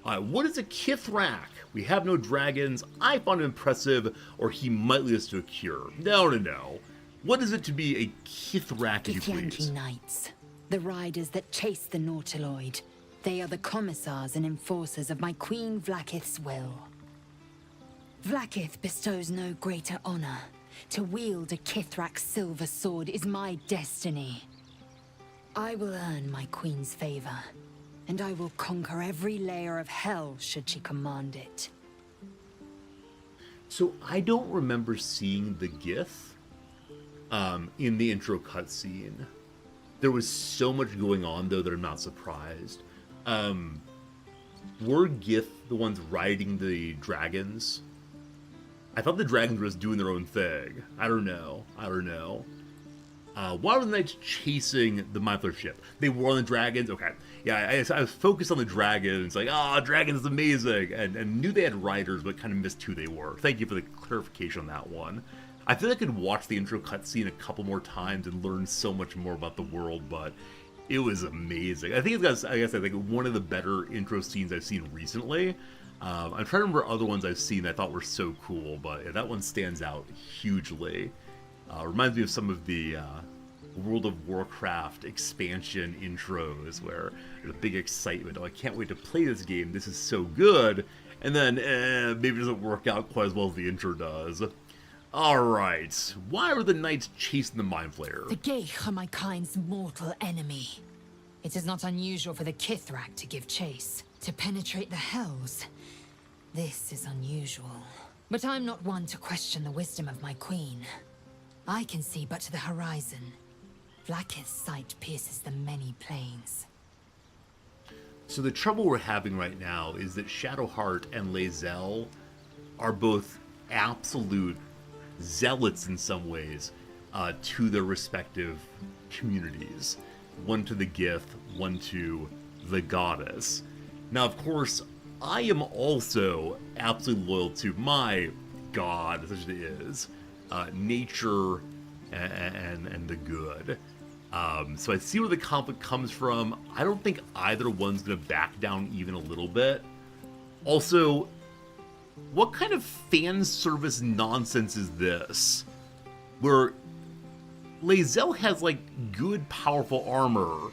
What is a Kithrak? We have no dragons. I found him impressive, or he might lead us to a cure. No. What is it to be a Kithrak, if you please? Githyanki Knights. The riders that chase the Nautiloid. They are the commissars and enforcers of my Queen Vlaakith's will. Vlaakith bestows no greater honor. To wield a Kithrak silver sword is my destiny. I will earn my Queen's favor, and I will conquer every layer of hell should she command it. So I don't remember seeing the Gith in the intro cutscene. There was so much going on, though, that I'm not surprised. Were Gith the ones riding the dragons? I thought the dragons were just doing their own thing. I don't know. Why were the knights chasing the Mindflayer ship? They were on the dragons? Okay. Yeah, I was focused on the dragons. Like, dragons is amazing. And knew they had riders, but kind of missed who they were. Thank you for the clarification on that one. I feel like I could watch the intro cutscene a couple more times and learn so much more about the world, but it was amazing. I think it's got, I guess, I think one of the better intro scenes I've seen recently. I'm trying to remember other ones I've seen that I thought were so cool, but yeah, that one stands out hugely. Reminds me of some of the World of Warcraft expansion intros where there's a big excitement. Oh, I can't wait to play this game. This is so good. And then maybe it doesn't work out quite as well as the intro does. Alright, why are the knights chasing the Mind Flayer? The Geich are my kind's mortal enemy. It is not unusual for the Kithrak to give chase, to penetrate the Hells. This is unusual. But I'm not one to question the wisdom of my queen. I can see but to the horizon. Vlaakith's sight pierces the many plains. So the trouble we're having right now is that Shadowheart and Lae'zel are both absolute zealots in some ways to their respective communities. One to the Gith, one to the Goddess. Now, of course, I am also absolutely loyal to my god, such as it is, nature and the good. So I see where the conflict comes from. I don't think either one's going to back down even a little bit. Also, what kind of fan service nonsense is this? Where Lae'zel has, like, good, powerful armor,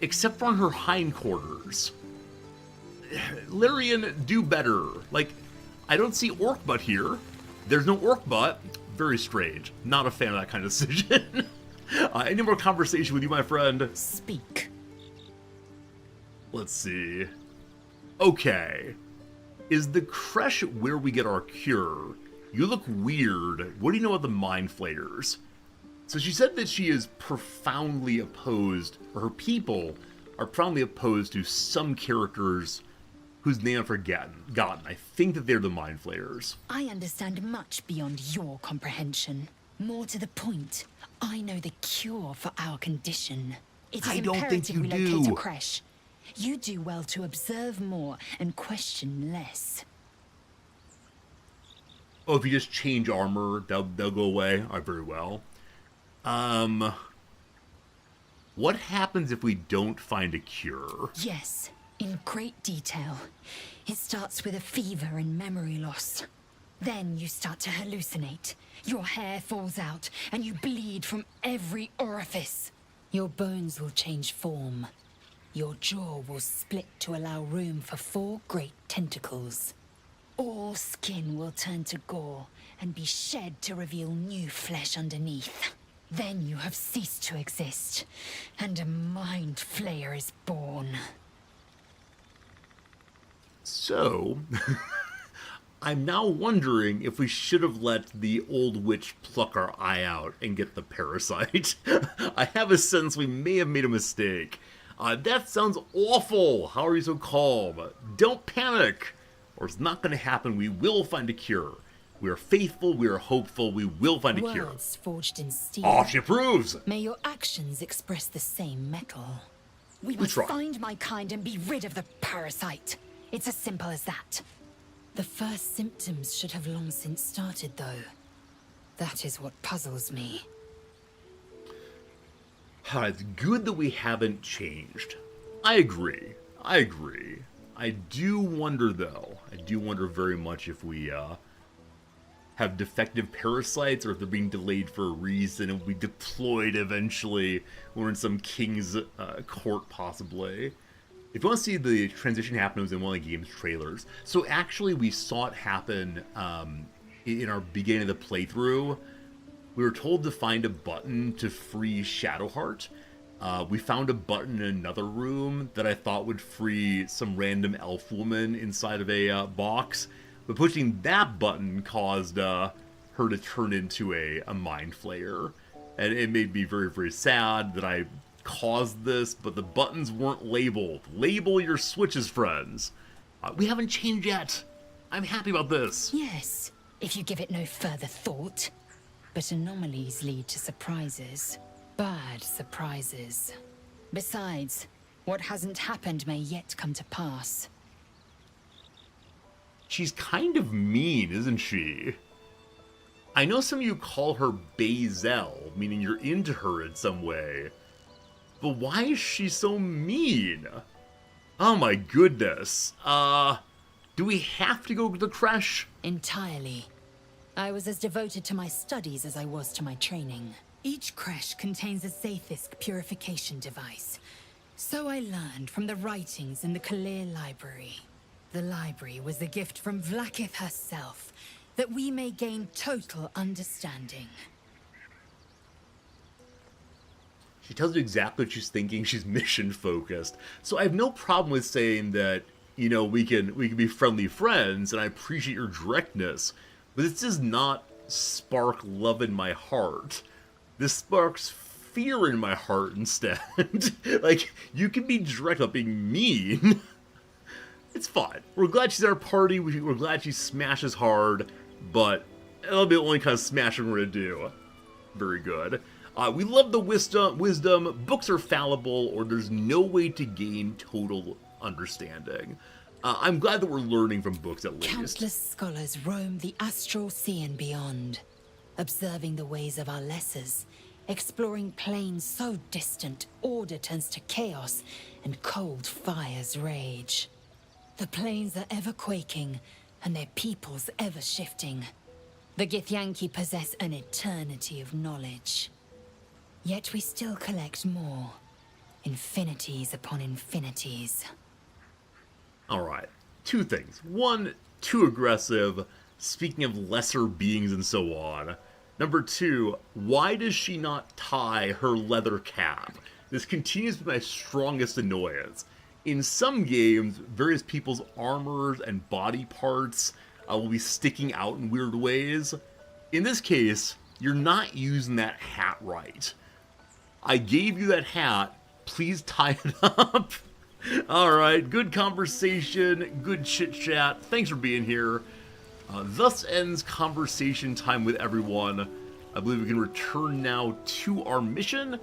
except for on her hindquarters. Lyrian, do better. Like, I don't see orc butt here. There's no orc butt. Very strange. Not a fan of that kind of decision. Any more conversation with you, my friend? Speak. Let's see. Okay. Is the Creche where we get our cure? You look weird. What do you know about the Mind Flayers? So she said that she is profoundly opposed, or her people are profoundly opposed to some characters whose name I've forgotten. I think that they're the Mind Flayers. I understand much beyond your comprehension. More to the point, I know the cure for our condition. It is imperative we locate a Creche. You do well to observe more and question less. Oh, if you just change armor, they'll go away? All right, very well. What happens if we don't find a cure? Yes, in great detail. It starts with a fever and memory loss. Then you start to hallucinate. Your hair falls out, and you bleed from every orifice. Your bones will change form. Your jaw will split to allow room for 4 great tentacles. All skin will turn to gore and be shed to reveal new flesh underneath. Then you have ceased to exist, and a Mind Flayer is born. So, I'm now wondering if we should have let the old witch pluck our eye out and get the parasite. I have a sense we may have made a mistake. That sounds awful. How are you so calm? Don't panic, or it's not going to happen. We will find a cure. We are faithful. We are hopeful. We will find a cure. Words forged in steel. Oh, she approves. May your actions express the same metal. We must find my kind and be rid of the parasite. It's as simple as that. The first symptoms should have long since started, though. That is what puzzles me. It's good that we haven't changed. I agree. I do wonder, though. I do wonder very much if we have defective parasites or if they're being delayed for a reason and will be deployed eventually or in some king's court possibly. If you want to see the transition happen, it was in one of the game's trailers. So actually we saw it happen in our beginning of the playthrough. We were told to find a button to free Shadowheart. We found a button in another room that I thought would free some random elf woman inside of a box. But pushing that button caused her to turn into a mind flayer. And it made me very, very sad that I caused this, but the buttons weren't labeled. Label your switches, friends. We haven't changed yet. I'm happy about this. Yes, if you give it no further thought. But anomalies lead to surprises. Bad surprises. Besides, what hasn't happened may yet come to pass. She's kind of mean, isn't she? I know some of you call her Bazel, meaning you're into her in some way. But why is she so mean? Oh my goodness. Do we have to go to the creche? Entirely. I was as devoted to my studies as I was to my training. Each creche contains a Zaithisk purification device. So I learned from the writings in the Kalir Library. The library was a gift from Vlaakith herself, that we may gain total understanding. She tells you exactly what she's thinking. She's mission focused. So I have no problem with saying that, you know, we can be friendly friends, and I appreciate your directness. But this does not spark love in my heart. This sparks fear in my heart instead. Like, you can be direct about being mean. It's fine. We're glad she's at our party. We're glad she smashes hard, but that'll be the only kind of smashing we're gonna do. Very good. We love the wisdom. Books are fallible, or there's no way to gain total understanding. I'm glad that we're learning from books at least. Countless scholars roam the astral sea and beyond, observing the ways of our lessers, exploring planes so distant, order turns to chaos, and cold fires rage. The planes are ever quaking, and their peoples ever shifting. The Githyanki possess an eternity of knowledge. Yet we still collect more. Infinities upon infinities. Alright, two things. One, too aggressive, speaking of lesser beings and so on. Number two, why does she not tie her leather cap? This continues to be my strongest annoyance. In some games, various people's armors and body parts will be sticking out in weird ways. In this case, you're not using that hat right. I gave you that hat, please tie it up. Alright, good conversation, good chit-chat, thanks for being here. Thus ends conversation time with everyone. I believe we can return now to our mission.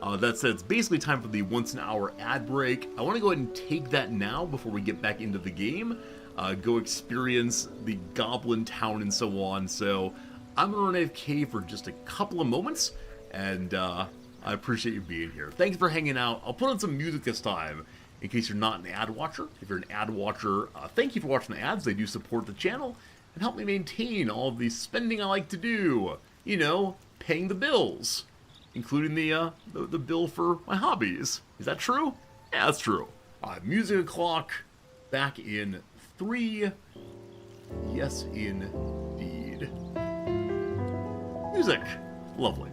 That said, it's basically time for the once-an-hour ad break. I want to go ahead and take that now before we get back into the game. Go experience the Goblin Town and so on. So I'm going to run AFK for just a couple of moments, and I appreciate you being here. Thanks for hanging out. I'll put on some music this time, in case you're not an ad watcher. If you're an ad watcher, thank you for watching the ads. They do support the channel and help me maintain all of the spending I like to do. You know, paying the bills. Including the bill for my hobbies. Is that true? Yeah, that's true. Music o'clock. Back in 3. Yes, indeed. Music. Lovely.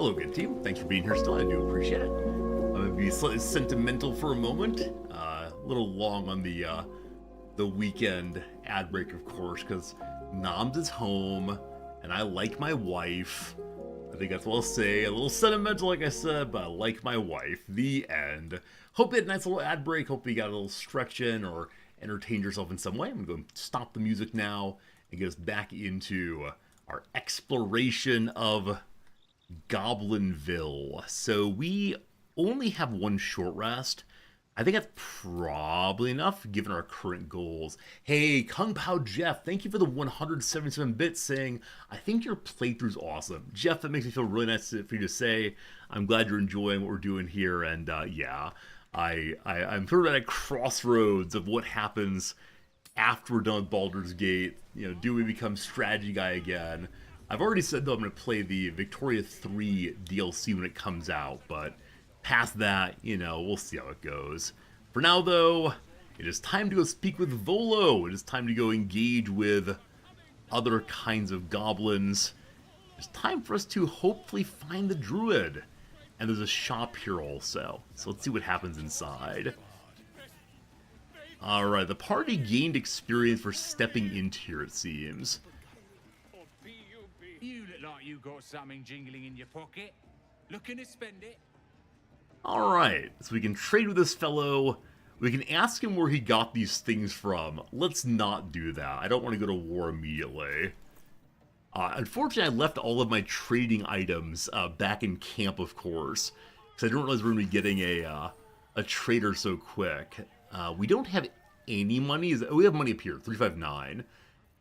Hello, good team. Thanks for being here still. I do appreciate it. I'm going to be slightly sentimental for a moment. A little long on the weekend ad break, of course, because Noms is home, and I like my wife. I think that's what I'll say. A little sentimental, like I said, but I like my wife. The end. Hope you had a nice little ad break. Hope you got a little stretch in or entertained yourself in some way. I'm going to stop the music now and get us back into our exploration of Goblinville. So we only have one short rest. I think that's probably enough given our current goals. Hey, Kung Pao Jeff, thank you for the 177 bits saying, I think your playthrough's awesome. Jeff, that makes me feel really nice for you to say. I'm glad you're enjoying what we're doing here, and yeah, I'm sort of at a crossroads of what happens after we're done with Baldur's Gate. You know, do we become strategy guy again? I've already said, though, I'm going to play the Victoria 3 DLC when it comes out, but past that, you know, we'll see how it goes. For now, though, it is time to go speak with Volo. It is time to go engage with other kinds of goblins. It's time for us to hopefully find the druid. And there's a shop here also, so let's see what happens inside. Alright, the party gained experience for stepping into here, it seems. You look like you got something jingling in your pocket. Looking to spend it? Alright, so we can trade with this fellow. We can ask him where he got these things from. Let's not do that. I don't want to go to war immediately. Unfortunately, I left all of my trading items back in camp, of course, because I didn't realize we were going to be getting a trader so quick. We don't have any money. We have money up here, 359.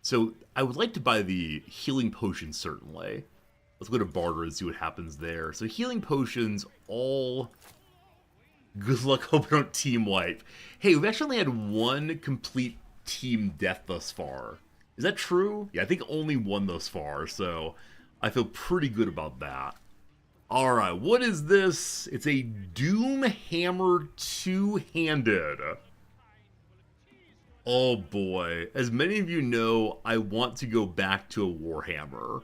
So I would like to buy the healing potions, certainly. Let's go to Baldur and see what happens there. So healing potions, all good luck, hope I don't team wipe. Hey, we've actually had one complete team death thus far. Is that true? Yeah, I think only one thus far, so I feel pretty good about that. Alright, what is this? It's a Doom Hammer two-handed. Oh boy. As many of you know, I want to go back to a Warhammer.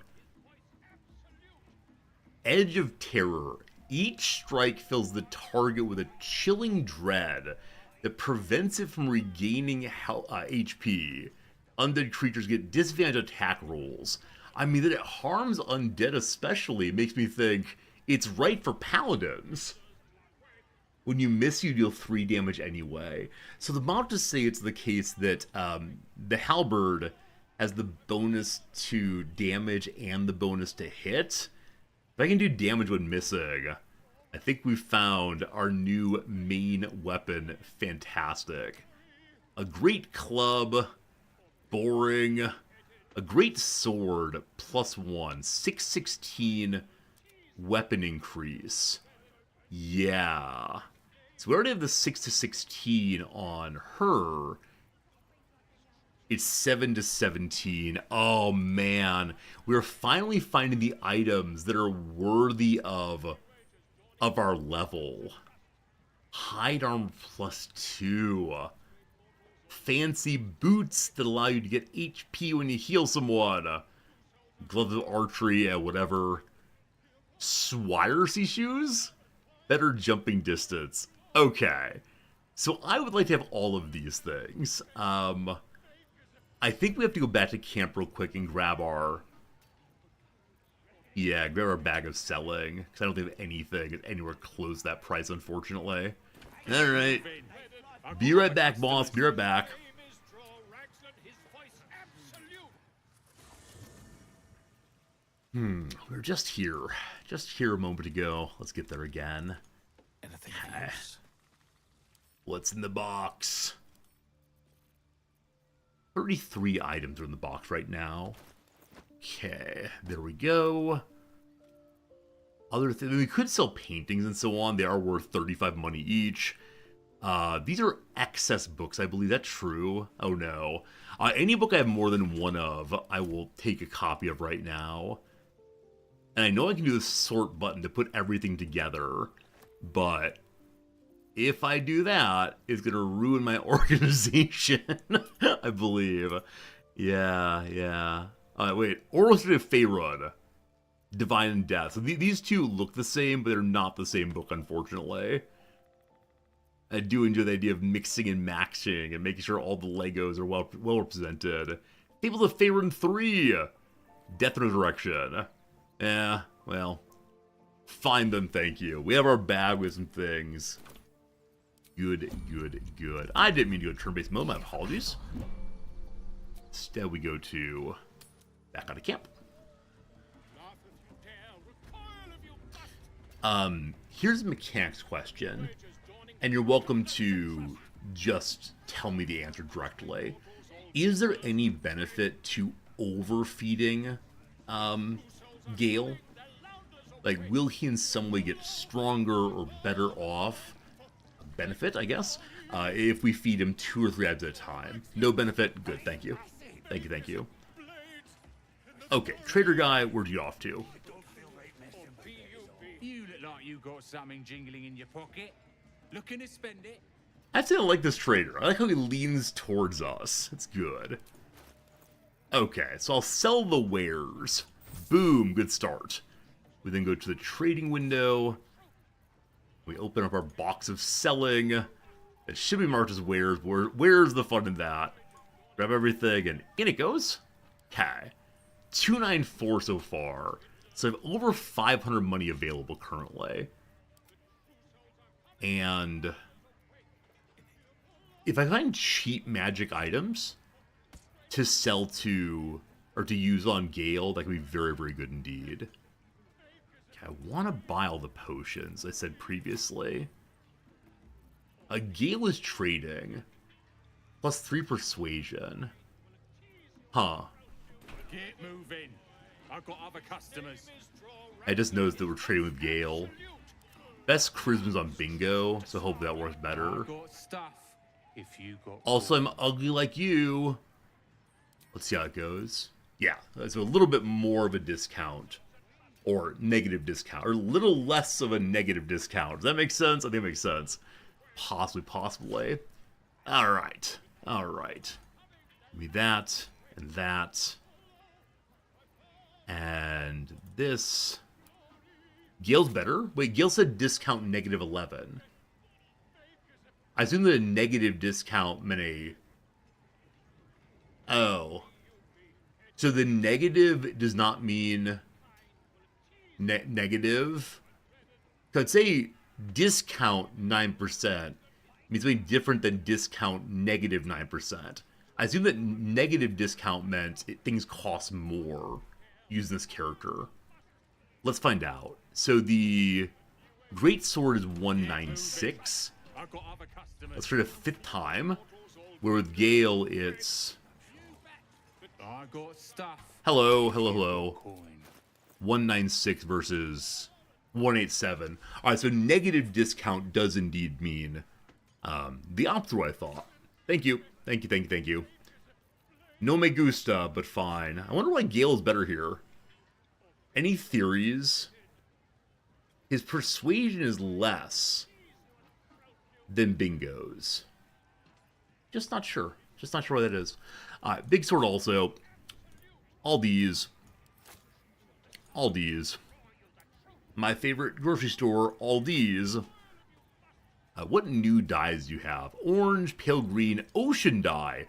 Edge of Terror. Each strike fills the target with a chilling dread that prevents it from regaining HP. Undead creatures get disadvantaged attack rolls. I mean, that it harms undead especially makes me think it's right for paladins. When you miss, you deal 3 damage anyway. So the mod to say it's the case that the halberd has the bonus to damage and the bonus to hit. If I can do damage when missing, I think we found our new main weapon fantastic. A great club, boring. A great sword, +1, 616 weapon increase. Yeah. So we already have the 6 to 16 on her. It's 7 to 17. Oh man, we're finally finding the items that are worthy of our level. Hide armor +2. Fancy boots that allow you to get HP when you heal someone. Gloves of archery, whatever. Swiracy shoes? Better jumping distance. Okay. So I would like to have all of these things. I think we have to go back to camp real quick and grab our... Yeah, grab our bag of selling. Because I don't think anything anywhere close to that price, unfortunately. Alright. Be right back, boss. Be right back. We were just here. Just here a moment ago. Let's get there again. Anything else? What's in the box? 33 items are in the box right now. Okay, there we go. Other things, we could sell paintings and so on. They are worth 35 money each. These are excess books, I believe. That's true. Oh no. Any book I have more than one of, I will take a copy of right now. And I know I can do the sort button to put everything together, but if I do that, it's going to ruin my organization, I believe. Yeah. Wait. Orals of Faerun. Divine and Death. So these two look the same, but they're not the same book, unfortunately. I do enjoy the idea of mixing and matching and making sure all the Legos are well represented. People of Faerun 3! Death and Resurrection. Yeah, well, fine then, thank you. We have our bag with some things. Good, good, good. I didn't mean to go to turn-based mode, my apologies. Instead, we go to back out of camp. Here's a mechanics question, and you're welcome to just tell me the answer directly. Is there any benefit to overfeeding Gale? Like, will he in some way get stronger or better off? Benefit, I guess, if we feed him 2 or 3 items at a time. No benefit? Good, thank you. Thank you, thank you. Okay, trader guy, where'd you off to? You look like you got something jingling in your pocket. Looking to spend it? I'd say I like this trader. I like how he leans towards us. It's good. Okay, so I'll sell the wares. Boom, good start. We then go to the trading window. We open up our box of selling. It should be marked as wares. Where's the fun in that? Grab everything, and in it goes. Okay. 294 so far. So I have over 500 money available currently. And if I find cheap magic items to sell to, or to use on Gale, that could be very, very good indeed. Okay, I want to buy all the potions I said previously. Gale is trading. Plus 3 persuasion. Huh. Get moving. I've got other customers. I just noticed that we're trading with Gale. Best charisma's on bingo, so hopefully that works better. Got stuff if you got Also, I'm ugly like you. Let's see how it goes. Yeah, so a little bit more of a discount. Or negative discount. Or a little less of a negative discount. Does that make sense? I think it makes sense. Possibly. Alright. Alright. Give me that. And that. And this. Gale's better? Wait, Gale said discount negative 11. I assume that a negative discount meant a... Oh. So the negative does not mean negative? So I'd say discount 9% means something different than discount negative 9%. I assume that negative discount meant things cost more using this character. Let's find out. So the Great Sword is 196. Let's try the 5th time. Where with Gale, it's... Hello, hello, hello. 196 versus 187. Alright, so negative discount does indeed mean the opposite of what I thought. Thank you. Thank you, thank you, thank you. No me gusta, but fine. I wonder why Gale is better here. Any theories? His persuasion is less than Bingo's. Just not sure. Just not sure what that is. Big Sword also. All these. All these. My favorite grocery store, all these. What new dyes do you have? Orange, pale green, ocean dye.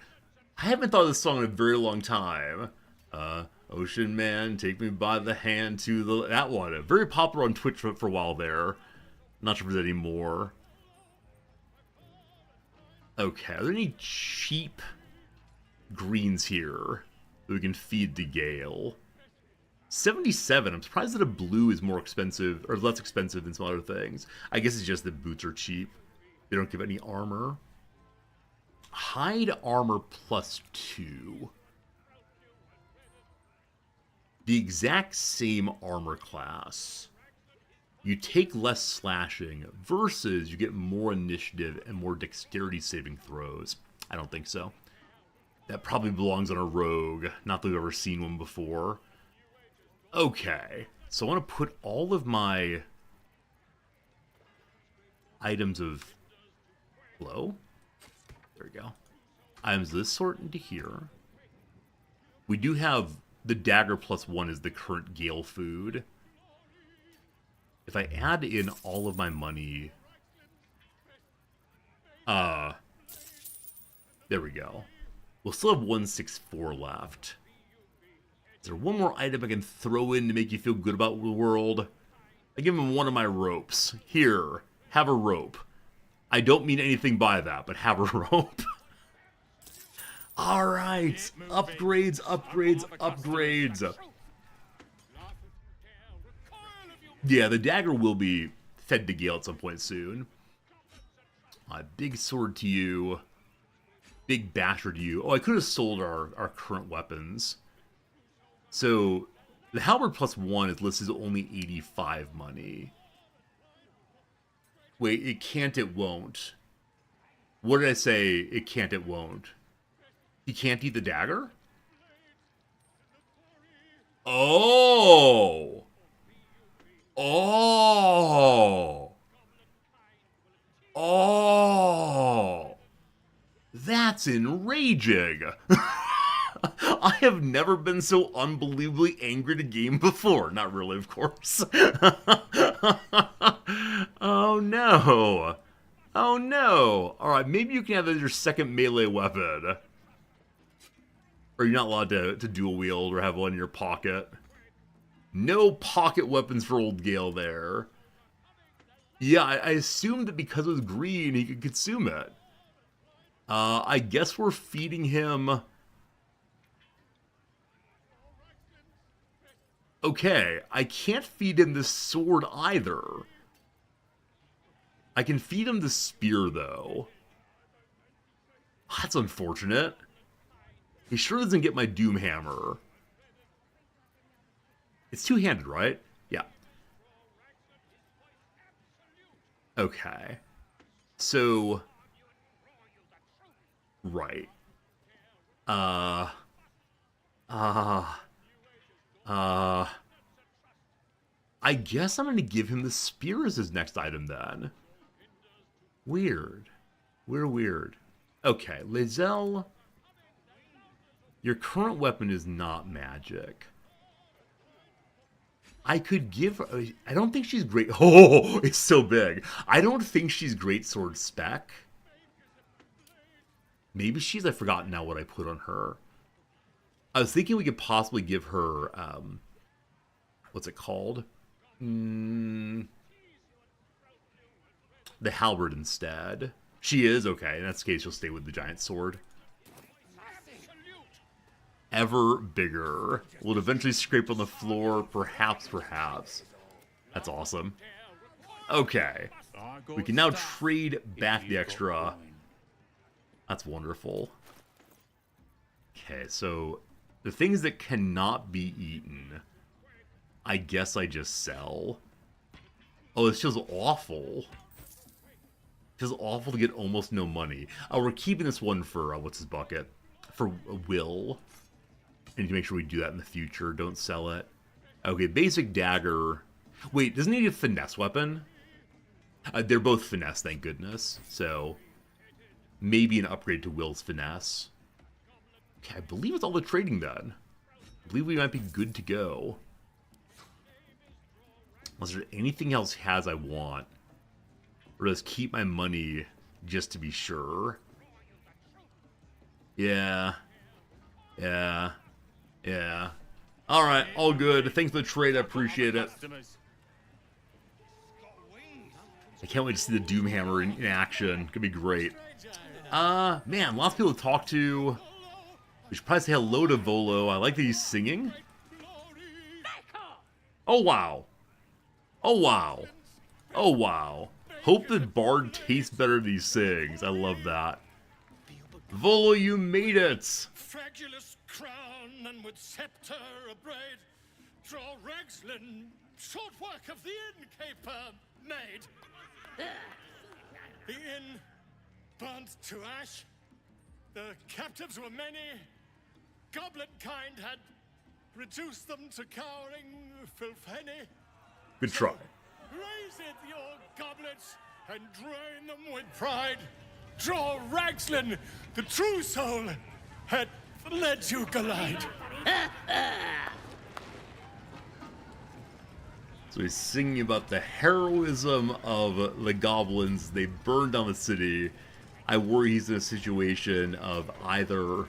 I haven't thought of this song in a very long time. Ocean Man, take me by the hand to the... That one. Very popular on Twitch for a while there. Not sure if there's any more. Okay, are there any cheap greens here that we can feed to Gale? 77. I'm surprised that a blue is more expensive, or less expensive than some other things. I guess it's just that boots are cheap. They don't give any armor. Hide armor plus 2. The exact same armor class. You take less slashing versus you get more initiative and more dexterity saving throws. I don't think so. That probably belongs on a rogue. Not that we've ever seen one before. Okay. So I want to put all of my items of... Hello? There we go. Items of this sort into here. We do have the dagger +1 is the current Gale food. If I add in all of my money... there we go. We'll still have 164 left. Is there one more item I can throw in to make you feel good about the world? I give him one of my ropes. Here, have a rope. I don't mean anything by that, but have a rope. Alright, upgrades, upgrades, upgrades. Yeah, the dagger will be fed to Gale at some point soon. Big sword to you. Big basher to you. Oh, I could have sold our current weapons. So, the halberd +1 is listed as only 85 money. Wait, it can't, it won't. What did I say? It can't, it won't. He can't eat the dagger? Oh! Oh! Oh! That's enraging! I have never been so unbelievably angry at a game before. Not really, of course. Oh no! Oh no! Alright, maybe you can have that as your second melee weapon. Or you're not allowed to dual wield or have one in your pocket. No pocket weapons for old Gale there. Yeah, I assumed that because it was green, he could consume it. I guess we're feeding him... Okay, I can't feed him the sword either. I can feed him the spear, though. That's unfortunate. He sure doesn't get my Doom Hammer. It's two-handed, right? Yeah. Okay. So... Right. I guess I'm going to give him the spear as his next item, then. Weird. Weird. Okay, Lizelle... Your current weapon is not magic. I could give... I don't think she's great... Oh, it's so big. I don't think she's great sword spec. Maybe she's... I've forgotten now what I put on her. I was thinking we could possibly give her... what's it called? The halberd instead. She is? Okay, in that case, she'll stay with the giant sword. Ever bigger. Will it eventually scrape on the floor? Perhaps. That's awesome. Okay. We can now trade back the extra. That's wonderful. Okay, so the things that cannot be eaten, I guess I just sell. Oh, this feels awful. It feels awful to get almost no money. Oh, we're keeping this one for, what's his bucket? For Will. I need to make sure we do that in the future. Don't sell it. Okay, basic dagger. Wait, doesn't he need a finesse weapon? They're both finesse, thank goodness. So, maybe an upgrade to Will's finesse. Okay, I believe it's all the trading done. I believe we might be good to go. Unless there's anything else he has I want. Or just keep my money just to be sure. Yeah. Alright, all good. Thanks for the trade, I appreciate it. I can't wait to see the Doom Hammer in action. Could be great. Man, lots of people to talk to. We should probably say hello to Volo. I like that he's singing. Oh, wow. Oh, wow. Oh, wow. Hope that Bard tastes better than he sings. I love that. Volo, you made it! Fragulous crown and with scepter abraid, draw Ragslin, short work of the innkeeper made. The inn burnt to ash, the captives were many, goblet kind had reduced them to cowering filfhenny. Good try. Raise it, your goblets, and drain them with pride. Draw Ragslin, the true soul, had led you glide. So he's singing about the heroism of the goblins. They burned down the city. I worry he's in a situation of either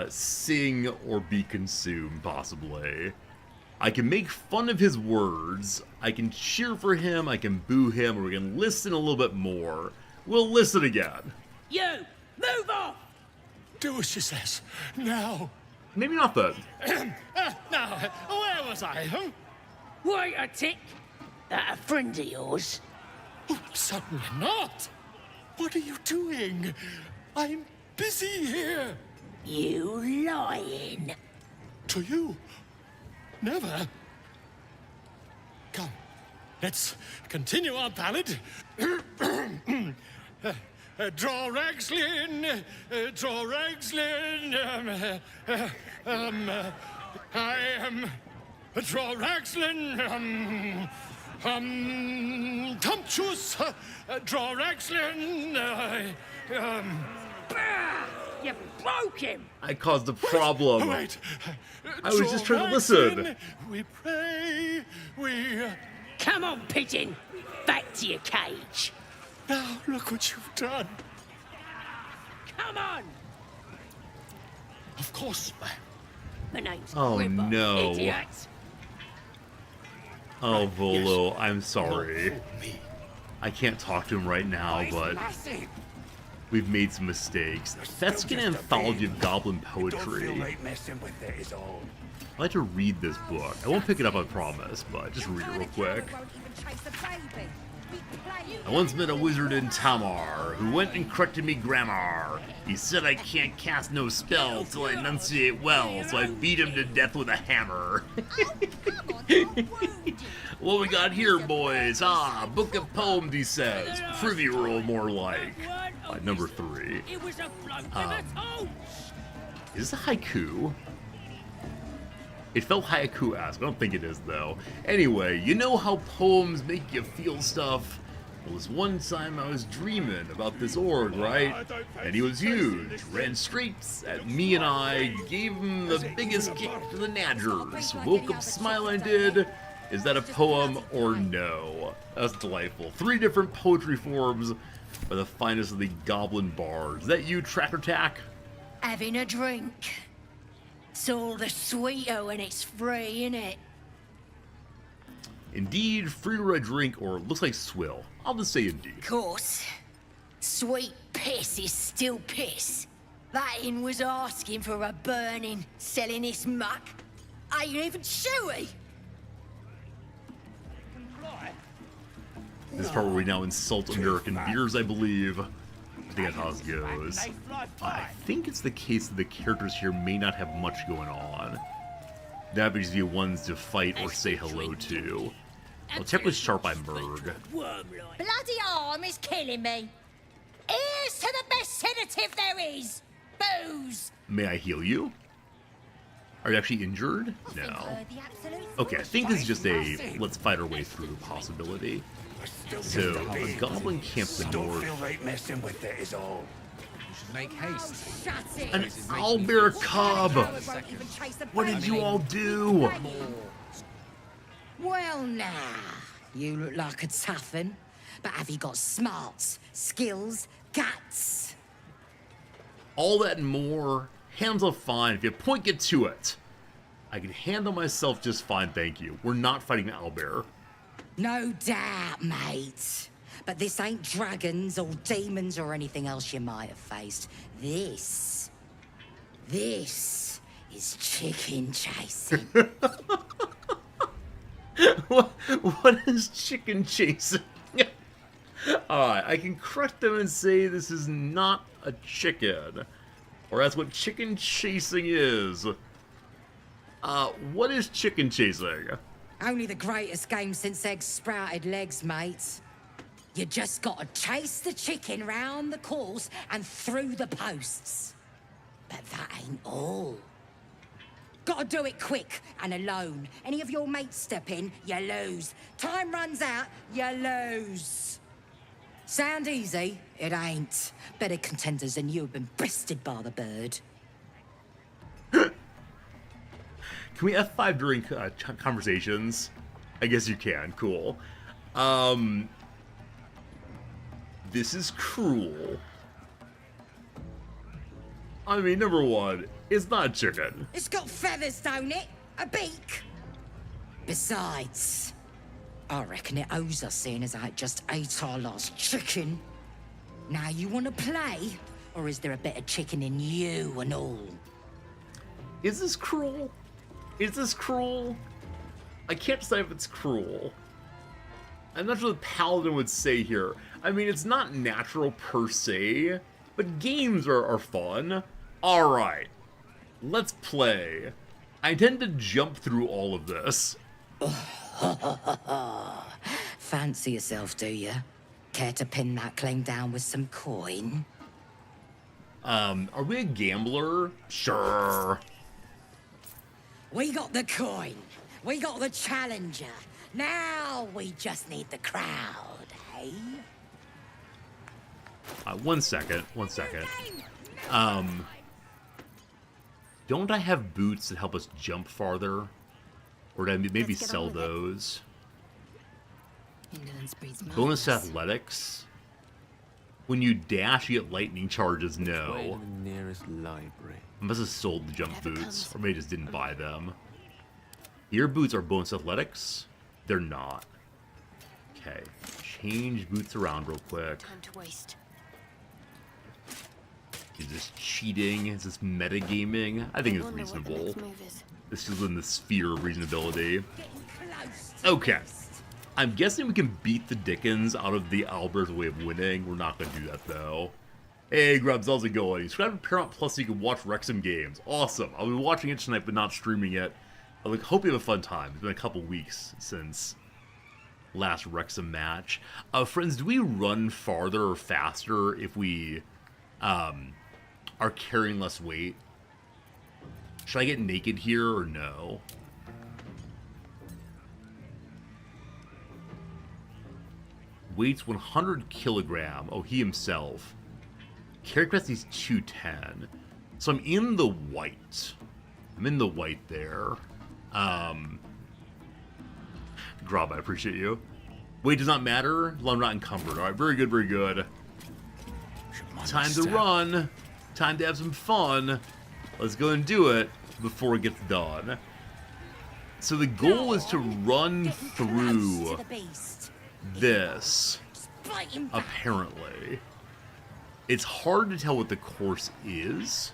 sing or be consumed, possibly. I can make fun of his words. I can cheer for him. I can boo him. Or we can listen a little bit more. We'll listen again. You! Move off! Do as she says. Now. Maybe not then. Now, where was I, huh? Wait a tick. That a friend of yours? Oh, certainly not. What are you doing? I'm busy here. You lying. To you? Never. Come, let's continue our ballad. Draw Ragslin, draw Ragslin. I am draw Ragslin. Tumptuous, draw Ragslin. You broke him. I caused a problem. Wait. I was just trying to listen. We pray, we... Come on, pigeon. Back to your cage. Now, look what you've done. Come on. Of course, ma'am. My name's Oh, Gripper, no. idiot. Oh, Volo, I'm sorry. I can't talk to him right now, but we've made some mistakes. That's an anthology of goblin poetry. I'd like to read this book. I won't pick it up, I promise, but just read it real quick. I once met a wizard in Tamar who went and corrected me grammar. He said I can't cast no spell till I enunciate well, so I beat him to death with a hammer. What we got here, boys? Ah, book of poems, he says. Privy roll, more like. Number 3. Is this a haiku? It felt haiku-esque. I don't think it is, though. Anyway, you know how poems make you feel stuff? Well, this one time I was dreaming about this orc, right? And he was huge, ran straight at me and I, gave him the biggest kick to the nadgers. Woke up smiling, I did. Is that a poem or no? That's delightful. 3 different poetry forms by the finest of the goblin bards. Is that you, Tracker Tack? Having a drink. It's all the sweeter when it's free, innit? Indeed, free or a drink, or looks like swill. I'll just say indeed. Course. Sweet piss is still piss. That inn was asking for a burning, selling this muck. Ain't even chewy. This is part where we now insult American beers, I believe. I think that's how this goes. I think it's the case that the characters here may not have much going on. That would just be ones to fight or say hello to. I'll check with Sharp Eye Merg. Bloody arm is killing me. Here's to the best sedative there is. Booze. May I heal you? Are you actually injured? No. Okay, I think this is just a let's fight our way through possibility. So, a goblin camp to the north. Make haste. An owlbear cub! What did you all do? Well, now, you look like a tough un, but have you got smarts, skills, guts? All that and more. Handle fine. If you point, get to it. I can handle myself just fine, thank you. We're not fighting an owlbear. No doubt, mate. But this ain't dragons or demons or anything else you might have faced. This is chicken chasing. What is chicken chasing? Alright, I can correct them and say this is not a chicken. Or that's what chicken chasing is. What is chicken chasing? Only the greatest game since eggs sprouted legs, mate. You just gotta chase the chicken round the course and through the posts. But that ain't all. Gotta do it quick and alone. Any of your mates step in, you lose. Time runs out, you lose. Sound easy? It ain't. Better contenders than you have been breasted by the bird. Can we F5 during conversations? I guess you can. Cool. This is cruel. I mean, number one, it's not chicken. It's got feathers, don't it? A beak. Besides, I reckon it owes us seeing as I just ate our last chicken. Now you want to play? Or is there a bit of chicken in you and all? Is this cruel? Is this cruel? I can't decide if it's cruel. I'm not sure what Paladin would say here. I mean, it's not natural per se, but games are fun. Alright, let's play. I intend to jump through all of this. Fancy yourself, do you? Care to pin that claim down with some coin? Are we a gambler? Sure. We got the coin. We got the challenger. Now we just need the crowd, eh? One second. Don't I have boots that help us jump farther? Or did I maybe sell those? Bonus athletics? When you dash, you get lightning charges. No. The nearest library. I must have sold the jump boots, or maybe just didn't buy them. Your boots are bonus athletics? They're not. Okay. Change boots around real quick. Time to waste. Is this cheating? Is this metagaming? I think it's reasonable. This is in the sphere of reasonability. Okay. I'm guessing we can beat the Dickens out of the Albert's way of winning. We're not going to do that, though. Hey, Grubs, how's it going? Subscribe to Paramount Plus so you can watch Wrexham games. Awesome. I'll be watching it tonight, but not streaming it. I hope you have a fun time. It's been a couple weeks since last Wrexham match. Friends, do we run farther or faster if we are carrying less weight? Should I get naked here or no? Weight's 100 kilogram. Oh, he himself. Carry capacity's 210. So I'm in the white. I'm in the white there. Grob, I appreciate you. Weight does not matter as long as I'm not encumbered. Alright, very good, very good. Time to run. Time to have some fun. Let's go and do it before it gets done. So the goal is to run through this, apparently. It's hard to tell what the course is.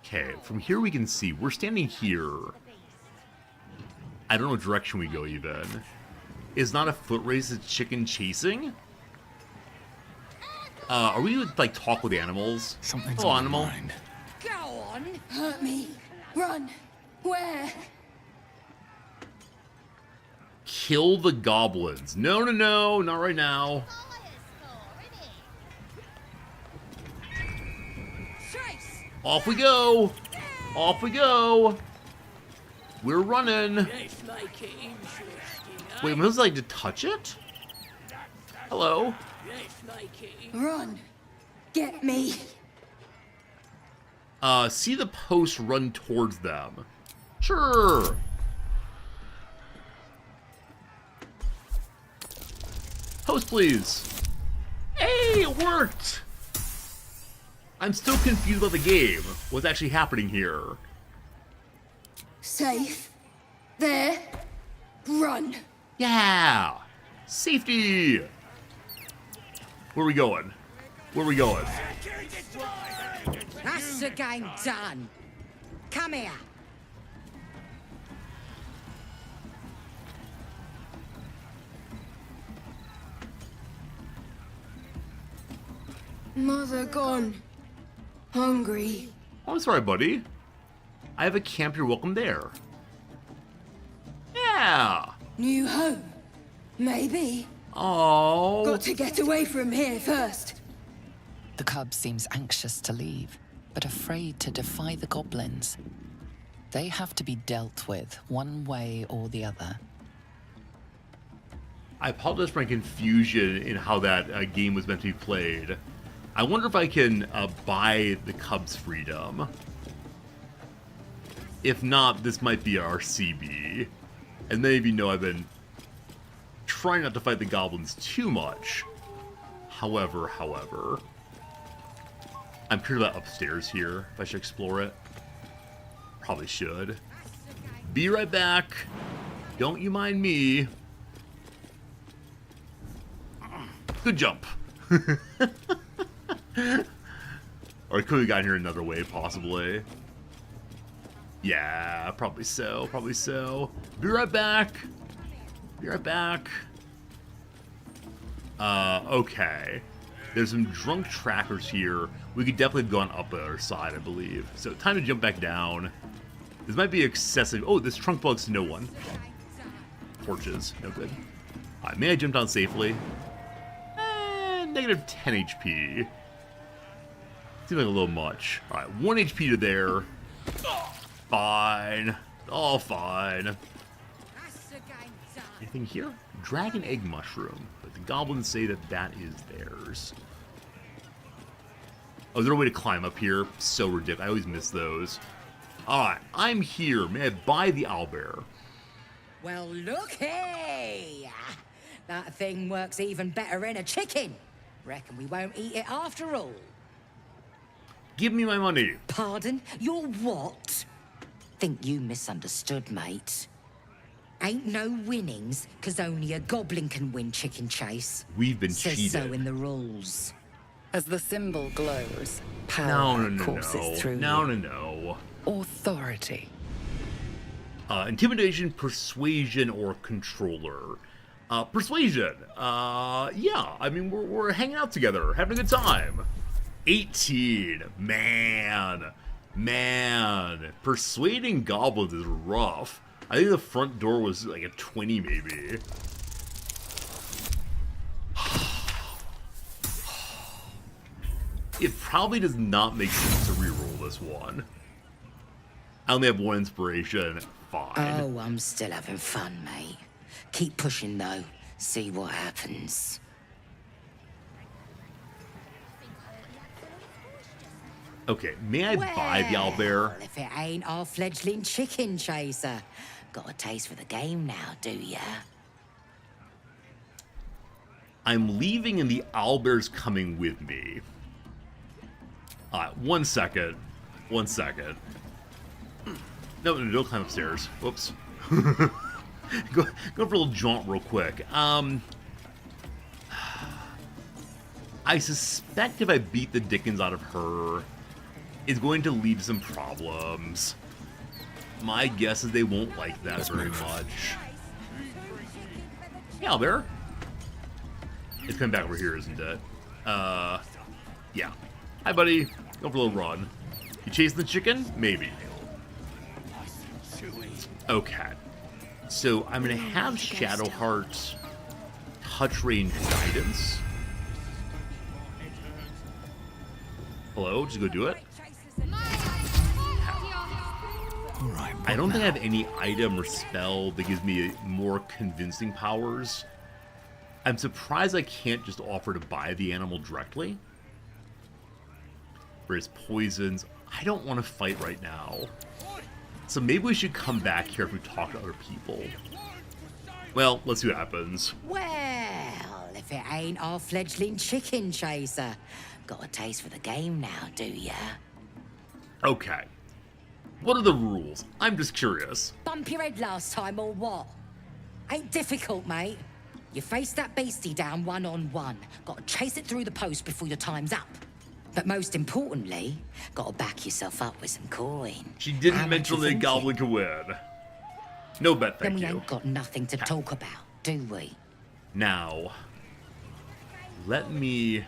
Okay, from here we can see. We're standing here. I don't know what direction we go, even. Is not a foot race, it's chicken chasing? Are we, like, talk with animals? Something's on animal. my mind. Go on. Hurt me. Run. Where? Kill the goblins. No, no, no, not right now. Off we go. Off we go. We're running. Wait, was I like to touch it? Hello? Run. Get me. See the post run towards them. Sure. Post, please. Hey, it worked. I'm still confused about the game. What's actually happening here? Safe. There. Run. Yeah. Safety. Where are we going? Where are we going? That's the game done. Come here. Mother gone. Hungry. Oh, I'm sorry, buddy. I have a camp. You're welcome there. Yeah. New home. Maybe. Oh. Got to get away from here first. The cub seems anxious to leave, but afraid to defy the goblins. They have to be dealt with one way or the other. I apologize for my confusion in how that game was meant to be played. I wonder if I can buy the cub's freedom. If not, this might be our CB. And many of you know I've been trying not to fight the goblins too much. However, I'm curious about upstairs here, if I should explore it. Probably should. Be right back. Don't you mind me. Good jump. Or could we gotten here another way, possibly? Yeah, probably so, probably so. Be right back. Be right back. Okay. There's some drunk trackers here. We could definitely have gone up the other side, I believe. So, time to jump back down. This might be excessive. Oh, this trunk belongs to no one. Torches. No good. Alright, may I jump down safely? Negative 10 HP. Seems like a little much. Alright, 1 HP to there. Fine. All fine. Anything here? Dragon egg mushroom. But the goblins say that that is theirs. Oh, is there a way to climb up here? So ridiculous. I always miss those. Alright, I'm here. May I buy the owlbear? Well, looky! That thing works even better in a chicken. Reckon we won't eat it after all. Give me my money. Pardon? You're what? Think you misunderstood, mate. Ain't no winnings, 'cause only a goblin can win Chicken Chase. We've been Says cheated. so in the rules. As the symbol glows, power No. courses through you. No. Authority. Intimidation, persuasion, or controller. Persuasion. Yeah. I mean, we're hanging out together, having a good time. 18. Man. Persuading goblins is rough. I think the front door was like a 20, maybe. It probably does not make sense to reroll this one. I only have 1 inspiration. Fine. Oh, I'm still having fun, mate. Keep pushing, though. See what happens. Okay, may I buy the owlbear? If it ain't our fledgling chicken chaser. Got a taste for the game now, do ya? I'm leaving and the owlbear's coming with me. Alright, 1 second. 1 second. No, don't climb upstairs. Whoops. Go for a little jaunt real quick. I suspect if I beat the dickens out of her, it's going to lead to some problems. My guess is they won't like that very much. Yeah, there. It's coming back over here, isn't it? Yeah. Hi, buddy. Go for a little run. You chasing the chicken? Maybe. Okay. So I'm gonna have Shadowheart touch range guidance. Hello, just go do it. I don't think I have any item or spell that gives me more convincing powers. I'm surprised I can't just offer to buy the animal directly. Whereas poisons, I don't want to fight right now. So maybe we should come back here if we talk to other people. Well, let's see what happens. Well, if it ain't our fledgling chicken chaser. Got a taste for the game now, do ya? Okay. What are the rules? I'm just curious. Bump your head last time or what? Ain't difficult, mate. You face that beastie down one-on-one. Gotta chase it through the post before your time's up. But most importantly, gotta back yourself up with some coin. She didn't mention the goblin could win. No bet, thank you. Then we ain't got nothing to talk about, do we? Now, let me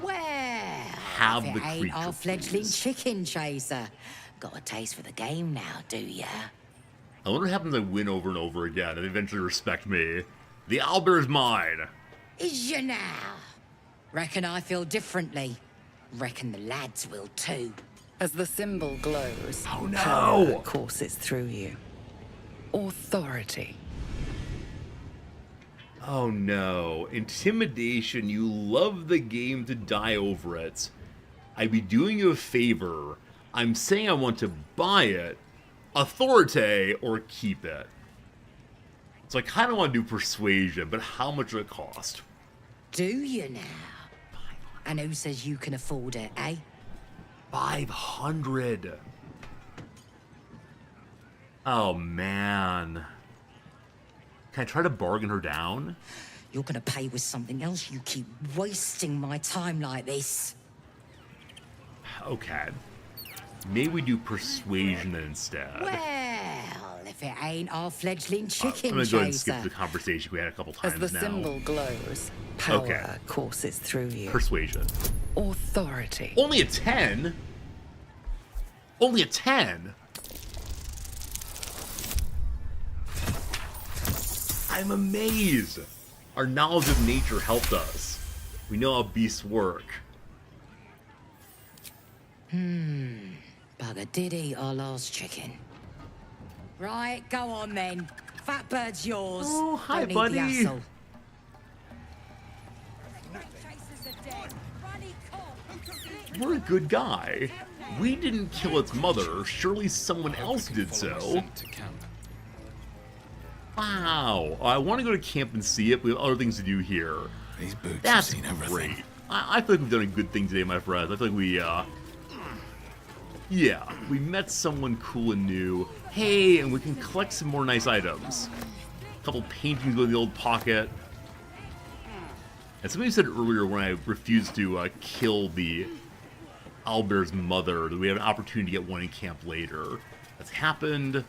Well, have if the it ain't creature, our fledgling please. chicken chaser. Got a taste for the game now, do ya? I wonder what happens if I win over and over again and they eventually respect me. The owlbear's mine. Is ya now? Reckon I feel differently. Reckon the lads will too. As the symbol glows, Oh, no. power courses through you. Authority. Oh no. Intimidation, you love the game to die over it. I'd be doing you a favor. I'm saying I want to buy it. Authority or keep it. So I kind of want to do persuasion, but how much would it cost? Do you now? And who says you can afford it, eh? 500. Oh, man. Can I try to bargain her down? You're gonna pay with something else. You keep wasting my time like this. Okay. Maybe we do persuasion instead. Well, if it ain't our fledgling chicken I'm gonna go ahead and skip chaser. the conversation we had a couple As times the now. symbol glows, power courses through you. Persuasion. Authority. Only a 10? Only a 10? I'm amazed. Our knowledge of nature helped us. We know how beasts work. Bugger did eat our last chicken. Right, go on then. Fat bird's yours. Oh, hi, Don't need buddy. the hassle. We're a good guy. We didn't kill its mother. Surely someone else did so. Wow. I want to go to camp and see it. We have other things to do here. These boots That's have seen everything. great. I feel like we've done a good thing today, my friends. I feel like we, yeah, we met someone cool and new. Hey, and we can collect some more nice items. A couple paintings go in the old pocket. And somebody said earlier when I refused to kill the owlbear's mother that we have an opportunity to get one in camp later. That's happened.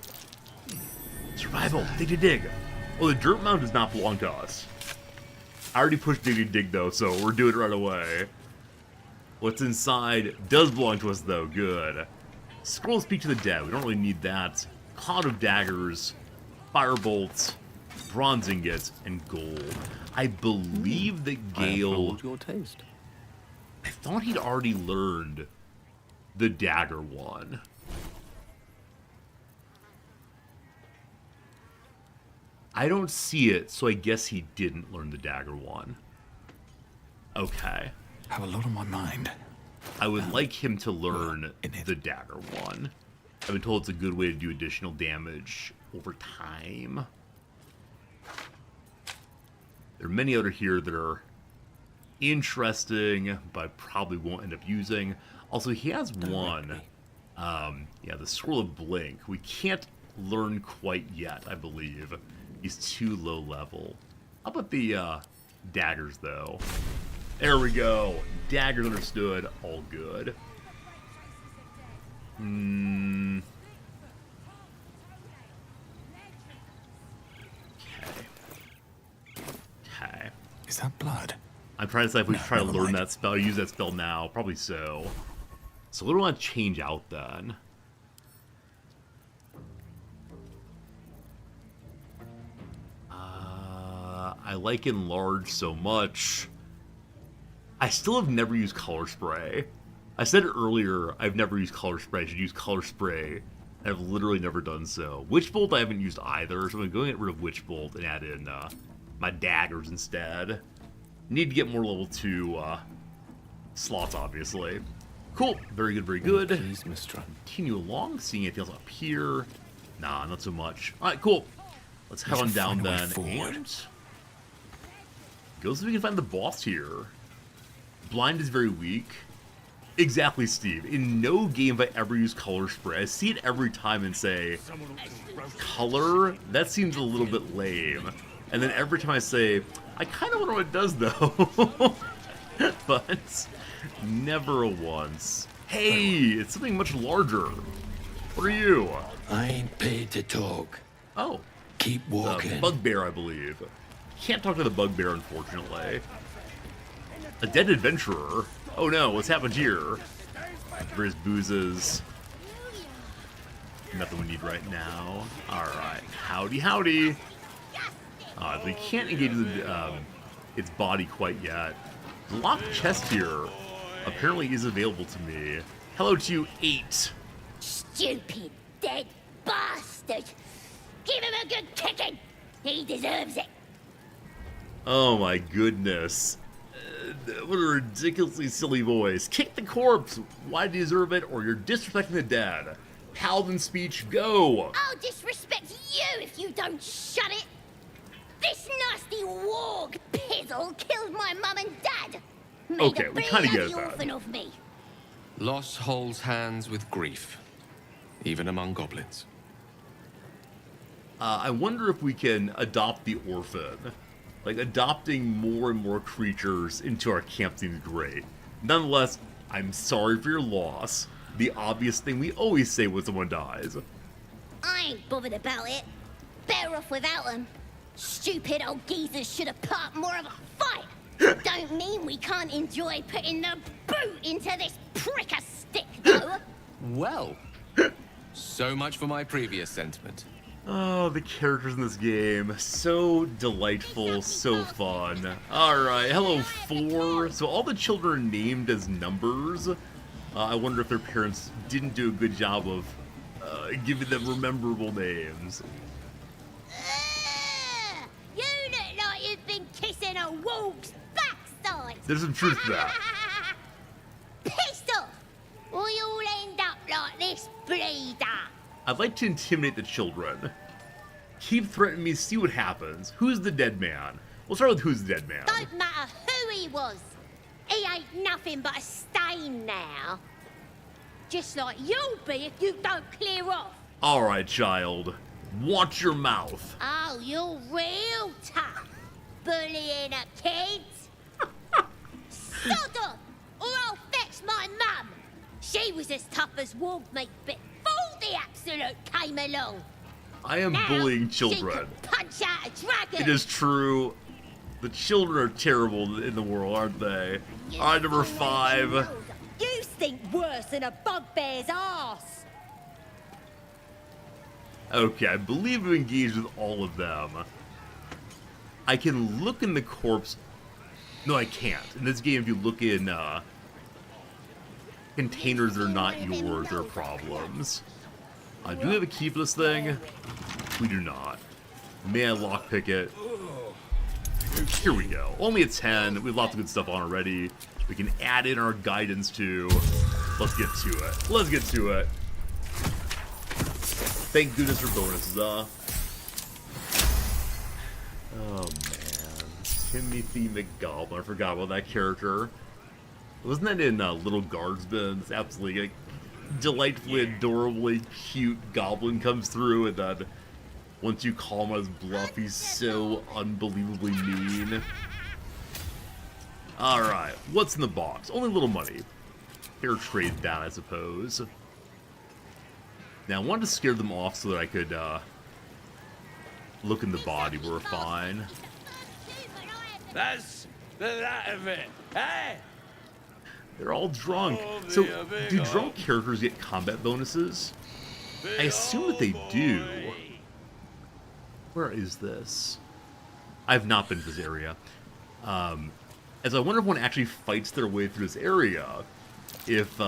Survival. Dig. Oh, the dirt mound does not belong to us. I already pushed dig though, so we're doing it right away. What's inside does belong to us though. Good. Scroll Speak to the Dead. We don't really need that. Cloud of daggers, fire bolts, bronze ingots, and gold. I believe that Gale. Your taste. I thought he'd already learned the dagger one. I don't see it, so I guess he didn't learn the dagger one. Okay. Have a lot on my mind. I would like him to learn the dagger one. I've been told it's a good way to do additional damage over time. There are many other here that are interesting, but I probably won't end up using. Also, he has one. Yeah, the Scroll of Blink. We can't learn quite yet, I believe. He's too low level. How about the daggers, though? There we go. Daggers understood. All good. Okay. Is that blood? I'm trying to decide if we should try to learn that spell, use that spell now. Probably so. So what do I want to change out then? I like Enlarge so much. I still have never used Color Spray. I said it earlier, I've never used Color Spray. I should use Color Spray. I've literally never done so. Witch Bolt I haven't used either, so I'm going to get rid of Witch Bolt and add in my daggers instead. Need to get more level 2 slots, obviously. Cool. Very good, very good. Please, Mistral. Continue along, seeing anything else up here. Nah, not so much. Alright, cool. Let's head on down then. And go so we can find the boss here. Blind is very weak. Exactly, Steve. In no game have I ever used Color Spray. I see it every time and say, color? That seems a little bit lame. And then every time I say, I kind of wonder what it does, though. But never once. Hey, it's something much larger. What are you? I ain't paid to talk. Oh. Keep walking. Bugbear, I believe. Can't talk to the Bugbear, unfortunately. A dead adventurer? Oh no, what's happened here? Various boozes. Nothing we need right now. Alright, howdy howdy. We can't engage with its body quite yet. The locked chest here apparently is available to me. Hello to you, 8. Stupid, dead bastard! Give him a good kicking! He deserves it! Oh my goodness. What a ridiculously silly voice. Kick the corpse! Why do you deserve it? Or you're disrespecting the dead. Paladin speech, go! I'll disrespect you if you don't shut it. This nasty warg pizzle killed my mum and dad. Made Okay, a we kinda get bloody that. orphan of me. Loss holds hands with grief, even among goblins. I wonder if we can adopt the orphan. Like, adopting more and more creatures into our camp seems great. Nonetheless, I'm sorry for your loss. The obvious thing we always say when someone dies. I ain't bothered about it. Better off without them. Stupid old geezers should have put up more of a fight. Don't mean we can't enjoy putting the boot into this prick a stick, though. Well, so much for my previous sentiment. Oh, the characters in this game. So delightful, so fun. Alright, hello 4. So all the children are named as numbers. I wonder if their parents didn't do a good job of giving them memorable names. You look like you've been kissing a wolf's backside. There's some truth to that. Pissed off, or you'll end up like this bleeder. I'd like to intimidate the children. Keep threatening me, see what happens. Who's the dead man? We'll start with who's the dead man. Don't matter who he was. He ain't nothing but a stain now. Just like you'll be if you don't clear off. Alright, child. Watch your mouth. Oh, you're real tough. Bullying a kid. Sod on, or I'll fetch my mum. She was as tough as warg meat before the Absolute came along. I am Now, bullying she children. can punch out a dragon. It is true. The children are terrible in the world, aren't they? Alright, number 5. You stink worse than a bugbear's ass. Okay, I believe I've engaged with all of them. I can look in the corpse. No, I can't. In this game, if you look in containers that are not yours, there are problems. Do we have a key for this thing? We do not. May I lockpick it? Here we go. Only a 10. We have lots of good stuff on already. We can add in our guidance too. Let's get to it. Let's get to it. Thank goodness for bonuses, Oh man. Timothy McGoblin. I forgot about that character. Wasn't that in Little Guardsman? It's absolutely like, delightfully, adorably cute goblin comes through, and then once you call him on his bluff, he's so unbelievably mean. Alright, what's in the box? Only a little money. Fair trade that, I suppose. Now, I wanted to scare them off so that I could look in the body. We're fine. That's the that of it, hey? They're all drunk. So, do drunk characters get combat bonuses? I assume that they do. Where is this? I've not been to this area. As I wonder if one actually fights their way through this area, if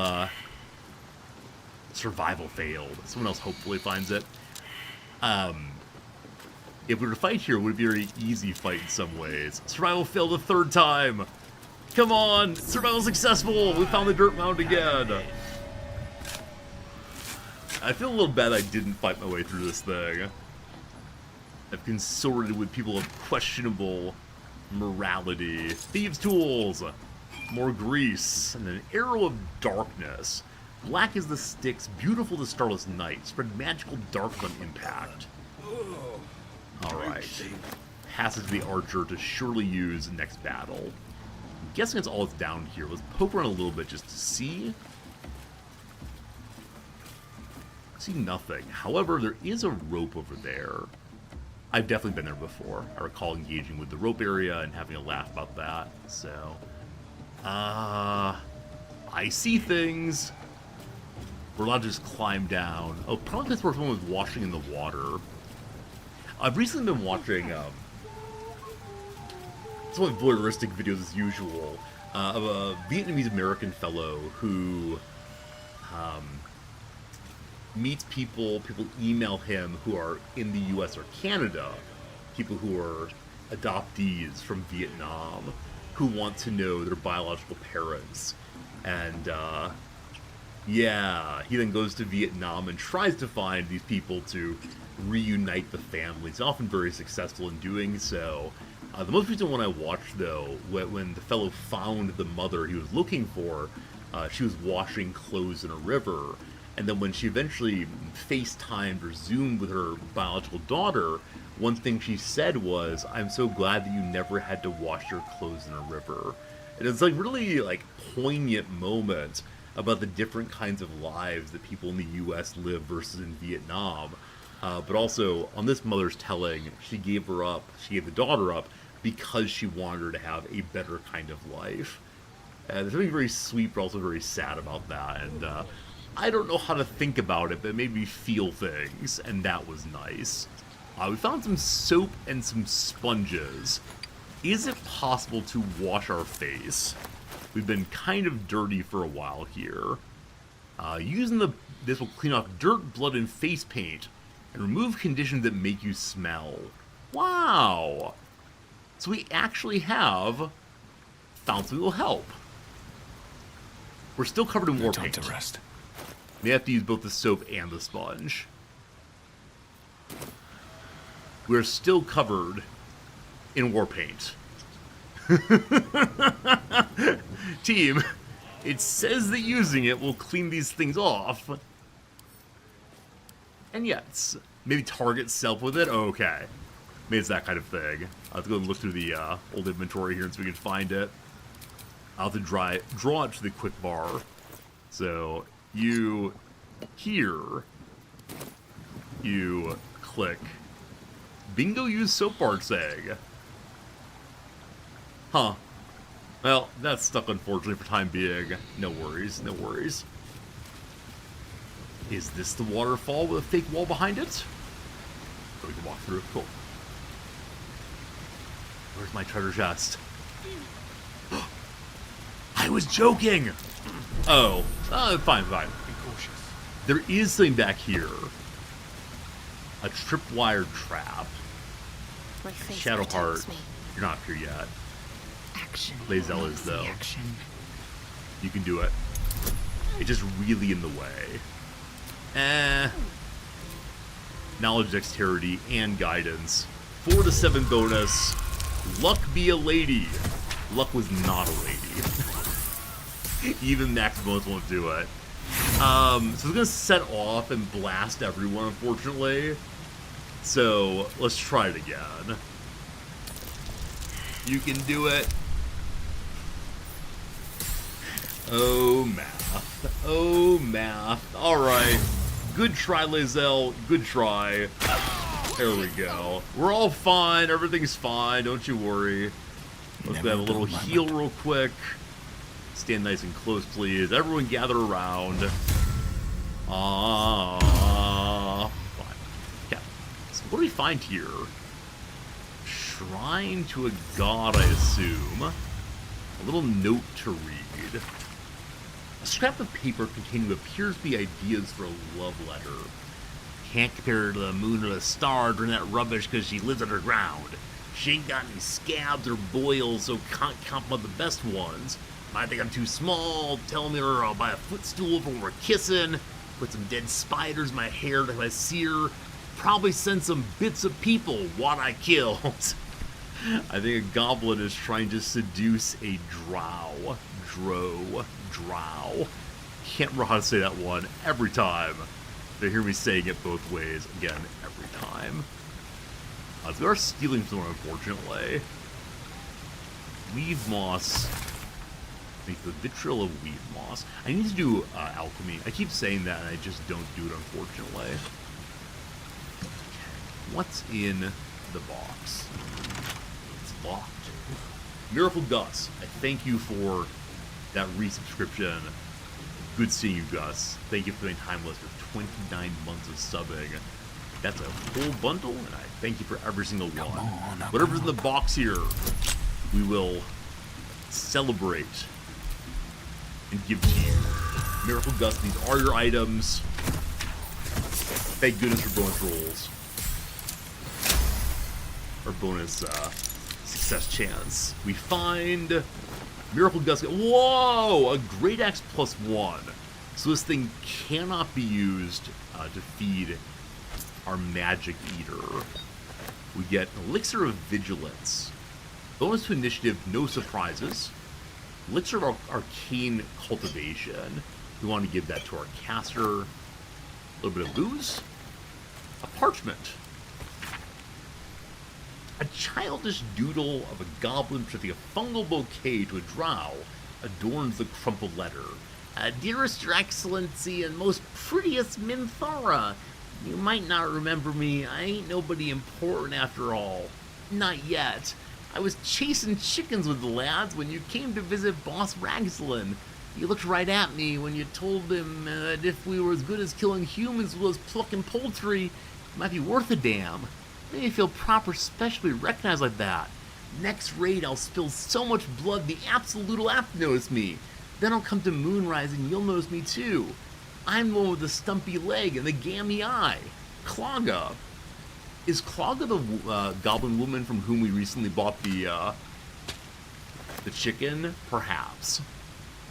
survival failed. Someone else hopefully finds it. If we were to fight here, it would be a very easy fight in some ways. Survival failed a 3rd time. Come on! Survival successful! We found the dirt mound again! I feel a little bad I didn't fight my way through this thing. I've consorted with people of questionable morality. Thieves' tools! More grease. And an arrow of darkness. Black as the sticks, beautiful the starless night. Spread magical dark on impact. Alright. Pass it to the archer to surely use next battle. I'm guessing it's all down here. Let's poke around a little bit just to see. See nothing. However, there is a rope over there. I've definitely been there before. I recall engaging with the rope area and having a laugh about that. So, I see things. We're allowed to just climb down. Oh, probably that's where someone was washing in the water. I've recently been watching some voyeuristic videos as usual of a Vietnamese American fellow who meets people email him who are in the US or Canada, people who are adoptees from Vietnam, who want to know their biological parents. And Yeah, he then goes to Vietnam and tries to find these people to reunite the family. He's often very successful in doing so. The most recent one I watched, though, when the fellow found the mother he was looking for, she was washing clothes in a river. And then when she eventually FaceTimed or Zoomed with her biological daughter, one thing she said was, "I'm so glad that you never had to wash your clothes in a river." And it's like really like poignant moment about the different kinds of lives that people in the U.S. live versus in Vietnam. But also, on this mother's telling, she gave the daughter up because she wanted her to have a better kind of life. There's something very sweet but also very sad about that, and I don't know how to think about it, but it made me feel things, and that was nice. We found some soap and some sponges. Is it possible to wash our face? We've been kind of dirty for a while here. Using this will clean off dirt, blood, and face paint, and remove conditions that make you smell. Wow! So we actually have found something that will help. We're still covered in war paint. Time to rest. We have to use both the soap and the sponge. We're still covered in war paint. Team, it says that using it will clean these things off. And yes, maybe target self with it? Okay. Maybe it's that kind of thing. I'll have to go and look through the old inventory here and so we can find it. I'll have to draw it to the quick bar. So, you here, you click. Bingo use soap bar egg. Huh. Well, that's stuck unfortunately for time being. No worries, no worries. Is this the waterfall with a fake wall behind it? So we can walk through. Cool. Where's my treasure chest? I was joking! Oh. Fine. Be cautious. There is something back here. A tripwire trap. My face Shadowheart, protects me. you're not up here yet. Action. Lae'zel makes is, the though. Action. You can do it. It's just really in the way. Knowledge, dexterity, and guidance. 4 to 7 bonus. Luck be a lady. Luck was not a lady. Even max bonus won't do it. So it's gonna set off and blast everyone, unfortunately. So let's try it again. You can do it. Oh, math. Oh, math. Alright. Good try, Lae'zel. Good try. There we go. We're all fine. Everything's fine. Don't you worry. Let's have a little heal real quick. Stand nice and close, please. Everyone gather around. Fine. Yeah. So what do we find here? Shrine to a god, I assume. A little note to read. A scrap of paper containing what appears to be ideas for a love letter. Can't compare her to the moon or the stars or that rubbish because she lives underground. She ain't got any scabs or boils, so can't compliment the best ones. Might think I'm too small, tell me or I'll buy a footstool for when we're kissing, put some dead spiders in my hair if I see her, probably send some bits of people what I killed. I think a goblin is trying to seduce a drow. Drow. Can't remember how to say that one every time. They hear me saying it both ways, again, every time. So we are stealing someone, unfortunately. Weave moss. Make the vitriol of weave moss. I need to do alchemy. I keep saying that and I just don't do it, unfortunately. Okay. What's in the box? It's locked. Miracle Gus, I thank you for that resubscription. Good seeing you, Gus. Thank you for spending time with us for 29 months of subbing. That's a full bundle, and I thank you for every single one. Whatever's in the box here, we will celebrate and give to you. Miracle Gus, these are your items. Thank goodness for bonus rolls. Or bonus success chance. We find Miracle Gus. Whoa! A Great Axe +1. So this thing cannot be used to feed our magic eater. We get Elixir of Vigilance. Bonus to initiative, no surprises. Elixir of Arcane Cultivation. We want to give that to our caster. A little bit of booze. A parchment. A childish doodle of a goblin presenting a fungal bouquet to a drow adorns the crumpled letter. Dearest Your Excellency and most prettiest Minthara, you might not remember me. I ain't nobody important after all. Not yet. I was chasing chickens with the lads when you came to visit Boss Ragslin. You looked right at me when you told him that if we were as good as killing humans as well as plucking poultry, it might be worth a damn. Made me feel proper, specially recognized like that. Next raid, I'll spill so much blood the Absolute'll have to notice me. Then I'll come to Moonrise and you'll notice me too. I'm the one with the stumpy leg and the gammy eye. Clogga. Is Clogga the goblin woman from whom we recently bought the chicken? Perhaps.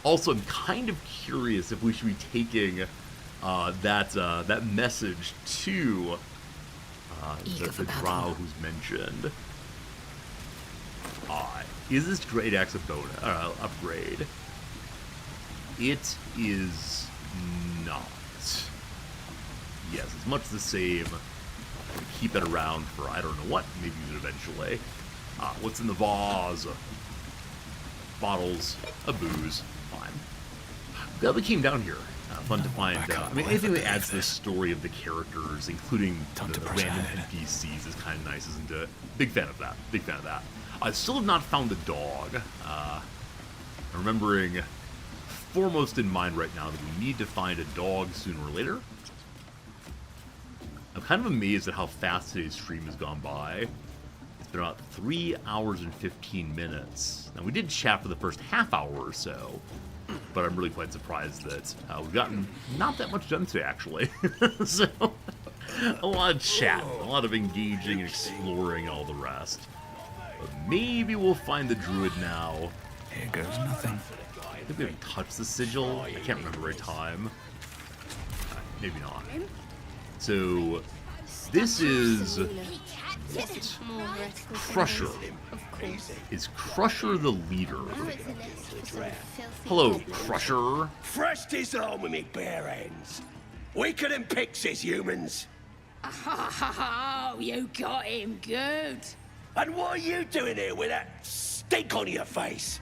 Also, I'm kind of curious if we should be taking that message to the drow who's mentioned. Is this Great Axe a bonus upgrade? It is not. Yes, it's much the same. Keep it around for I don't know what. Maybe use it eventually. What's in the vase? Bottles of booze. Fine. Glad we came down here. Fun to find. I mean, anything that adds to the story of the characters, including the random NPCs, is kind of nice, isn't it? Big fan of that. Big fan of that. I still have not found the dog. Remembering foremost in mind right now that we need to find a dog sooner or later. I'm kind of amazed at how fast today's stream has gone by. It's been about 3 hours and 15 minutes. Now, we did chat for the first half hour or so, but I'm really quite surprised that we've gotten not that much done today, actually. So, a lot of chat, a lot of engaging and exploring and all the rest. But maybe we'll find the druid now. Here goes nothing. I think we haven't touched the sigil. I can't remember a time. Maybe not. So, this is what? Crusher. Is Crusher the leader? Hello, Crusher. Thrust his arm with me bare hands. Weaker than pixies, humans. Oh, you got him good. And what are you doing here with that stink on your face?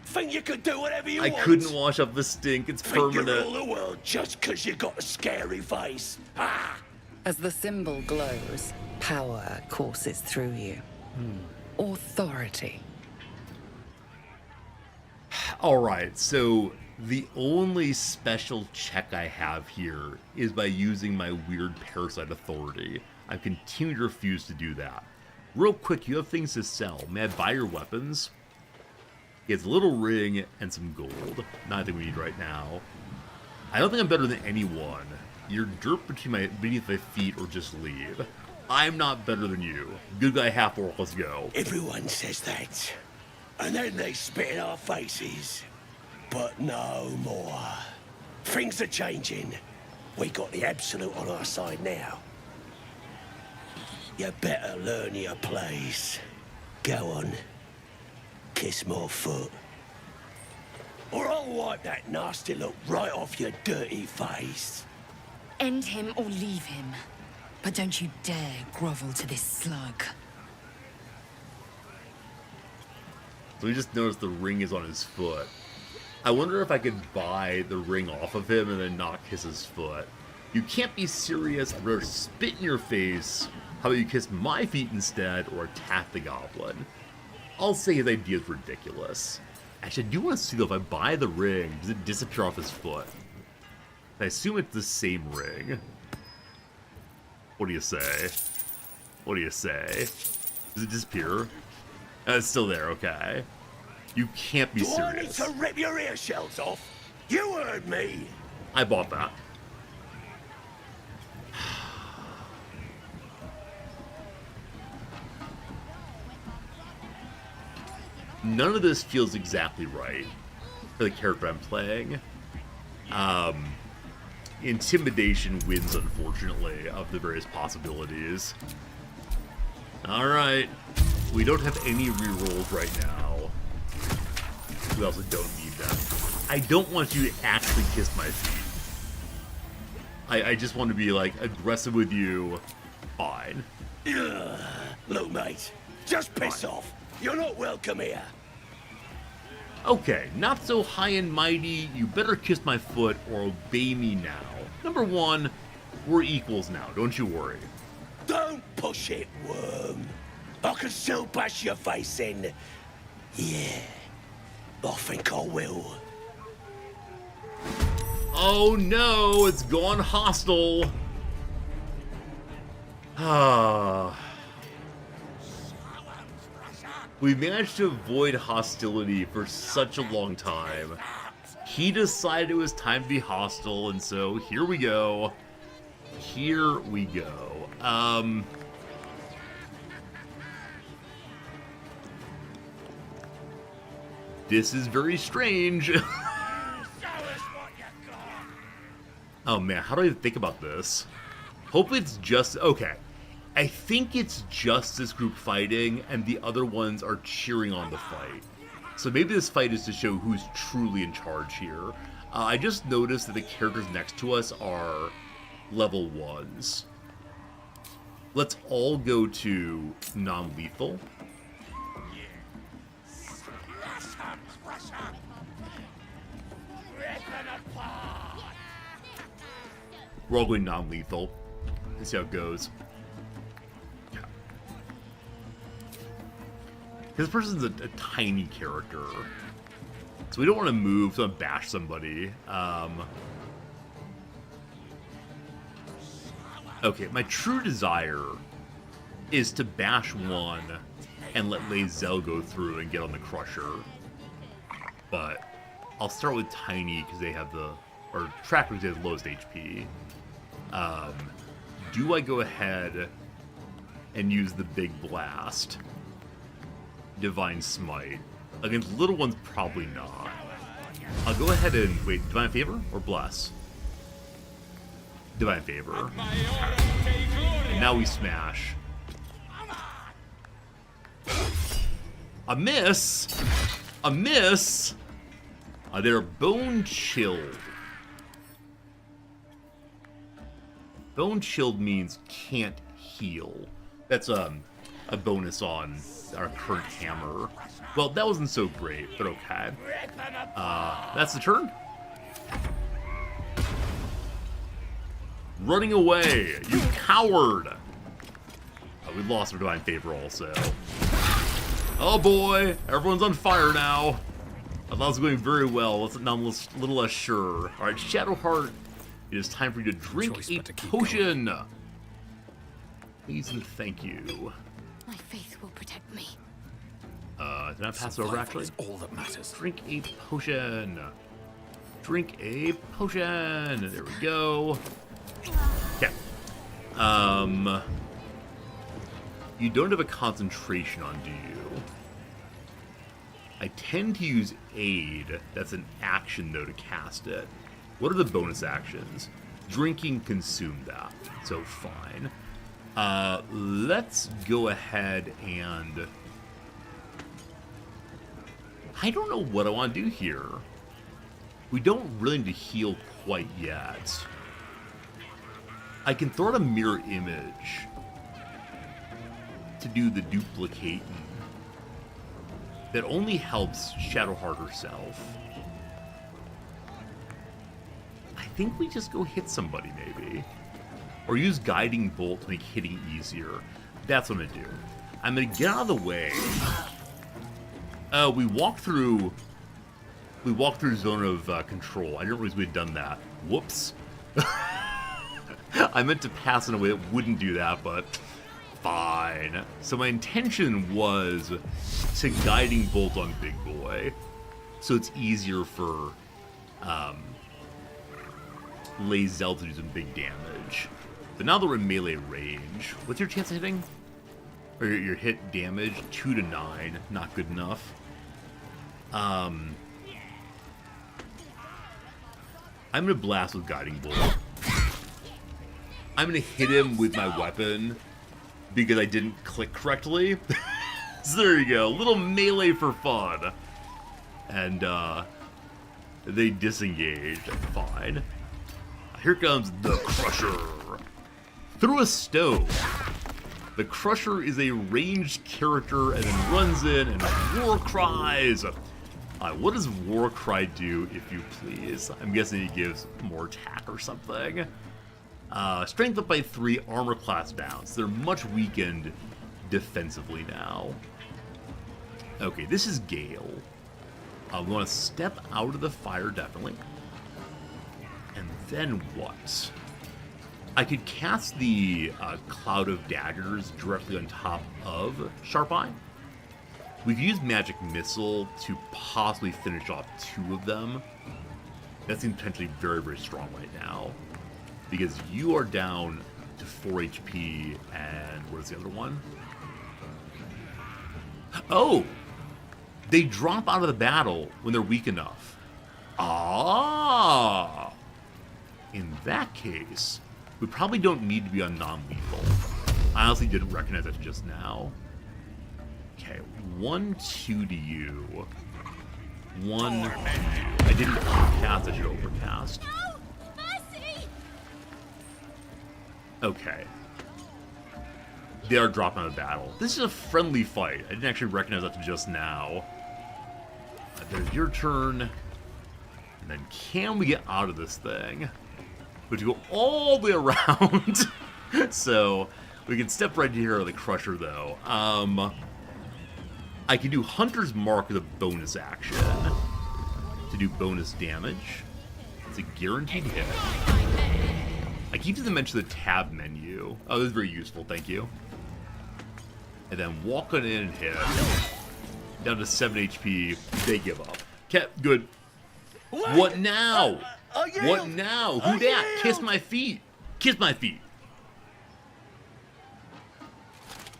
Think you could do whatever you want? I couldn't wash up the stink. It's permanent. Think you rule the world just because you got a scary face. Ah! As the symbol glows, power courses through you. Authority. Alright, so the only special check I have here is by using my weird parasite authority. I continue to refuse to do that. Real quick, you have things to sell. May I buy your weapons? It's a little ring and some gold. Not anything we need right now. I don't think I'm better than anyone. You're dirt beneath my feet or just leave. I'm not better than you. Good guy, half orc, let's go. Everyone says that. And then they spit in our faces. But no more. Things are changing. We got the Absolute on our side now. You better learn your place. Go on. Kiss my foot. Or I'll wipe that nasty look right off your dirty face. End him or leave him. But don't you dare grovel to this slug. So we just noticed the ring is on his foot. I wonder if I could buy the ring off of him and then not kiss his foot. You can't be serious. I'd rather spit in your face. How about you kiss my feet instead or attack the goblin? I'll say his idea is ridiculous. Actually, I do want to see though if I buy the ring, does it disappear off his foot? I assume it's the same ring. What do you say? What do you say? Does it disappear? It's still there, okay. You can't be serious. Do I need to rip your ear shells off? You heard me. I bought that. None of this feels exactly right for the character I'm playing. Intimidation wins, unfortunately, of the various possibilities. Alright. We don't have any rerolls right now. We also don't need them. I don't want you to actually kiss my feet. I just want to be, like, aggressive with you. Fine. Look, mate, just piss off. You're not welcome here. Okay, not so high and mighty. You better kiss my foot or obey me now. Number one, we're equals now, don't you worry. Don't push it, worm. I can still bash your face in. Yeah, I think I will. Oh no, it's gone hostile. Ah. We managed to avoid hostility for such a long time. He decided it was time to be hostile, and so here we go. Here we go. This is very strange. Oh man, how do I even think about this? Hopefully it's just... Okay. I think it's just this group fighting, and the other ones are cheering on the fight. So maybe this fight is to show who's truly in charge here. I just noticed that the characters next to us are level 1s. Let's all go to non-lethal. We're all going non-lethal. Let's see how it goes. This person's a tiny character. So we don't want to move to bash somebody. Okay, my true desire is to bash one and let Lae'zel go through and get on the Crusher. But I'll start with Tiny because they have the... Or Tracker because they have the lowest HP. Do I go ahead and use the Big Blast? Divine Smite. Against little ones, probably not. I'll go ahead and... Wait, Divine Favor or Bless? Divine Favor. And now we smash. A miss! A miss! They're Bone Chilled. Bone Chilled means can't heal. That's a bonus on our current hammer. Well, that wasn't so great, but okay. That's the turn. Running away, you coward! We lost our Divine Favor also. Oh boy, everyone's on fire now. I thought it was going very well. Now I'm a little less sure. Alright, Shadowheart, it is time for you to drink a potion. Please and thank you. My faith will protect me. Did I pass it over actually? All that matters. Drink a potion. Drink a potion. There we go. Okay. You don't have a concentration on, do you? I tend to use aid. That's an action though to cast it. What are the bonus actions? Drinking consumed that. So fine. Let's go ahead and... I don't know what I want to do here. We don't really need to heal quite yet. I can throw out a mirror image to do the duplicating. That only helps Shadowheart herself. I think we just go hit somebody, maybe. Or use Guiding Bolt to make hitting easier. That's what I'm gonna do. I'm gonna get out of the way. We walked through zone of control. I didn't realize we had done that. Whoops. I meant to pass in a way that wouldn't do that, but fine. So my intention was to Guiding Bolt on Big Boy, so it's easier for Lae'zel to do some big damage. But now that we're in melee range, what's your chance of hitting? Or your hit damage? 2 to 9, not good enough. I'm gonna blast with Guiding Bolt. I'm gonna hit him with my weapon because I didn't click correctly. So there you go, little melee for fun. And they disengaged. Fine. Here comes the Crusher. Through a stove. The Crusher is a ranged character and then runs in and war cries. What does war cry do, if you please? I'm guessing he gives more attack or something. Strength up by 3, armor class down. So they're much weakened defensively now. Okay, this is Gale. I want to step out of the fire, definitely. And then what? I could cast the Cloud of Daggers directly on top of Sharp Eye. We could use Magic Missile to possibly finish off 2 of them. That seems potentially very, very strong right now. Because you are down to 4 HP, and what is the other one? Oh! They drop out of the battle when they're weak enough. Ah! In that case, we probably don't need to be on non-lethal. I honestly didn't recognize that just now. Okay, 1, 2 to you. 1 to you. I didn't overcast, I should overcast. Okay. They are dropping out of battle. This is a friendly fight. I didn't actually recognize that just now. There's your turn. And then can we get out of this thing? We have to go all the way around. So we can step right here with the Crusher, though. I can do Hunter's Mark as a bonus action to do bonus damage. It's a guaranteed hit. I keep to mention the tab menu. Oh, this is very useful, thank you. And then walk on in and hit. Down to 7 HP, they give up. Okay, good. What now? What now? Who dat? Kiss my feet. Kiss my feet.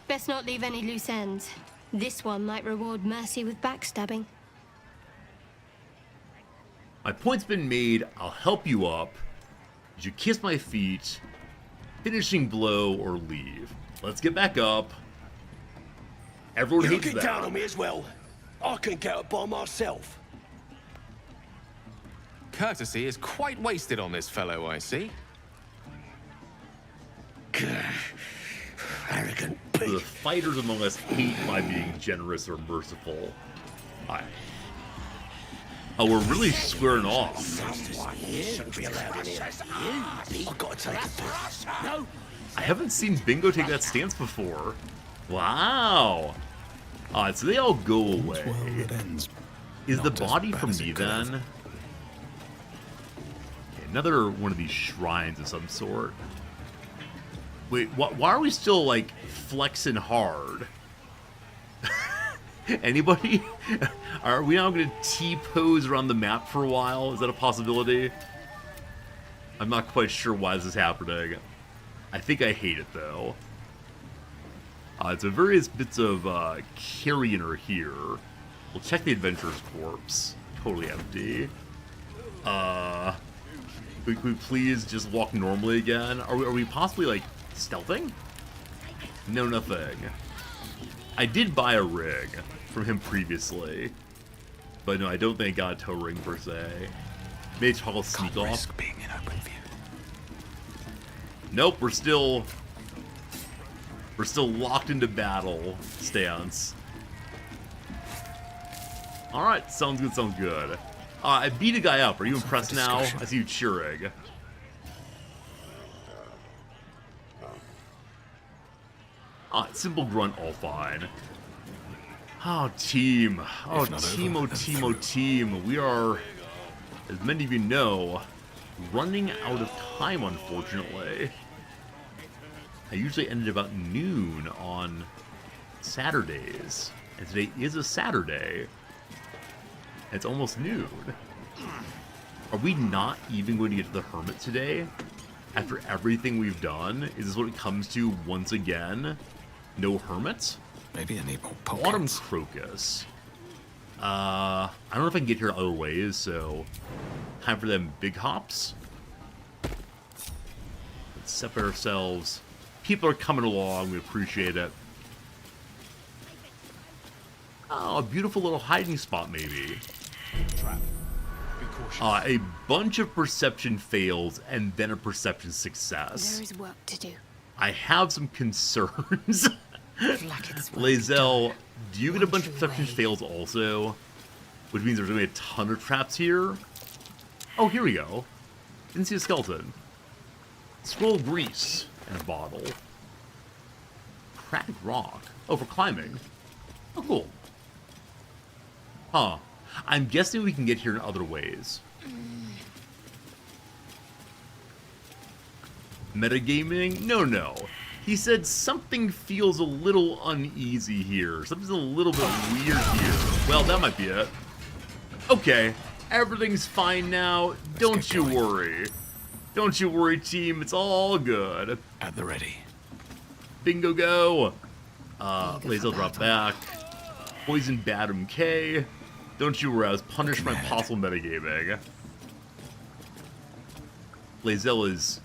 Best not leave any loose ends. This one might reward mercy with backstabbing. My point's been made. I'll help you up. You kiss my feet, finishing blow, or leave. Let's get back up. Everyone hates that. You can count on me as well. I can get up by myself. Courtesy is quite wasted on this fellow, I see. Arrogant pig. The fighters among us hate my being generous or merciful. Oh, we're really squaring off. I haven't seen Bingo take that stance before. Wow. So they all go away. Is the body from me then? Okay, another one of these shrines of some sort. Wait, why are we still, like, flexing hard? Anybody? Are we now going to T-pose around the map for a while? Is that a possibility? I'm not quite sure why this is happening. I think I hate it, though. So various bits of carrion are here. We'll check the Adventurer's Corpse. Totally empty. Could we please just walk normally again? Are we possibly, like, stealthing? No, nothing. I did buy a rig from him previously, but no, I don't think I got a toe ring per se. Maybe toggle sneak off. Being in open view. Nope, we're still locked into battle stance. All right, sounds good. Sounds good. I beat a guy up. Are you impressed now? I see you cheering. Simple grunt, all fine. Oh, team. Oh, team, oh, team, oh, team. We are, as many of you know, running out of time, unfortunately. I usually end at about noon on Saturdays. And today is a Saturday. And it's almost noon. Are we not even going to get to the Hermit today? After everything we've done? Is this what it comes to once again? No Hermits? Maybe I need more pockets. Autumn Crocus. I don't know if I can get here other ways, so time for them big hops. separate ourselves. People are coming along. We appreciate it. Oh, a beautiful little hiding spot, maybe. Trap. Be cautious. A bunch of perception fails and then a perception success. There is work to do. I have some concerns. Lae'zel, do you get a bunch of perception fails also? Which means there's going to be a ton of traps here. Oh, here we go. Didn't see a skeleton. Scroll grease in a bottle. Cracked rock. Oh, for climbing. Oh, cool. Huh. I'm guessing we can get here in other ways. Metagaming? No. He said something feels a little uneasy here. Something's a little bit weird here. Well, that might be it. Okay. Everything's fine now. Don't you worry. Don't you worry, team. It's all good. At the ready. Bingo go. Lae'zel drop back. Poison Badum K. Don't you worry, I was punished for my possible metagaming. Lae'zel is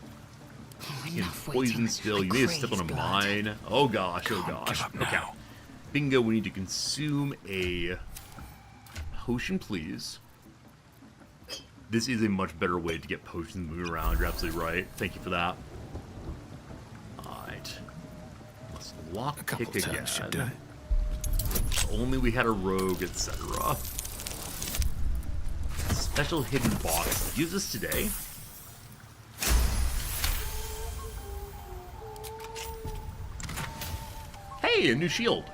in poison still. You need to step on a mine. Oh gosh, oh gosh. Okay. Bingo, we need to consume a potion, please. This is a much better way to get potions moving around. You're absolutely right. Thank you for that. Alright. Let's lockpick again. Should do it. If only we had a rogue, etc. Special hidden box. Use this today. Hey, a new shield.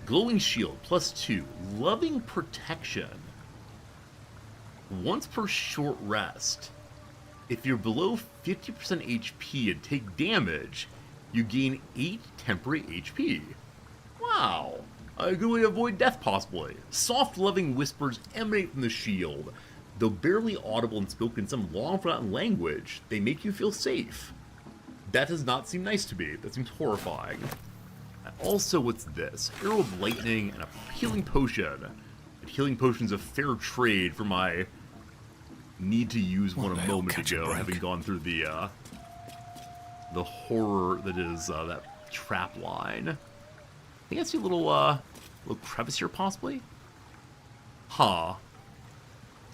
Glowing shield, +2. Loving protection. Once per short rest. If you're below 50% HP and take damage, you gain 8 temporary HP. Wow. A good way to avoid death, possibly. Soft, loving whispers emanate from the shield. Though barely audible and spoken in some long-forgotten language, they make you feel safe. That does not seem nice to me. That seems horrifying. And also, what's this? Arrow of Lightning and a healing potion. And healing potion's a fair trade for my need to use one a moment ago, having gone through the horror that is that trap line. I think I see a little crevice here, possibly? Huh.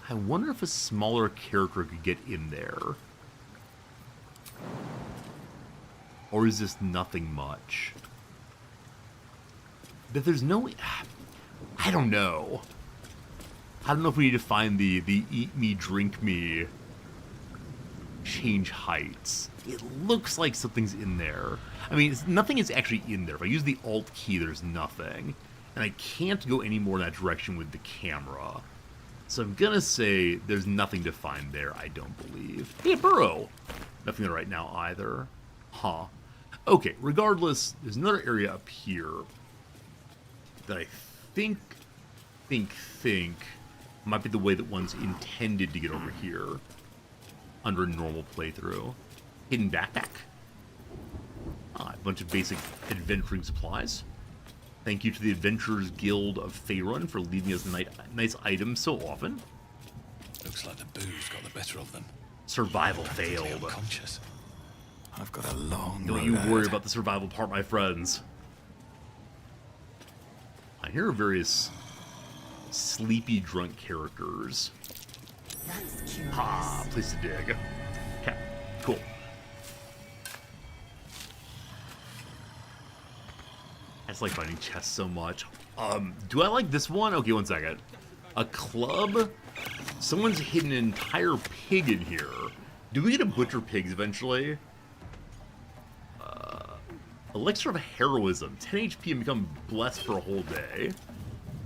I wonder if a smaller character could get in there. Or is this nothing much? That there's no... I don't know. I don't know if we need to find the eat me, drink me, change heights. It looks like something's in there. I mean, nothing is actually in there. If I use the Alt key, there's nothing. And I can't go any more in that direction with the camera. So I'm gonna say there's nothing to find there, I don't believe. Hey, burrow! Nothing there right now either. Huh. Okay, regardless, there's another area up here that I think might be the way that one's intended to get over here under a normal playthrough. Hidden backpack. A bunch of basic adventuring supplies. Thank you to the Adventurers Guild of Faerun for leaving us nice items so often. Looks like the booze got the better of them. Survival failed. Unconscious. I've got a long Don't you worry about the survival part, my friends. I hear various sleepy drunk characters. Ah, place to dig. Okay, cool. I just like finding chests so much. Do I like this one? Okay, one second. A club? Someone's hidden an entire pig in here. Do we get to butcher pigs eventually? Elixir of Heroism. 10 HP and become blessed for a whole day.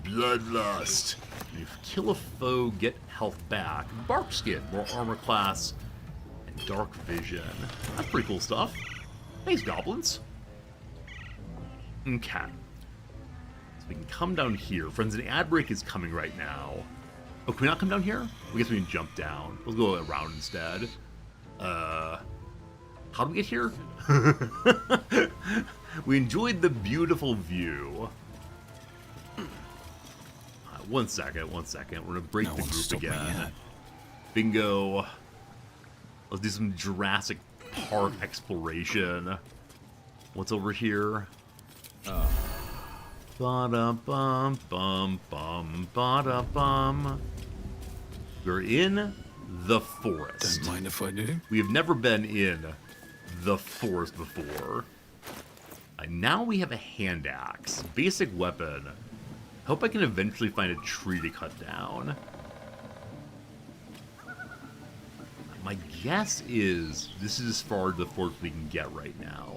Bloodlust. If you kill a foe, get health back. Bark skin, more armor class, and dark vision. That's pretty cool stuff. Thanks, goblins. Okay. So we can come down here. Friends, an ad break is coming right now. Oh, can we not come down here? I guess we can jump down. We'll go around instead. How do we get here? We enjoyed the beautiful view. One second. We're gonna break the group again. Bingo. Let's do some Jurassic park exploration. What's over here? Ba-da-bum, bum, bum, ba-da-bum. We're in the forest. Don't mind if I do. We have never been in the forest before. Now we have a hand axe. Basic weapon. Hope I can eventually find a tree to cut down. My guess is this is as far as the forest we can get right now.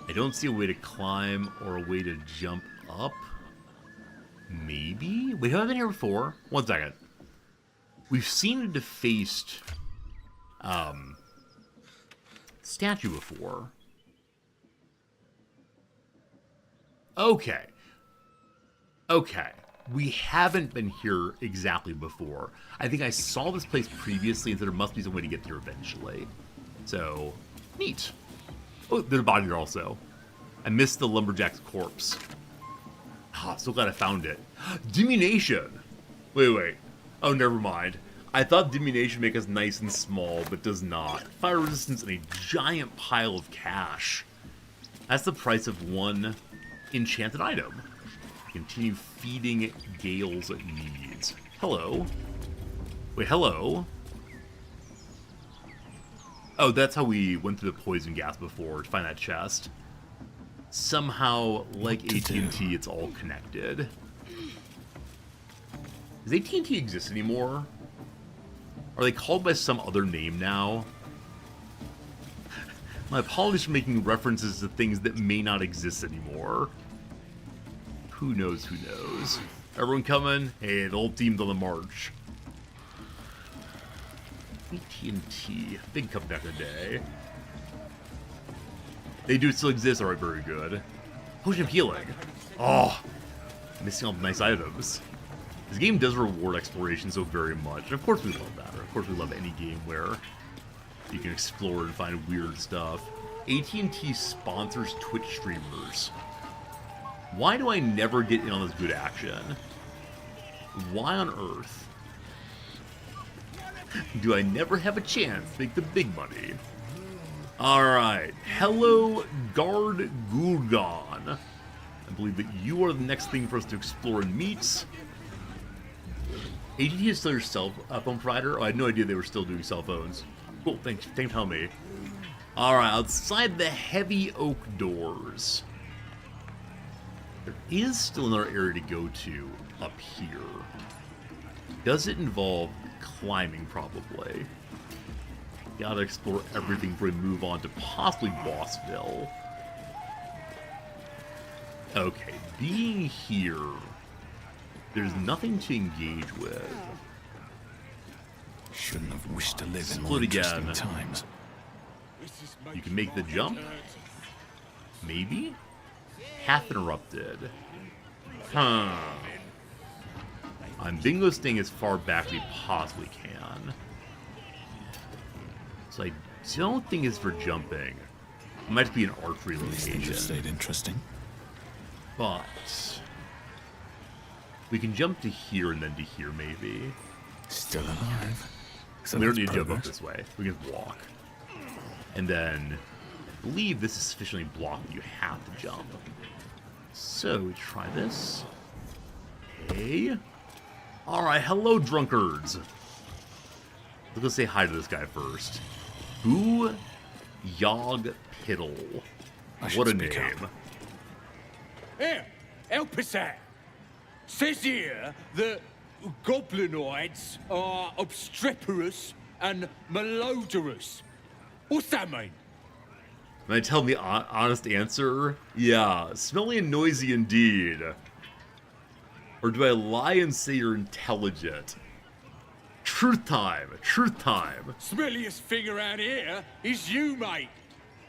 I don't see a way to climb or a way to jump up. Maybe? Wait, have I been here before? One second. We've seen a defaced statue before. Okay. Okay. We haven't been here exactly before. I think I saw this place previously, and so there must be some way to get there eventually. So, neat. Oh, there's a body there also. I missed the lumberjack's corpse. Ah, so glad I found it. Diminution! Wait. Oh, never mind. I thought diminution make us nice and small, but does not. Fire resistance and a giant pile of cash. That's the price of one enchanted item. Continue feeding Gale's needs. Hello. Wait, hello? Oh, that's how we went through the poison gas before to find that chest. Somehow, like AT&T, it's all connected. Does AT&T exist anymore? Are they called by some other name now? My apologies for making references to things that may not exist anymore. Who knows, who knows? Everyone coming? Hey, the whole team's on the march. AT&T, big come back a day. They do still exist, alright, very good. Potion of healing. Oh, missing all the nice items. This game does reward exploration so very much. And of course we love that. Of course we love any game where you can explore and find weird stuff. AT&T sponsors Twitch streamers. Why do I never get in on this good action? Why on earth do I never have a chance to make the big money? Alright. Hello, Guard Gulgon. I believe that you are the next thing for us to explore and meet. AT&T is still your cell phone provider? Oh, I had no idea they were still doing cell phones. Cool, thanks for telling me. Alright, outside the heavy oak doors. There is still another area to go to up here. Does it involve climbing, probably? Gotta explore everything before we move on to possibly Bossville. Okay, being here, there's nothing to engage with. Shouldn't have wished to live in more Split interesting again. times. You can make the jump? Maybe? Half interrupted. Huh. I'm bingo staying as far back as we possibly can. So I don't think it's for jumping. It might be an archery location. Stayed interesting. But we can jump to here and then to here, maybe. Still alive. So we don't need to jump up this way. We can walk. And then I believe this is sufficiently blocked that you have to jump. So we try this. Hey. Alright, hello drunkards. Let's go say hi to this guy first. Who? Yog Piddle. What a name. Here, help us out. Says here that goblinoids are obstreperous and malodorous. What's that mean? Can I tell them the honest answer? Yeah, smelly and noisy indeed. Or do I lie and say you're intelligent? Truth time, truth time. Smelliest thing around here is you, mate.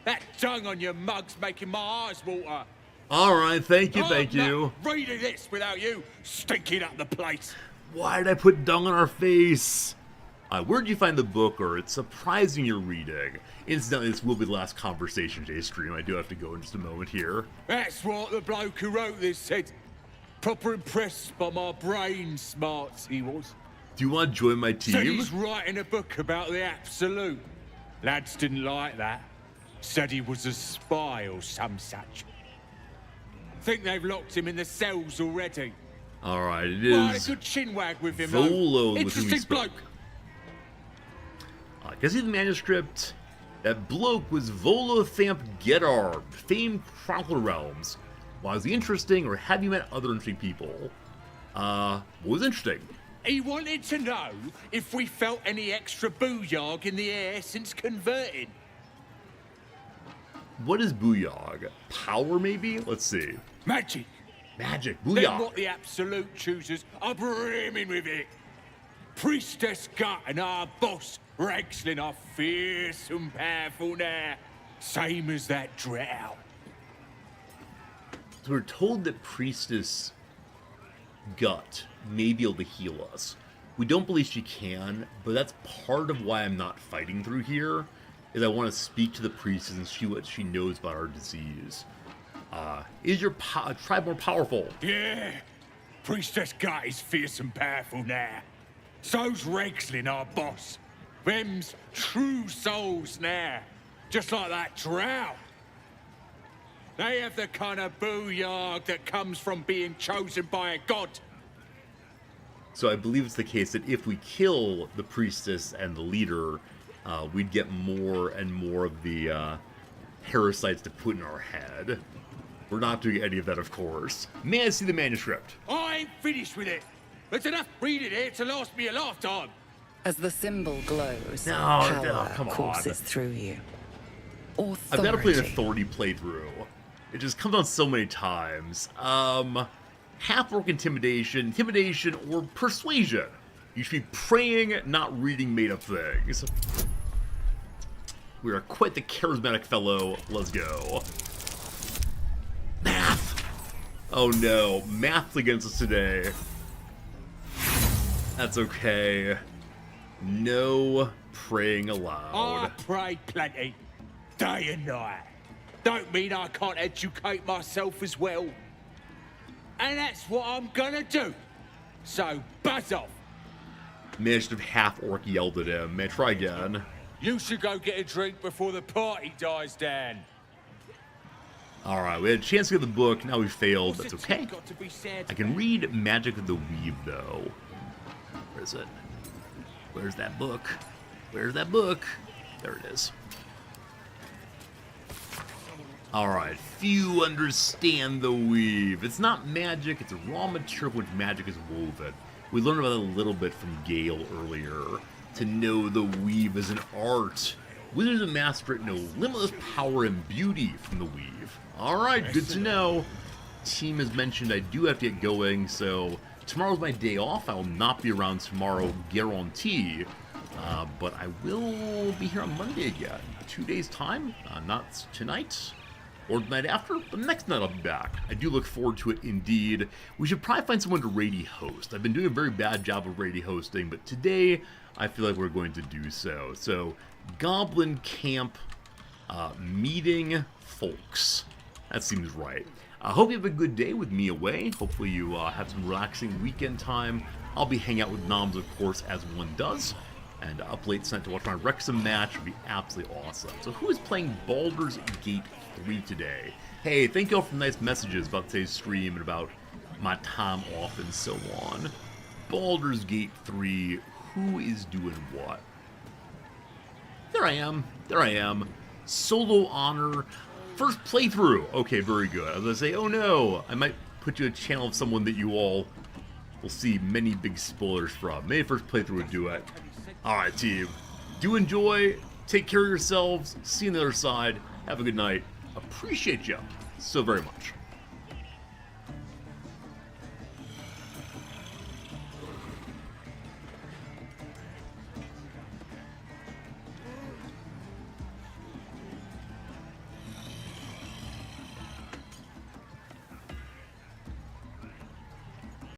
That tongue on your mug's making my eyes water. Alright, thank you, thank you. Reading this without you stinking up the place. Why did I put dung on our face? Where'd you find the book, or it's surprising you're reading? Incidentally, this will be the last conversation today's stream. I do have to go in just a moment here. That's what the bloke who wrote this said. Proper impressed by my brain smarts, he was. Do you want to join my team? Said he's writing a book about the Absolute. Lads didn't like that. Said he was a spy or some such. Think they've locked him in the cells already. Alright, it Well, a is good chinwag with him, Volo though. with whom we Interesting spoke. bloke. I can see the manuscript. That bloke was Volothamp Geddard, famed chronicler realms. Why was he interesting, or have you met other interesting people? What was interesting? He wanted to know if we felt any extra booyog in the air since converting. What is booyog? Power, maybe? Let's see. Magic. Magic, Then booyog. what the absolute choosers are brimming with it. Priestess Gut and our boss, Ragslin, are fierce and powerful now. Same as that drow. So we're told that Priestess Gut may be able to heal us. We don't believe she can, but that's part of why I'm not fighting through here, is I want to speak to the priestess and see what she knows about our disease. Is your tribe more powerful? Yeah. Priestess Gut is fierce and powerful now. So's Ragslin, our boss. Them's true souls now. Just like that drow. They have the kind of booyog that comes from being chosen by a god. So I believe it's the case that if we kill the priestess and the leader, we'd get more and more of the parasites to put in our head. We're not doing any of that, of course. May I see the manuscript? I ain't finished with it. There's enough reading here to last me a lifetime. As the symbol glows, No, power come on. courses through you. Authority. I've got to play an authority playthrough. It just comes on so many times. Half-orc intimidation, or persuasion. You should be praying, not reading made-up things. We are quite the charismatic fellow. Let's go. Math! Oh no, math's against us today. That's okay. No praying allowed. I pray plenty, day and night. Don't mean I can't educate myself as well. And that's what I'm gonna do. So buzz off. Managed to have half-orc yelled at him. May I try again? You should go get a drink before the party dies down. Alright, we had a chance to get the book, now we failed, that's okay. Got to be said. I can read Magic of the Weave, though. Where is it? Where's that book? Where's that book? There it is. Alright, few understand the weave. It's not magic, it's a raw material which magic is woven. We learned about it a little bit from Gale earlier. To know the weave is an art. Wizards and master it know limitless power and beauty from the weave. Alright, good to know. Team has mentioned I do have to get going, so tomorrow's my day off. I will not be around tomorrow, guarantee. But I will be here on Monday again. 2 days' time, not tonight. Or the night after, but the next night I'll be back. I do look forward to it indeed. We should probably find someone to raid host. I've been doing a very bad job of raid hosting, but today I feel like we're going to do so. So, Goblin Camp meeting folks. That seems right. I hope you have a good day with me away. Hopefully you have some relaxing weekend time. I'll be hanging out with Noms, of course, as one does. And up late tonight to watch my Wrexham match would be absolutely awesome. So who is playing Baldur's Gate 3 today? Hey, thank you all for the nice messages about today's stream and about my time off and so on. Baldur's Gate 3, who is doing what? There I am. Solo honor. First playthrough. Okay, very good. I was going to say, oh no, I might put you a channel of someone that you all will see many big spoilers from. Maybe first playthrough would do it. Alright, team. Do enjoy. Take care of yourselves. See you on the other side. Have a good night. Appreciate you so very much.